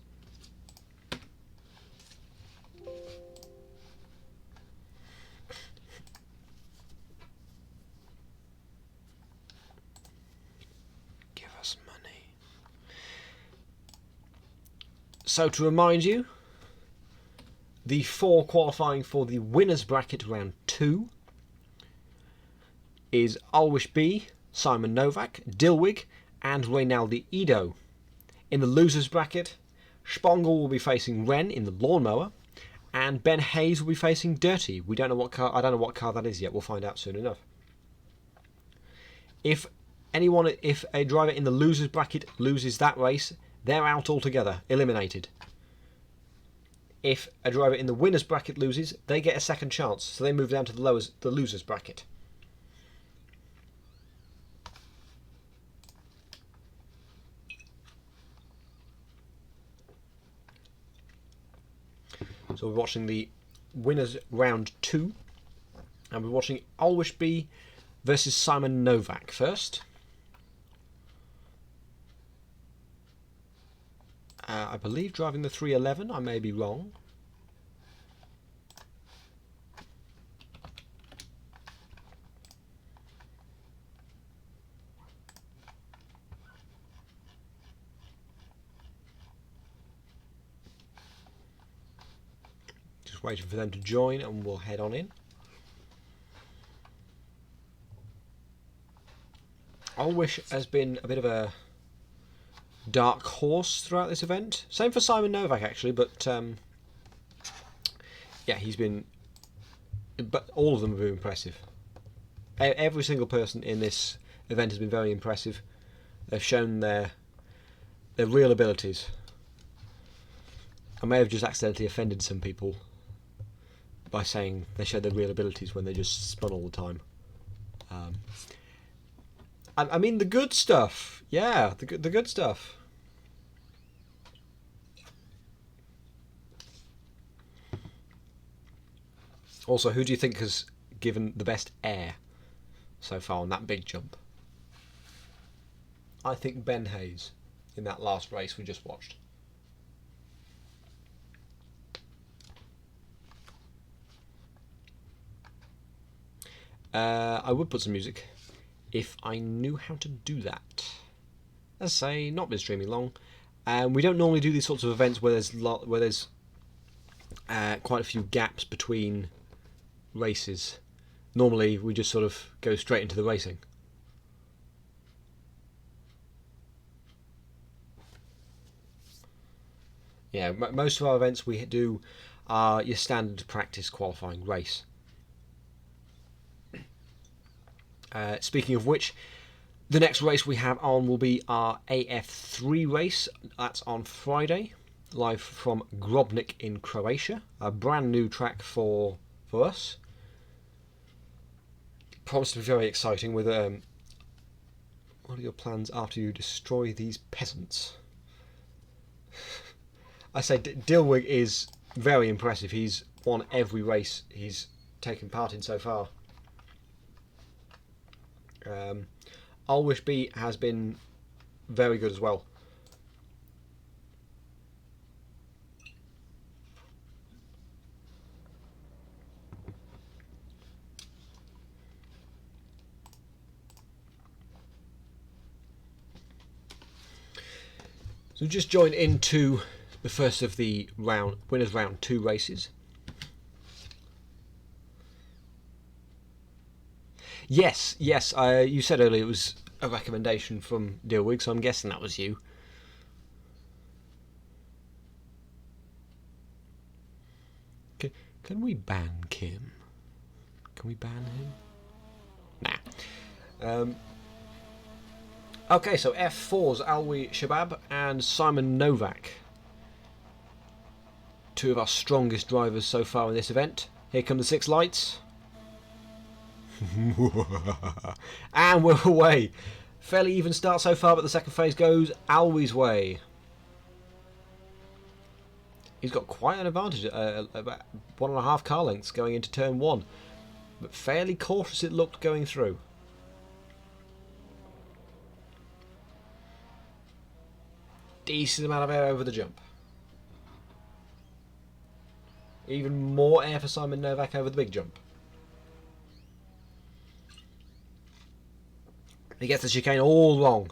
So to remind you, the 4 qualifying for the winners bracket round 2 is Alwish B, Simon Novak, Dilwig and Reynaldi Ido. In the losers bracket, Spongle will be facing Ren in the lawnmower and Ben Hayes will be facing Dirty. We don't know what car. I don't know what car that is yet. We'll find out soon enough. If a driver in the losers bracket loses that race, they're out altogether, eliminated. If a driver in the winners bracket loses, they get a second chance, so they move down to the losers bracket. So we're watching the winners round 2, and we're watching Alwish B versus Simon Novak first. I believe driving the 311, I may be wrong. Just waiting for them to join and we'll head on in. Alwish has been a bit of a dark horse throughout this event. Same for Simon Novak actually, but yeah, he's been. But all of them have been impressive. Every single person in this event has been very impressive. They've shown their real abilities. I may have just accidentally offended some people by saying they showed their real abilities when they just spun all the time. I mean the good stuff. Yeah, the good stuff. Also, who do you think has given the best air so far on that big jump? I think Ben Hayes in that last race we just watched. I would put some music if I knew how to do that. As I say, not been streaming long, and we don't normally do these sorts of events where there's quite a few gaps between races. Normally, we just sort of go straight into the racing. Yeah, most of our events we do are your standard practice qualifying race. Speaking of which, the next race we have on will be our AF3 race. That's on Friday, live from Grobnik in Croatia. A brand new track for us. Promised to be very exciting with what are your plans after you destroy these peasants? I say Dilwig is very impressive. He's won every race he's taken part in so far. Alwish B has been very good as well. So just joined into the first of the winners round 2 races. Yes, you said earlier it was a recommendation from Dilwig, so I'm guessing that was you. Can we ban Kim? Can we ban him? Nah. Okay, so F4's Alwi Shabab and Simon Novak. Two of our strongest drivers so far in this event. Here come the 6 lights. And we're away. Fairly even start so far, but the second phase goes Alwi's way. He's got quite an advantage, about 1.5 car lengths going into turn 1. But fairly cautious it looked going through. Decent amount of air over the jump. Even more air for Simon Novak over the big jump. He gets the chicane all wrong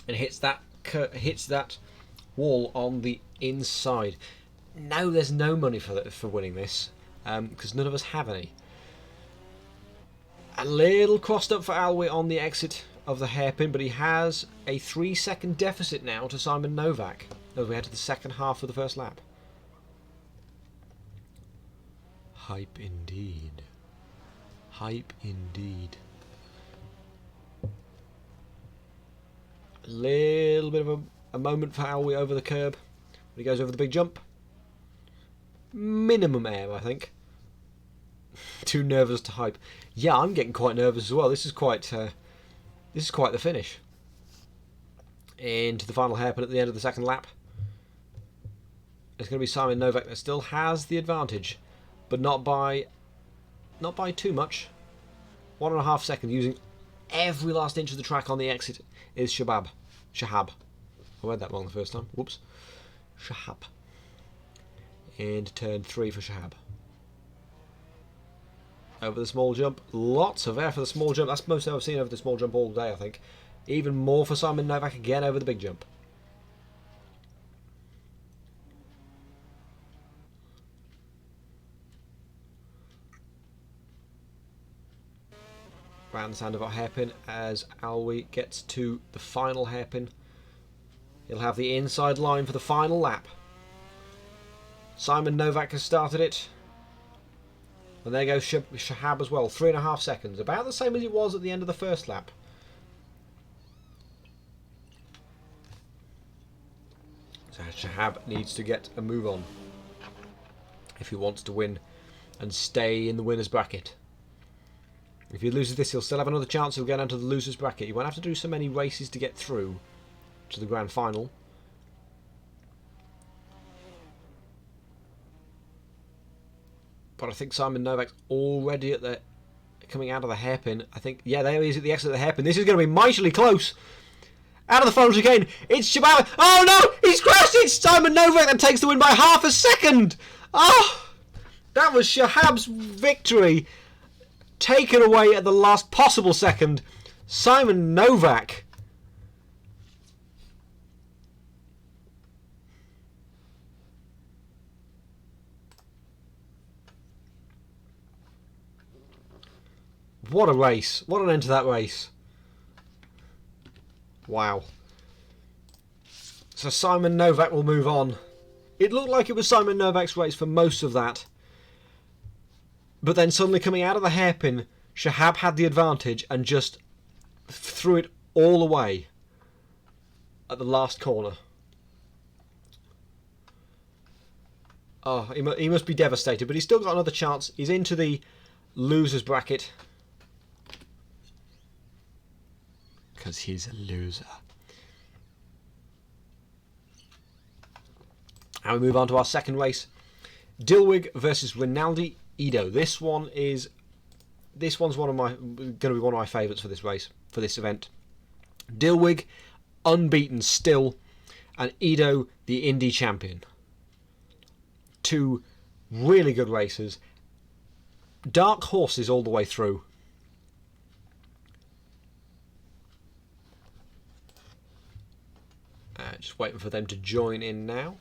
and hits that wall on the inside. No, there's no money for winning this because none of us have any. A little crossed up for Alwi on the exit of the hairpin, but he has a 3-second deficit now to Simon Novak as we head to the second half of the first lap. Hype indeed. Hype indeed. A little bit of a moment for Alwi over the curb when he goes over the big jump. Minimum air, I think. Too nervous to hype. Yeah, I'm getting quite nervous as well. This is quite the finish. Into the final hairpin at the end of the second lap. It's going to be Simon Novak that still has the advantage, but not by too much. 1.5 seconds, using every last inch of the track on the exit is Shahab. I read that wrong the first time. Whoops. Shahab. Into turn 3 for Shahab. Over the small jump. Lots of air for the small jump. That's most I've seen over the small jump all day, I think. Even more for Simon Novak again over the big jump. Round the sound of our hairpin as Alwi gets to the final hairpin. He'll have the inside line for the final lap. Simon Novak has started it. And there goes Shahab as well. 3.5 seconds. About the same as it was at the end of the first lap. So Shahab needs to get a move on if he wants to win and stay in the winner's bracket. If he loses this, he'll still have another chance of getting into the loser's bracket. He won't have to do so many races to get through to the grand final. But I think Simon Novak's already at the coming out of the hairpin. I think, yeah, there he is at the exit of the hairpin. This is going to be mightily close. Out of the final chicane, it's Shabab. Oh no, he's crashed. It's Simon Novak that takes the win by 0.5 seconds. Oh, that was Shahab's victory. Taken away at the last possible second. Simon Novak. What a race. What an end to that race. Wow. So Simon Novak will move on. It looked like it was Simon Novak's race for most of that. But then suddenly coming out of the hairpin, Shahab had the advantage and just threw it all away at the last corner. Oh, he must be devastated, but he's still got another chance. He's into the loser's bracket. Because he's a loser. And we move on to our second race. Dilwig versus Rinaldi Ido. This one's going to be one of my favourites for this race, for this event. Dilwig, unbeaten still, and Ido, the Indy champion. Two really good racers. Dark horses all the way through. Just waiting for them to join in now.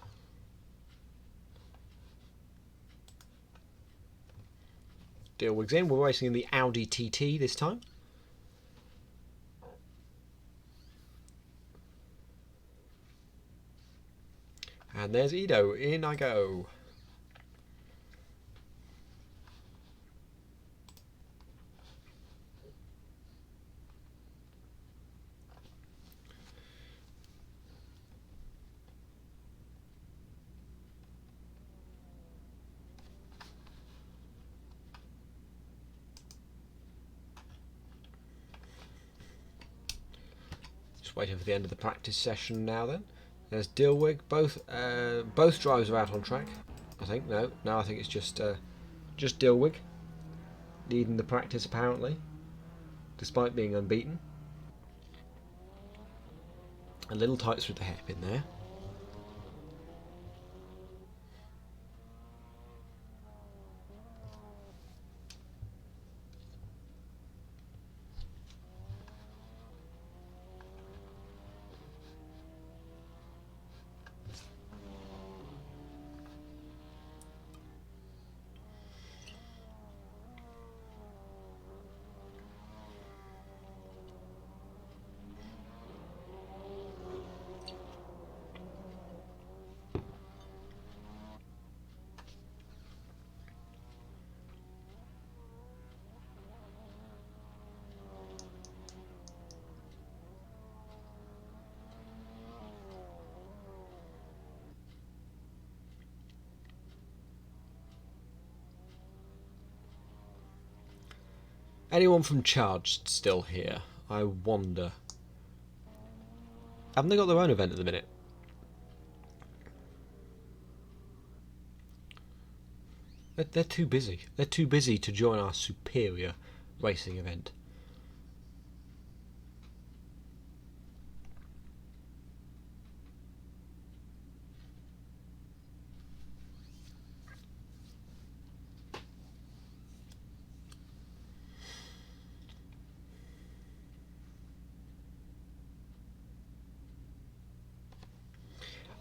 Dilwig's in. We're racing in the Audi TT this time. And there's Ido. In I go. Just waiting for the end of the practice session now then. There's Dilwig. Both drivers are out on track. I think. No, I think it's just Dilwig leading the practice apparently, despite being unbeaten. A little tight through the hairpin there. Anyone from Charged still here? I wonder. Haven't they got their own event at the minute? They're too busy. They're too busy to join our superior racing event.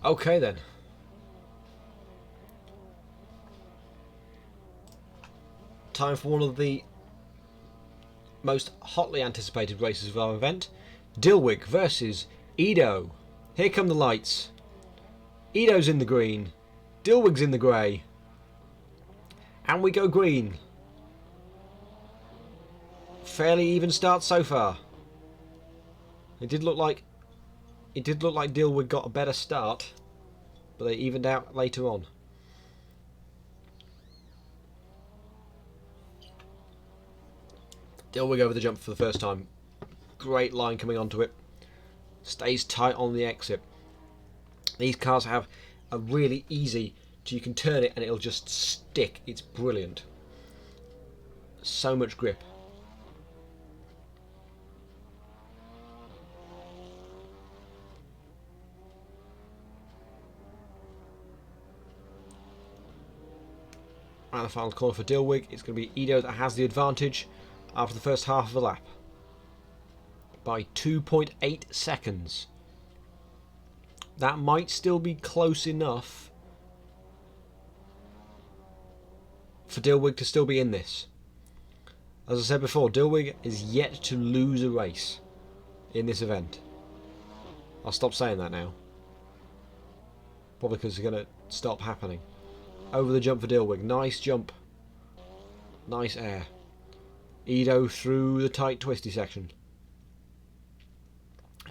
Okay then. Time for one of the most hotly anticipated races of our event. Dilwig versus Edo. Here come the lights. Edo's in the green. Dilwig's in the grey. And we go green. Fairly even start so far. It did look like Dilwig got a better start, but they evened out later on. Dilwig over the jump for the first time. Great line coming onto it. Stays tight on the exit. These cars have a really easy, so you can turn it and it'll just stick. It's brilliant. So much grip. And the final corner for Dilwig, it's going to be Edo that has the advantage after the first half of the lap by 2.8 seconds. That might still be close enough for Dilwig to still be in this. As I said before, Dilwig is yet to lose a race in this event. I'll stop saying that now. Probably because it's going to stop happening. Over the jump for Dilwig. Nice jump. Nice air. Edo through the tight twisty section.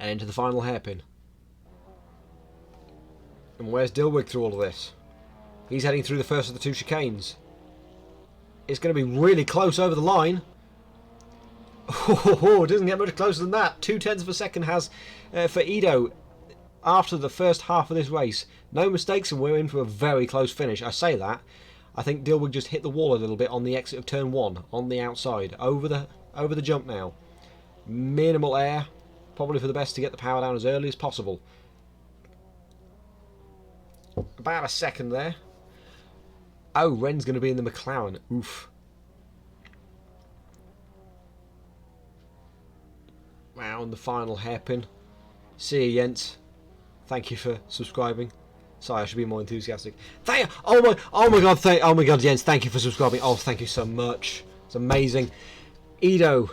And into the final hairpin. And where's Dilwig through all of this? He's heading through the first of the two chicanes. It's going to be really close over the line. Oh, it doesn't get much closer than that. 0.2 of a second has for Edo after the first half of this race. No mistakes and we're in for a very close finish. I say that. I think Dilwig just hit the wall a little bit on the exit of turn 1 on the outside. Over the jump now. Minimal air. Probably for the best to get the power down as early as possible. About a second there. Oh, Ren's going to be in the McLaren. Oof. Round the final hairpin. See you, Jens. Thank you for subscribing. Sorry, I should be more enthusiastic. Oh my God, Jens, thank you for subscribing. Oh, thank you so much. It's amazing. Edo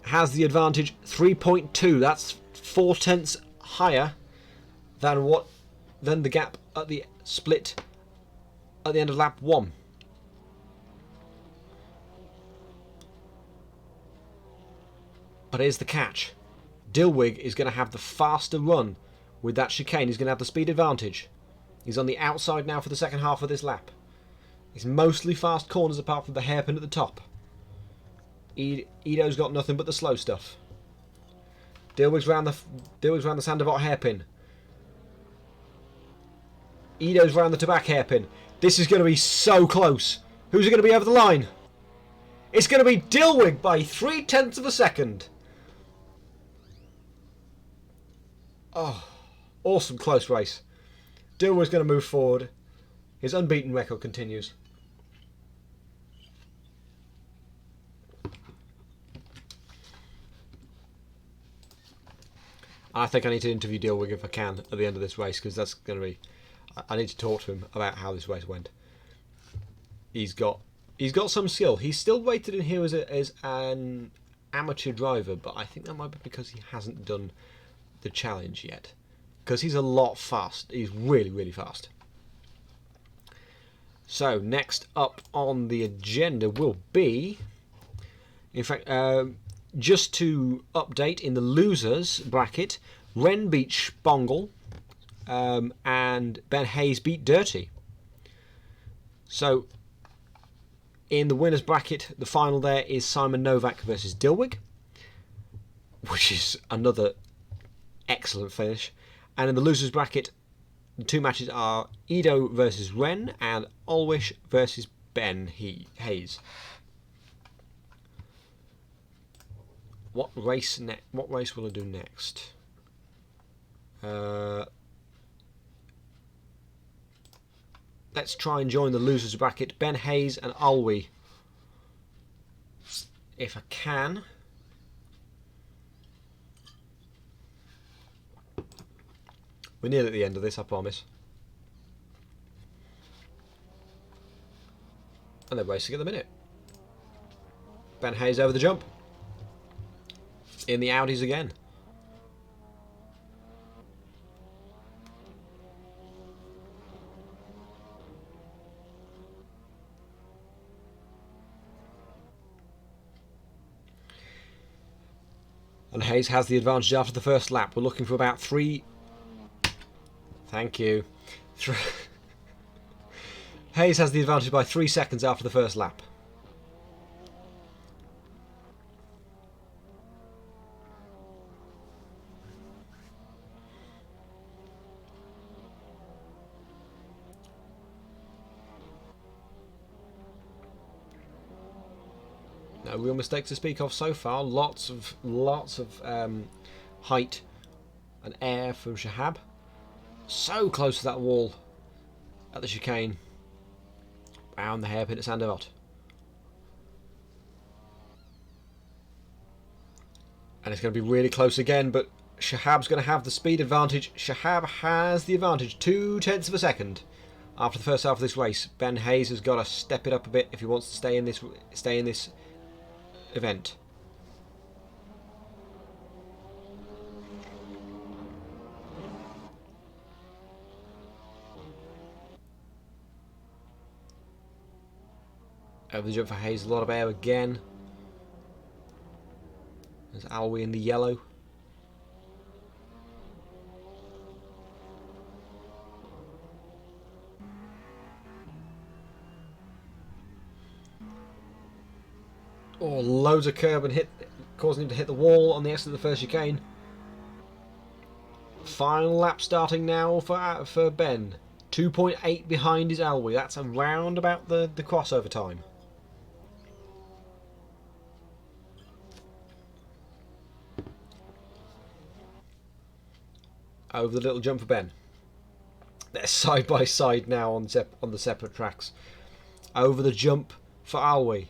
has the advantage, 3.2. That's 0.4 higher than the gap at the split at the end of lap 1. But here's the catch. Dilwig is going to have the faster run with that chicane. He's going to have the speed advantage. He's on the outside now for the second half of this lap. It's mostly fast corners apart from the hairpin at the top. Edo's got nothing but the slow stuff. Dilwig's round the Sandoval hairpin. Ido's round the Tabac hairpin. This is going to be so close. Who's it going to be over the line? It's going to be Dilwig by 0.3 of a second. Oh, awesome close race. Dilwig's going to move forward. His unbeaten record continues. I think I need to interview Dilwig if I can at the end of this race, because that's going to be... I need to talk to him about how this race went. He's got some skill. He's still rated in here as an amateur driver, but I think that might be because he hasn't done the challenge yet. Because he's a lot fast. He's really, really fast. So, next up on the agenda will be... In fact, just to update, in the losers bracket, Ren beat Spongel, and Ben Hayes beat Dirty. So, in the winners bracket, the final there is Simon Novak versus Dilwig, which is another excellent finish. And in the losers bracket, the two matches are Ido versus Ren and Ulwish versus Ben Hayes. What race will I do next? Let's try and join the losers bracket. Ben Hayes and Alwi, if I can. We're nearly at the end of this, I promise. And they're racing at the minute. Ben Hayes over the jump. In the Audis again. And Hayes has the advantage after the first lap. We're looking for about 3... Thank you. Hayes has the advantage by 3 seconds after the first lap. No real mistakes to speak of so far. Lots of height and air from Shahab. So close to that wall at the chicane. Round the hairpin at Sandoval. And it's going to be really close again, but Shahab's going to have the speed advantage. Shahab has the advantage, 0.2 of a second after the first half of this race. Ben Hayes has got to step it up a bit if he wants to stay in this event. Over the jump for Hayes, a lot of air again. There's Alwi in the yellow. Oh, loads of curb and causing him to hit the wall on the exit of the first chicane. Final lap starting now for Ben. 2.8 behind is Alwi. That's around about the crossover time. Over the little jump for Ben. They're side by side now on the separate tracks. Over the jump for Alwi.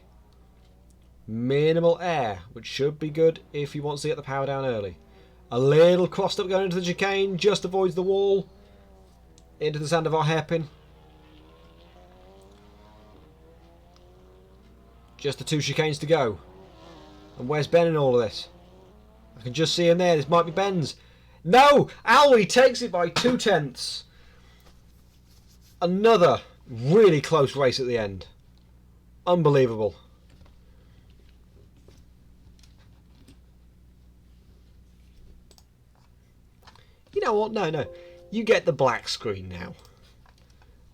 Minimal air, which should be good if he wants to get the power down early. A little crossed up going into the chicane, just avoids the wall. Into the Sandoval hairpin. Just the 2 chicanes to go. And where's Ben in all of this? I can just see him there. This might be Ben's. No! Alwi takes it by 0.2. Another really close race at the end. Unbelievable. You know what? No. You get the black screen now.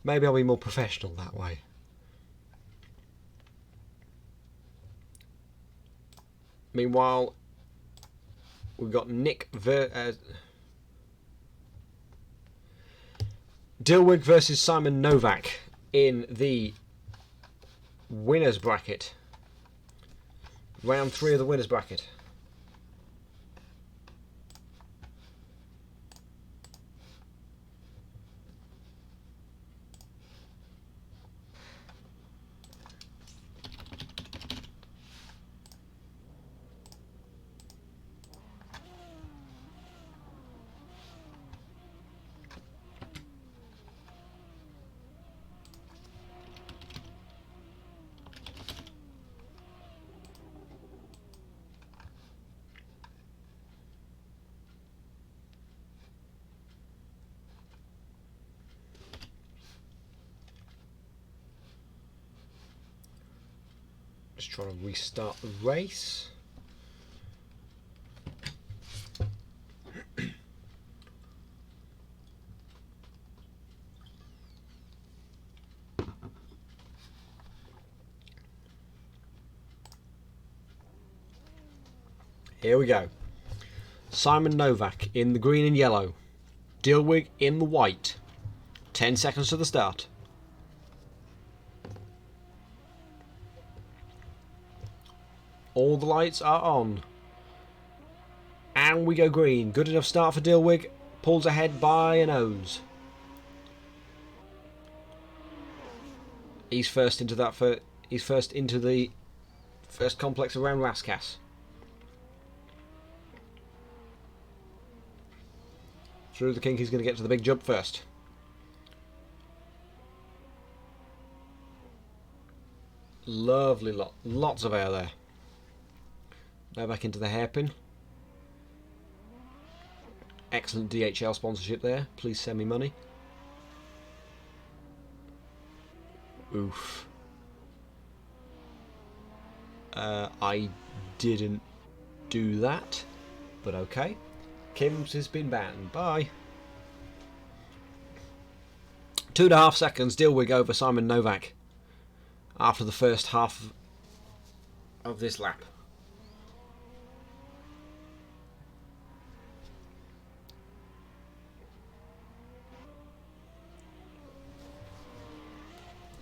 Maybe I'll be more professional that way. Meanwhile, we've got Dilwig versus Simon Novak in the winners bracket. Round 3 of the winners bracket. Just trying to restart the race. Here we go. Simon Novak in the green and yellow. Dilwig in the white. 10 seconds to the start. All the lights are on. And we go green. Good enough start for Dilwig. Pulls ahead by a nose. He's first into that. He's first into the first complex around Raskas. Through the kink, he's going to get to the big jump first. Lovely lot. Lots of air there. Now back into the hairpin. Excellent DHL sponsorship there. Please send me money. Oof. I didn't do that, but okay. Kim's has been banned. Bye. 2.5 seconds. Dilwig over Simon Novak after the first half of this lap.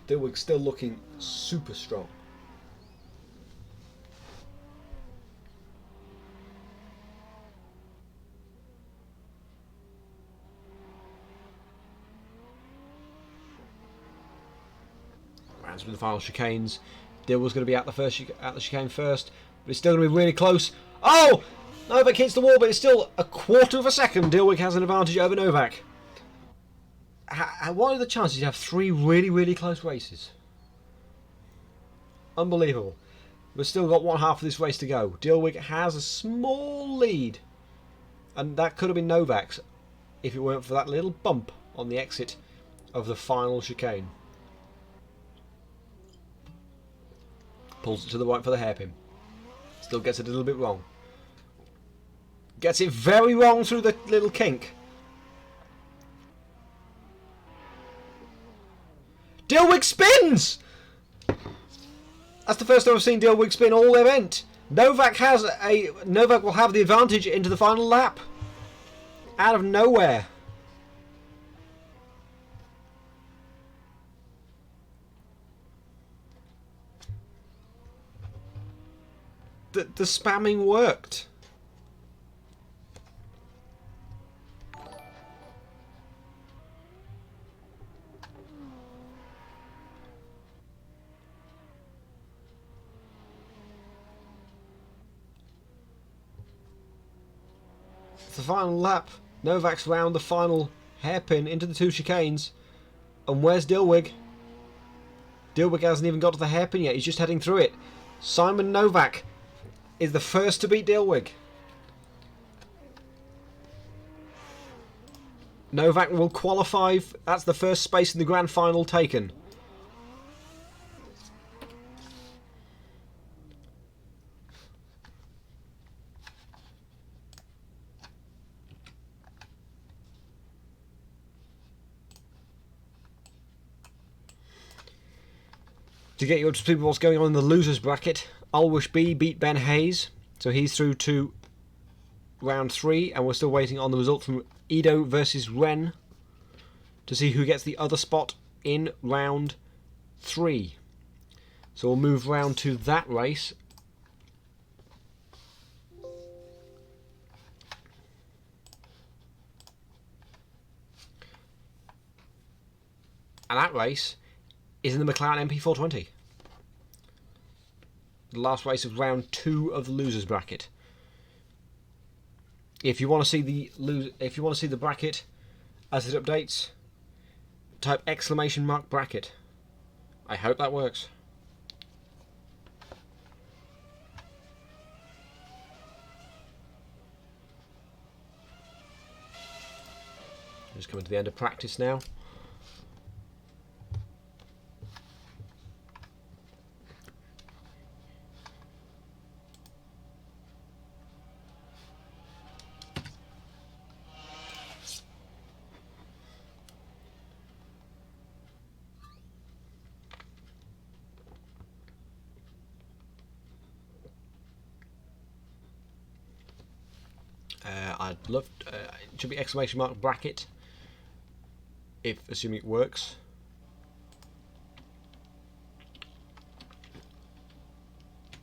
Dilwig's still looking super strong. Rounds with the final chicanes. Dilwig's going to be at the chicane first, but it's still going to be really close. Oh! Novak hits the wall, but it's still a quarter of a second. Dilwig has an advantage over Novak. What are the chances you have 3 really, really close races? Unbelievable. We've still got one half of this race to go. Dilwig has a small lead. And that could have been Novak's if it weren't for that little bump on the exit of the final chicane. Pulls it to the right for the hairpin. Still gets it a little bit wrong. Gets it very wrong through the little kink. Dilwig spins! That's the first time I've seen Dilwig spin all event. Novak will have the advantage into the final lap. Out of nowhere. The spamming worked. It's the final lap. Novak's round the final hairpin into the 2 chicanes. And where's Dilwig? Dilwig hasn't even got to the hairpin yet. He's just heading through it. Simon Novak is the first to beat Dilwig. Novak will qualify. That's the first space in the grand final taken. To get you up to speed with what's going on in the losers bracket, Alwish B beat Ben Hayes, so he's through to round 3, and we're still waiting on the result from Ido versus Ren to see who gets the other spot in round 3. So we'll move round to that race. And that race is in the McLaren MP420. The last race of round 2 of the losers bracket. If you want to see the bracket as it updates, type !bracket. I hope that works. Just coming to the end of practice now. I'd love it should be !bracket if assuming it works.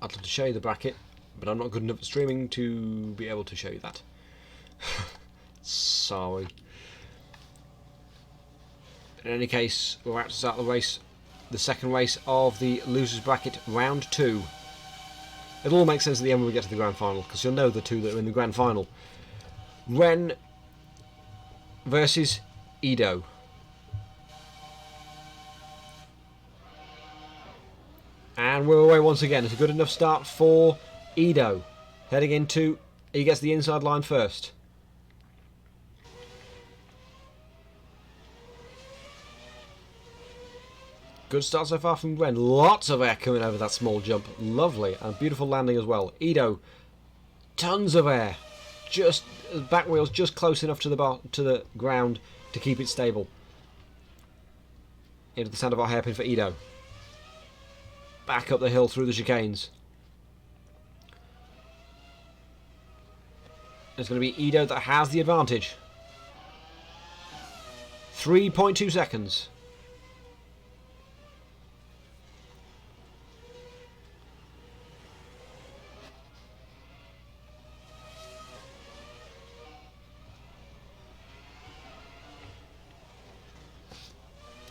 I'd love to show you the bracket, but I'm not good enough at streaming to be able to show you that. Sorry. In any case, we're about to start the race, the second race of the losers bracket, round 2. It'll all make sense at the end when we get to the grand final, because you'll know the two that are in the grand final. Ren versus Ido. And we're away once again. It's a good enough start for Ido. Heading into, he gets the inside line first. Good start so far from Ren. Lots of air coming over that small jump. Lovely. And beautiful landing as well. Ido, tons of air. Just back wheels just close enough to the ground to keep it stable. Into the sound of our hairpin for Ido. Back up the hill through the chicanes. It's going to be Ido that has the advantage. 3.2 seconds.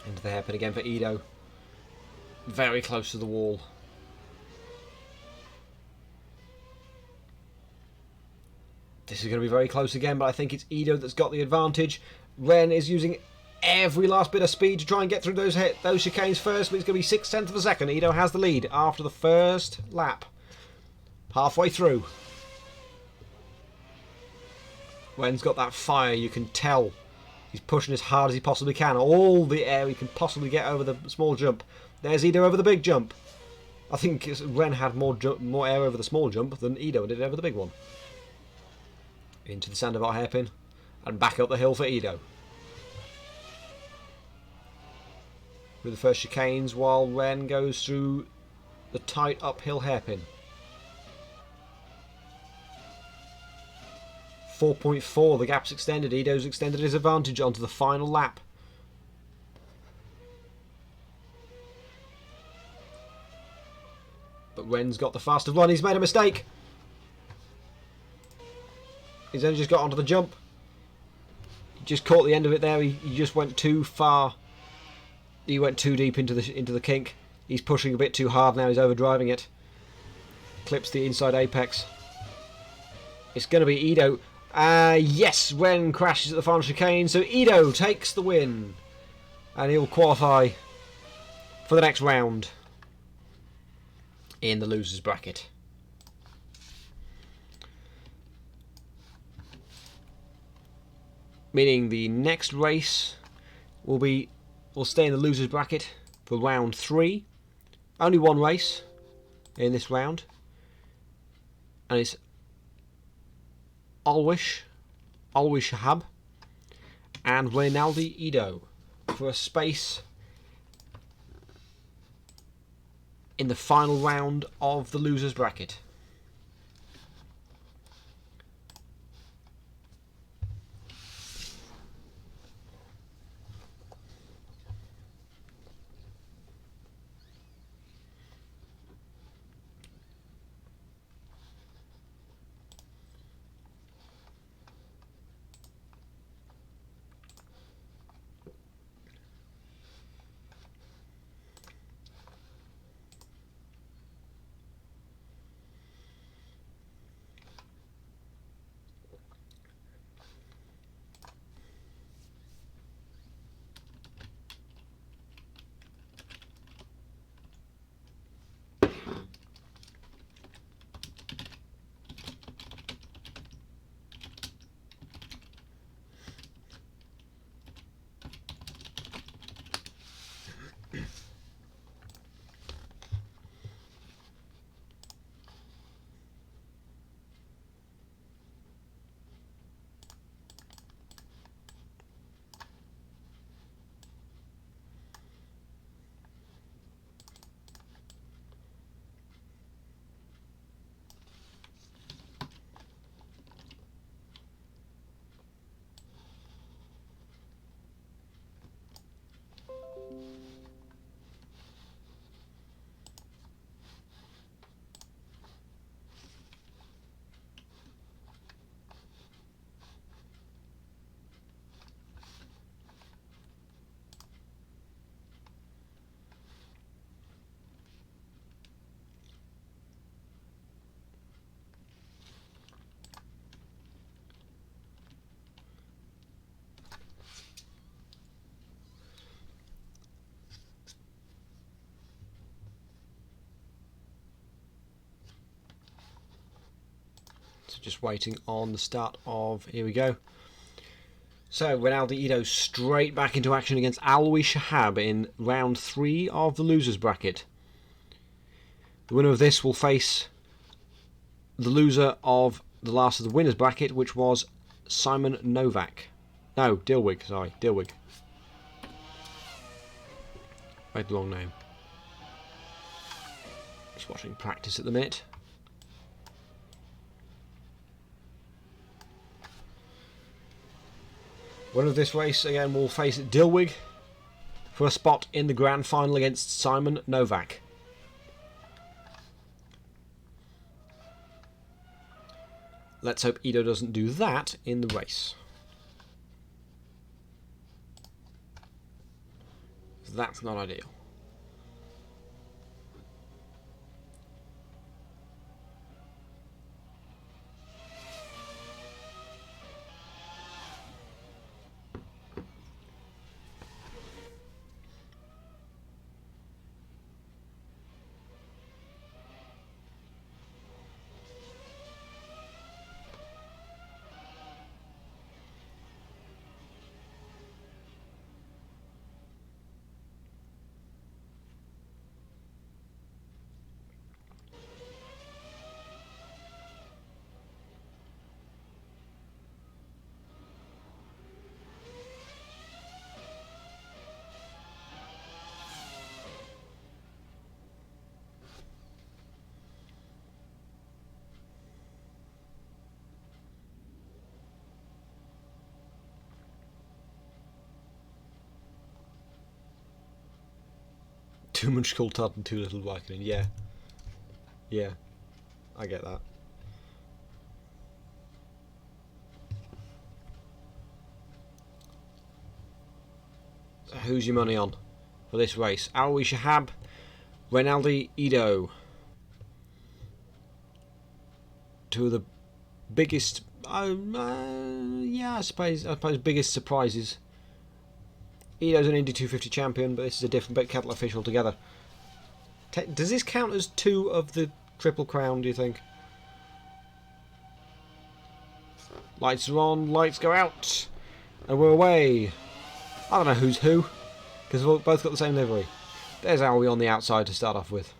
Into the hairpin again for Ido. Very close to the wall. This is going to be very close again, but I think it's Ido that's got the advantage. Ren is using every last bit of speed to try and get through those chicanes first, but it's going to be 6/10 of a second. Ido has the lead after the first lap. Halfway through. Ren's got that fire, you can tell. He's pushing as hard as he possibly can. All the air he can possibly get over the small jump. There's Ido over the big jump. I think Ren had more air over the small jump than Ido did over the big one. Into the sand of our hairpin. And back up the hill for Ido. With the first chicanes while Ren goes through the tight uphill hairpin. 4.4, the gap's extended. Ido's extended his advantage onto the final lap. But Ren's got the faster run. He's made a mistake. He's only just got onto the jump. He just caught the end of it there. He just went too far. He went too deep into the kink. He's pushing a bit too hard now. He's overdriving it. Clips the inside apex. It's going to be Ido. Yes, Ren crashes at the final chicane, so Ido takes the win. And he'll qualify for the next round in the losers bracket. Meaning the next race will stay in the losers bracket for round 3. Only one race in this round. And it's Alwish Shahab and Reynaldi Ido for a space in the final round of the losers bracket. So just waiting on the start of... Here we go. So, Ronaldo Ito straight back into action against Alwi Shahab in round 3 of the losers bracket. The winner of this will face the loser of the last of the winners bracket, which was Simon Novak. No, Dilwig, sorry, Dilwig. Read the wrong name. Just watching practice at the minute. Winner of this race again will face Dilwig for a spot in the grand final against Simon Novak. Let's hope Ito doesn't do that in the race. That's not ideal. Too much cold tart and too little Vicodin. Yeah. Yeah. I get that. So who's your money on for this race? Alwi Shahab, Ronaldo Ito. Two of the biggest, yeah, I suppose biggest surprises. Ito's an Indy 250 champion, but this is a different bit kettle fish altogether. Does this count as 2 of the Triple Crown, do you think? Lights are on, lights go out, and we're away. I don't know who's who, because we've both got the same livery. There's Alwi on the outside to start off with.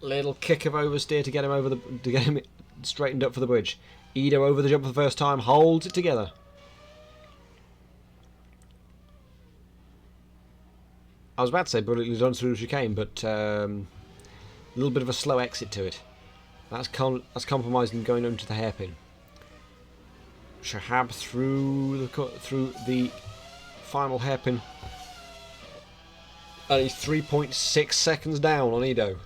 Little kick of oversteer to get him over straightened up for the bridge. Ito over the jump for the first time, holds it together. I was about to say brilliantly done through the chicane, but a little bit of a slow exit to it. That's compromised and going into the hairpin. Shahab through the final hairpin. Only 3.6 seconds down on Ito.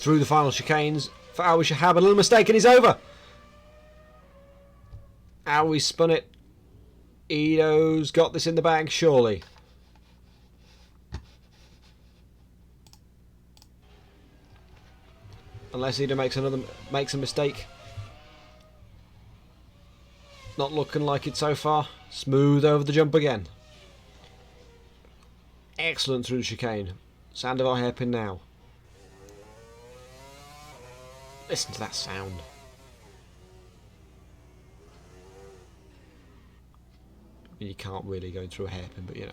Through the final chicanes for Alwi Shahab. A little mistake and he's over. Alwi spun it. Ito's got this in the bag, surely. Unless Ito makes a mistake. Not looking like it so far. Smooth over the jump again. Excellent through the chicane. Sandoval hairpin now. Listen to that sound. I mean, you can't really go through a hairpin, but you know,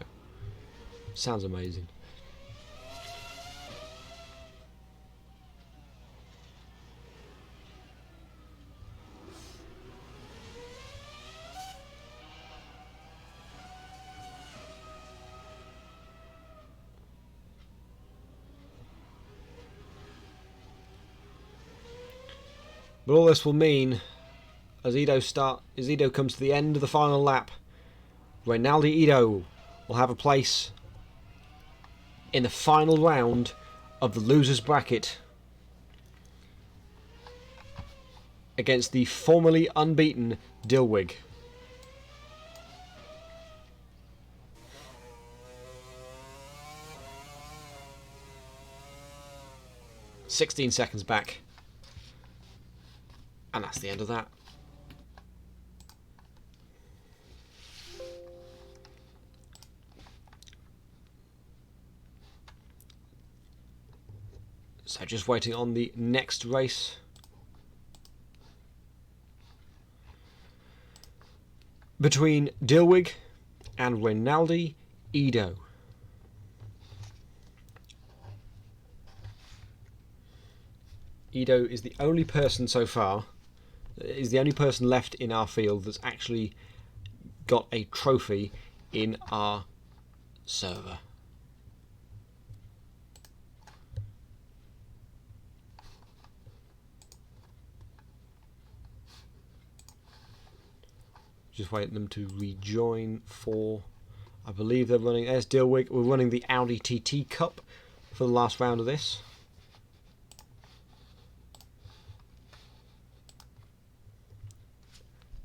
sounds amazing. But all this will mean, as Ito comes to the end of the final lap, Ronaldo Ito will have a place in the final round of the losers bracket. against the formerly unbeaten Dilwig. "16 seconds back." And that's the end of that. So just waiting on the next race. Between Dilwig and Rinaldi Ido. Ido is the only person so far, is the only person left in our field that's actually got a trophy in our server. Just waiting them to rejoin for, I believe they're running, there's Dilwig, we're running the Audi TT Cup for the last round of this.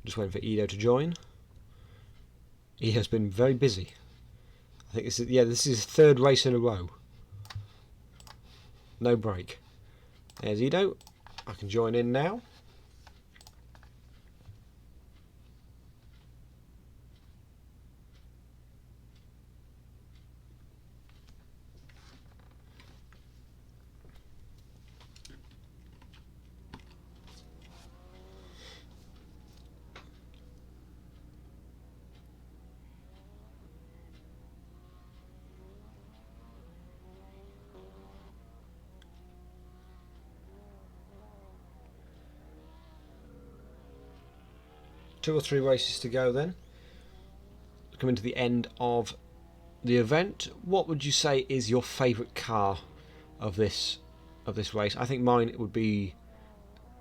Just waiting for Ido to join. He has been very busy. I think this is, yeah, this is his third race in a row. No break. There's Ido. I can join in now. Two or three races to go then. Coming to the end of the event. What would you say is your favourite car of this race? I think mine would be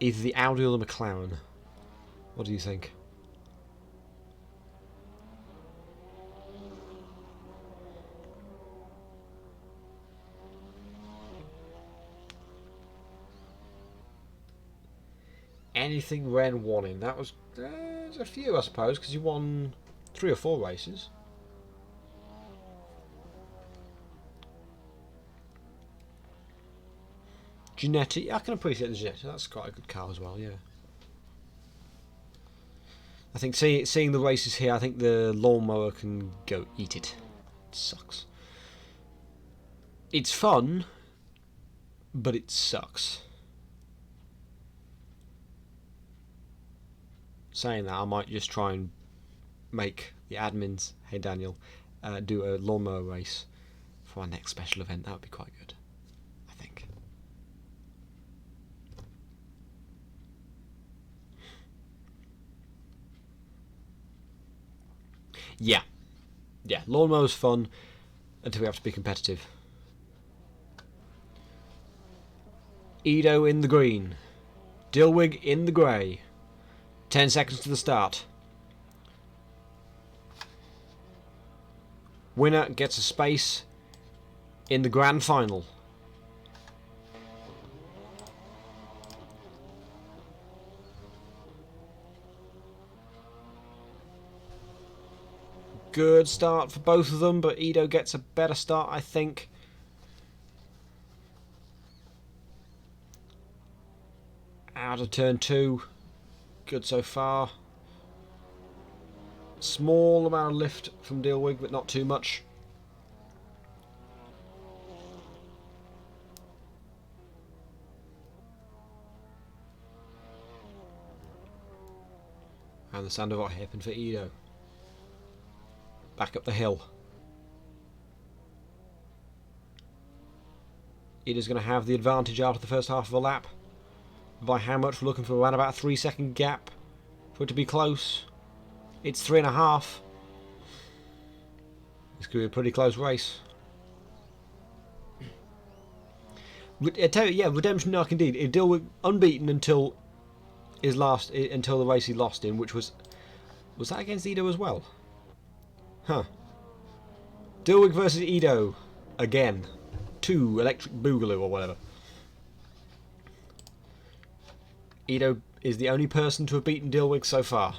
either the Audi or the McLaren. What do you think? Anything Ren won in? That was a few, I suppose, because you won 3 or 4 races. Ginetti, I can appreciate the Ginetti. That's quite a good car as well, yeah. I think seeing the races here, I think the lawnmower can go eat it. It sucks. It's fun, but it sucks. Saying that, I might just try and make the admins, hey Daniel, do a lawnmower race for our next special event. That would be quite good, I think. Yeah, lawnmower's fun until we have to be competitive. Ido in the green, Dilwig in the grey. 10 seconds to the start. Winner gets a space in the grand final. Good start for both of them, but Ido gets a better start, I think. Out of turn 2. Good so far. Small amount of lift from Dilwig, but not too much. And the Sandoval hairpin for Ido. Back up the hill. Ido's going to have the advantage after the first half of a lap. By how much? We're looking for around about a 3-second gap for it to be close. It's 3.5. This could be a pretty close race. I tell you, yeah, redemption arc indeed. It Dilwig unbeaten until until the race he lost in, which was that against Ido as well? Huh. Dilwig versus Ido again. 2 electric boogaloo or whatever. Ido is the only person to have beaten Dilwig so far.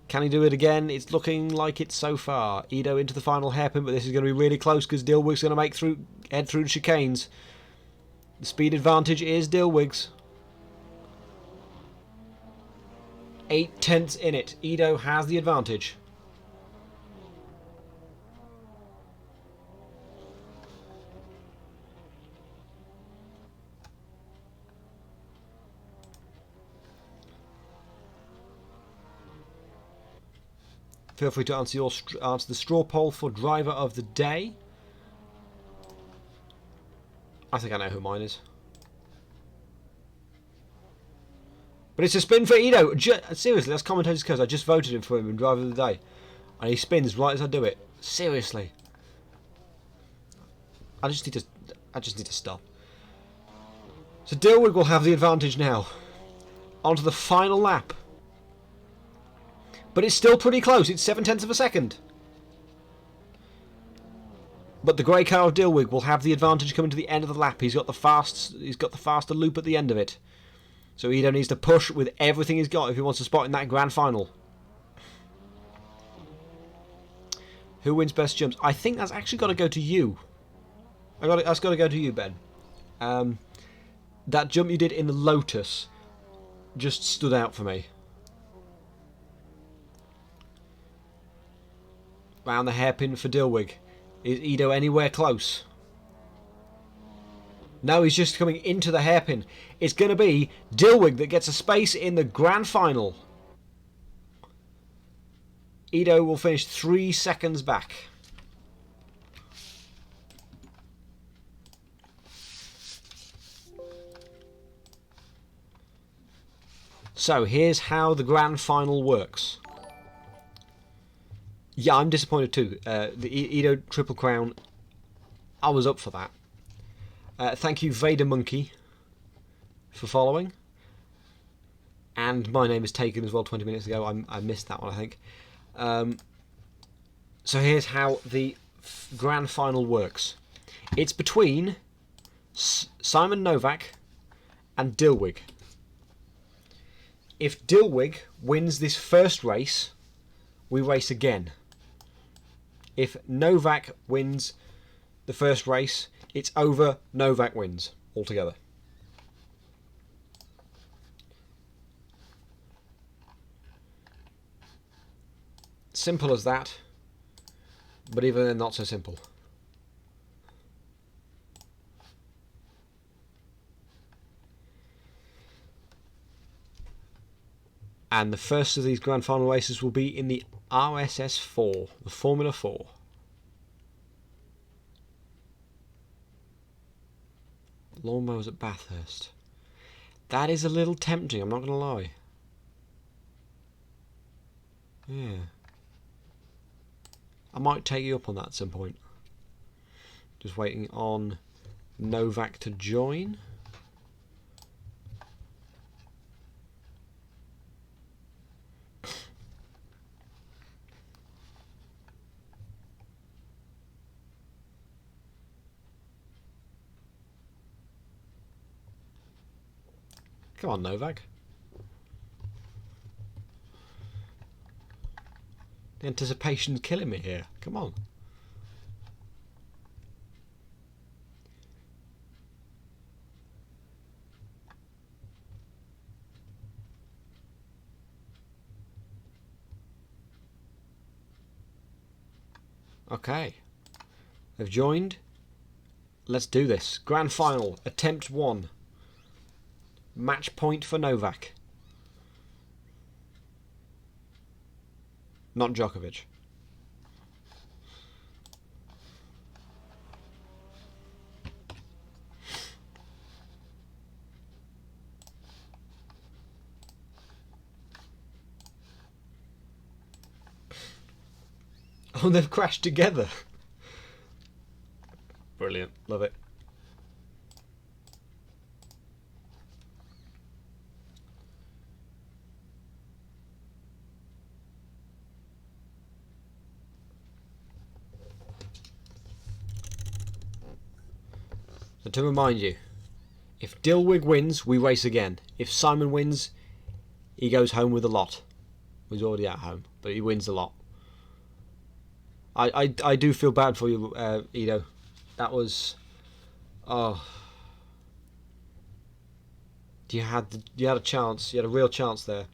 Can he do it again? It's looking like it so far. Edo into the final hairpin, but this is going to be really close because Dilwig's going to head through the chicanes. The speed advantage is Dilwig's. 8/10 in it. Edo has the advantage. Feel free to answer the straw poll for driver of the day. I think I know who mine is. But it's a spin for Edo. Seriously, that's commentator's curse. I just voted him for him in driver of the day. And he spins right as I do it. Seriously. I just need to stop. So Dilwig will have the advantage now. Onto the final lap. But it's still pretty close. It's 7/10 of a second. But the grey car of Dilwig will have the advantage coming to the end of the lap. He's got the faster loop at the end of it. So Edo needs to push with everything he's got if he wants to spot in that grand final. Who wins best jumps? I think that's actually got to go to you. That's got to go to you, Ben. That jump you did in the Lotus just stood out for me. Round the hairpin for Dilwig. Is Edo anywhere close? No, he's just coming into the hairpin. It's going to be Dilwig that gets a space in the grand final. Edo will finish 3 seconds back. So here's how the grand final works. Yeah, I'm disappointed too. The Edo Triple Crown, I was up for that. Thank you, Vader Monkey, for following. And my name is taken as well 20 minutes ago. I missed that one, I think. So here's how the grand final works. It's between Simon Novak and Dilwig. If Dilwig wins this first race, we race again. If Novak wins the first race, it's over. Novak wins altogether. Simple as that, but even then not so simple. And the first of these grand final races will be in the RSS4, the Formula 4. Lawnmowers at Bathurst. That is a little tempting, I'm not going to lie. Yeah. I might take you up on that at some point. Just waiting on Novak to join. Come on, Novak. The anticipation's killing me here. Come on. Okay. They've joined. Let's do this. Grand final. Attempt 1. Match point for Novak. Not Djokovic. Oh, they've crashed together. Brilliant. Love it. So to remind you, if Dilwig wins, we race again. If Simon wins, he goes home with a lot. He's already at home, but he wins a lot. I do feel bad for you, Ido. That was, oh, you had a chance. You had a real chance there.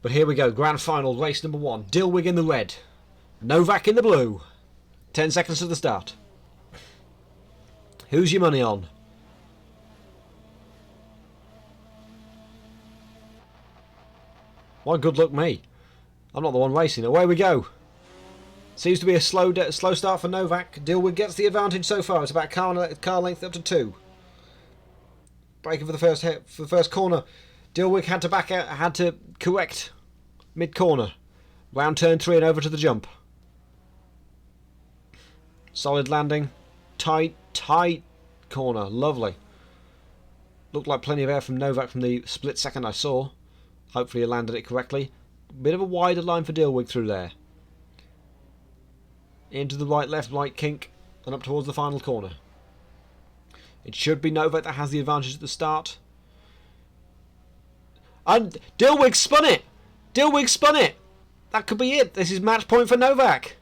But here we go, grand final, race number 1. Dilwig in the red, Novak in the blue. 10 seconds to the start. Who's your money on? Why, good luck me. I'm not the one racing. Away we go. Seems to be a slow start for Novak. Dilwig gets the advantage so far. It's about car length up to 2. Braking for the first corner. Dilwig had to back out, had to correct mid corner. Round turn 3 and over to the jump. Solid landing. Tight corner. Lovely. Looked like plenty of air from Novak from the split second I saw. Hopefully he landed it correctly. Bit of a wider line for Dilwig through there. Into the right, left, right kink, and up towards the final corner. It should be Novak that has the advantage at the start. And Dilwig spun it! Dilwig spun it! That could be it. This is match point for Novak.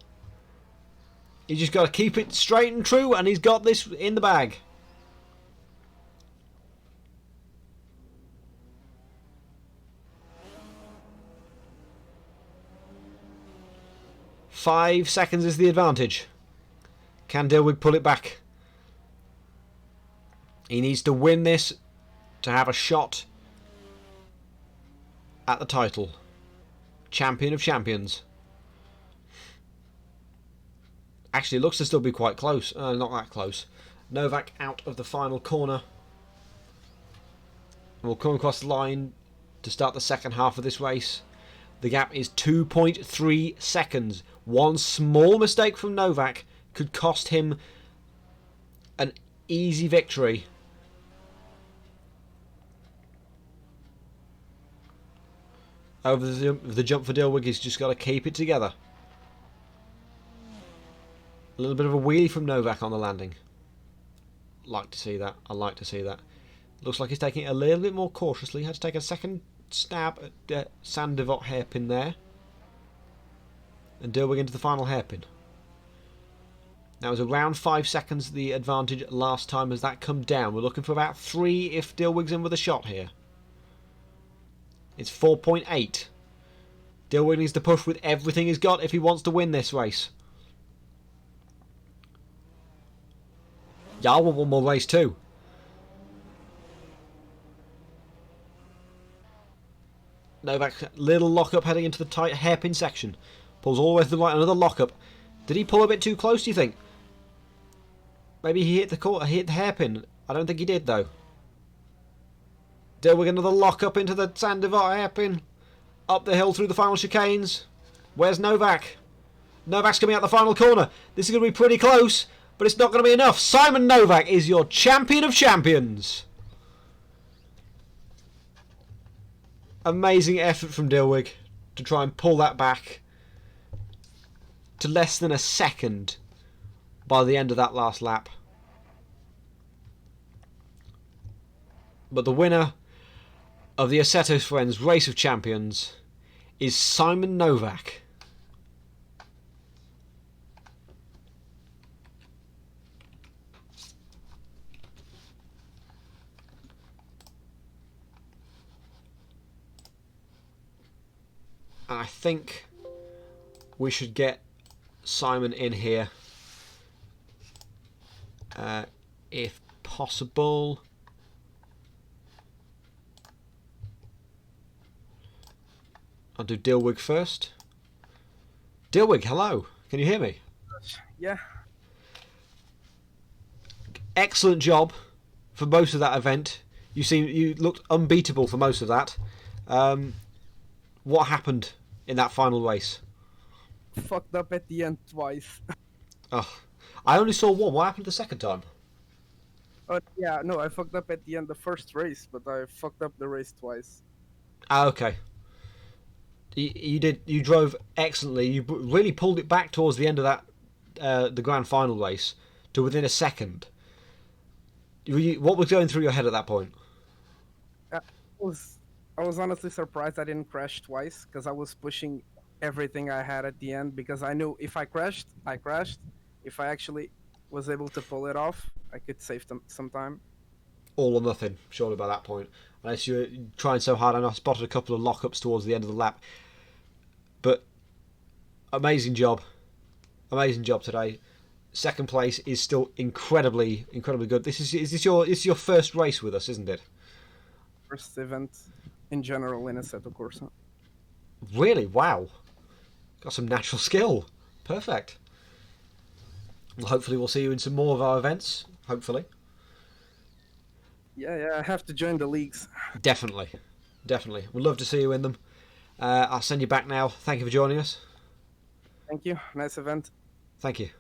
He's just got to keep it straight and true, and he's got this in the bag. Five seconds is the advantage. Can Dilwig pull it back? He needs to win this to have a shot at the title. Champion of champions. Actually, it looks to still be quite close. Not that close. Novak out of the final corner. We'll come across the line to start the second half of this race. The gap is 2.3 seconds. One small mistake from Novak could cost him an easy victory. Over the jump for Dilwig, he's just got to keep it together. A little bit of a wheelie from Novak on the landing. Like to see that. I like to see that. Looks like he's taking it a little bit more cautiously. Had to take a second stab at the Sandivot hairpin there. And Dilwig into the final hairpin. That was around 5 seconds the advantage last time. Has that come down? We're looking for about 3 if Dilwig's in with a shot here. It's 4.8. Dilwig needs to push with everything he's got if he wants to win this race. Yeah, I want one more race too. Novak, little lock-up heading into the tight hairpin section. Pulls all the way to the right, another lock-up. Did he pull a bit too close, do you think? Maybe he hit the hairpin. I don't think he did, though. Dilwig, another lock-up into the Sandivot hairpin. Up the hill through the final chicanes. Where's Novak? Novak's coming out the final corner. This is going to be pretty close, but it's not going to be enough. Simon Novak is your champion of champions. Amazing effort from Dilwig to try and pull that back to less than a second by the end of that last lap. But the winner of the Assetto Friends Race of Champions is Simon Novak. I think we should get Simon in here if possible. I'll do Dilwig first. Dilwig, hello. Can you hear me? Yeah. Excellent job for most of that event. You looked unbeatable for most of that. What happened in that final race? Fucked up at the end twice. Oh, I only saw one. What happened the second time? Yeah, no, I fucked up at the end of the first race, but I fucked up the race twice. Ah, okay. You drove excellently. You really pulled it back towards the end of that the grand final race to within a second. What was going through your head at that point? I I was honestly surprised I didn't crash twice because I was pushing everything I had at the end because I knew if I crashed, I crashed. If I actually was able to pull it off, I could save some time. All or nothing, surely by that point. Unless you're trying so hard, and I spotted a couple of lockups towards the end of the lap. But amazing job today. Second place is still incredibly good. This is your first race with us, isn't it? First event in general in Assetto Corsa. Really? Wow. Got some natural skill. Perfect. Well, hopefully we'll see you in some more of our events. Hopefully. Yeah, I have to join the leagues. Definitely. We'd love to see you in them. I'll send you back now. Thank you for joining us. Thank you. Nice event. Thank you.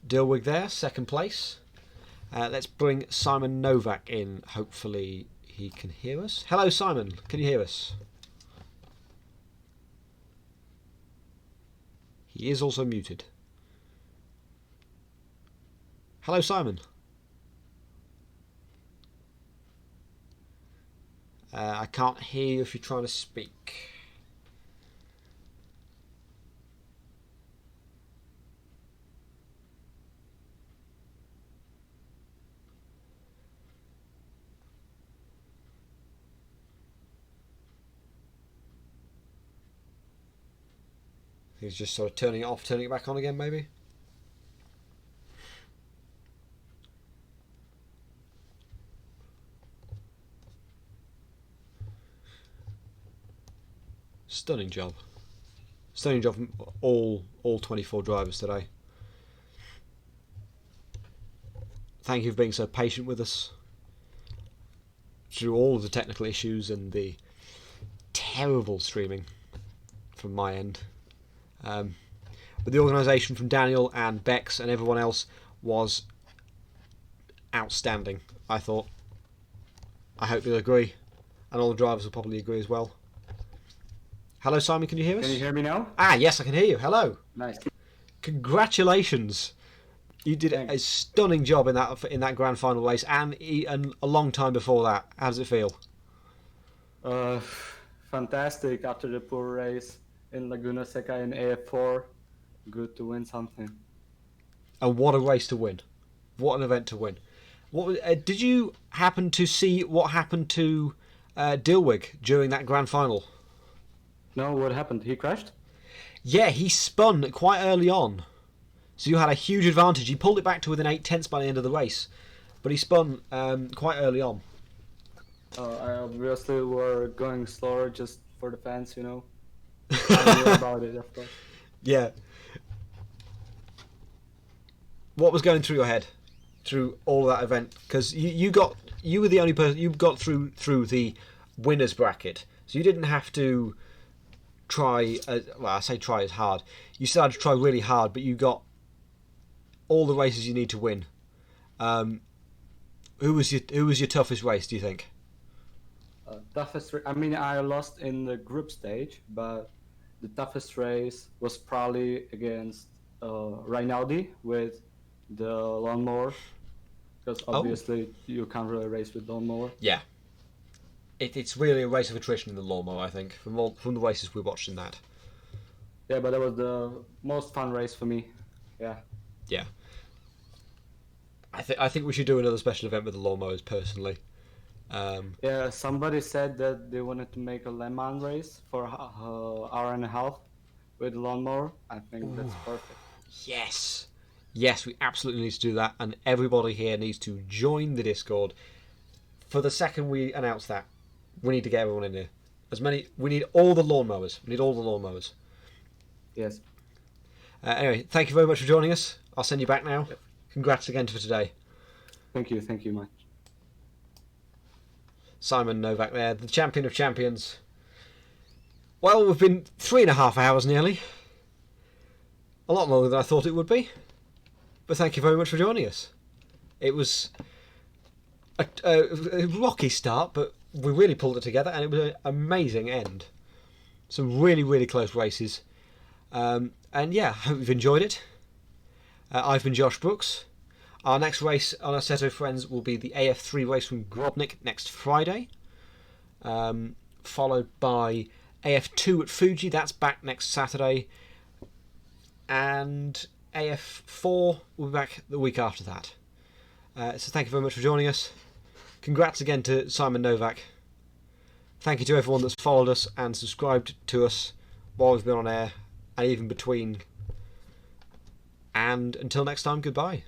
Dilwig there, second place. Let's bring Simon Novak in. Hopefully he can hear us. Hello, Simon. Can you hear us? He is also muted. Hello, Simon. I can't hear you if you're trying to speak. He's just sort of turning it off, turning it back on again, maybe? Stunning job from all 24 drivers today. Thank you for being so patient with us through all of the technical issues and the terrible streaming from my end. But the organisation from Daniel and Bex and everyone else was outstanding, I thought. I hope you'll agree, and all the drivers will probably agree as well. Hello, Simon, can you hear us? Can you hear me now? Ah, yes, I can hear you. Hello. Nice. Congratulations. You did a stunning job in that grand final race, and a long time before that. How does it feel? Fantastic after the poor race in Laguna Seca in AF4. Good to win something. And what a race to win. What an event to win. Did you happen to see what happened to Dilwig during that grand final? No, what happened? He crashed? Yeah, he spun quite early on. So you had a huge advantage. He pulled it back to within 8/10 by the end of the race. But he spun quite early on. I obviously were going slower just for the fans, you know. I knew about it, of course. Yeah. What was going through your head through all of that event? Because you were the only person you got through the winners bracket, so you didn't have to try. I say try as hard. You still had to try really hard, but you got all the races you need to win. Who was your toughest race? Do you think? I mean, I lost in the group stage, but the toughest race was probably against Rinaldi with the lawnmower, because obviously you can't really race with lawnmower. Yeah, it's really a race of attrition in the lawnmower, I think, from the races we watched in that. Yeah, but that was the most fun race for me. Yeah. Yeah. I think we should do another special event with the lawnmowers, personally. Yeah, somebody said that they wanted to make a Le Mans race for an hour and a half with the lawnmower. I think that's perfect. Yes, we absolutely need to do that, and everybody here needs to join the Discord. For the second we announce that, we need to get everyone in here. We need all the lawnmowers. Yes. Anyway, thank you very much for joining us. I'll send you back now. Congrats again for today. Thank you much. Simon Novak there, the champion of champions. Well, we've been 3.5 hours nearly. A lot longer than I thought it would be. But thank you very much for joining us. It was a rocky start, but we really pulled it together, and it was an amazing end. Some really, really close races. And yeah, I hope you've enjoyed it. I've been Josh Brooks. Our next race on Assetto Friends will be the AF3 race from Grobnik next Friday. followed by AF2 at Fuji. That's back next Saturday. And AF4 will be back the week after that. So thank you very much for joining us. Congrats again to Simon Novak. Thank you to everyone that's followed us and subscribed to us while we've been on air and even between. And until next time, goodbye.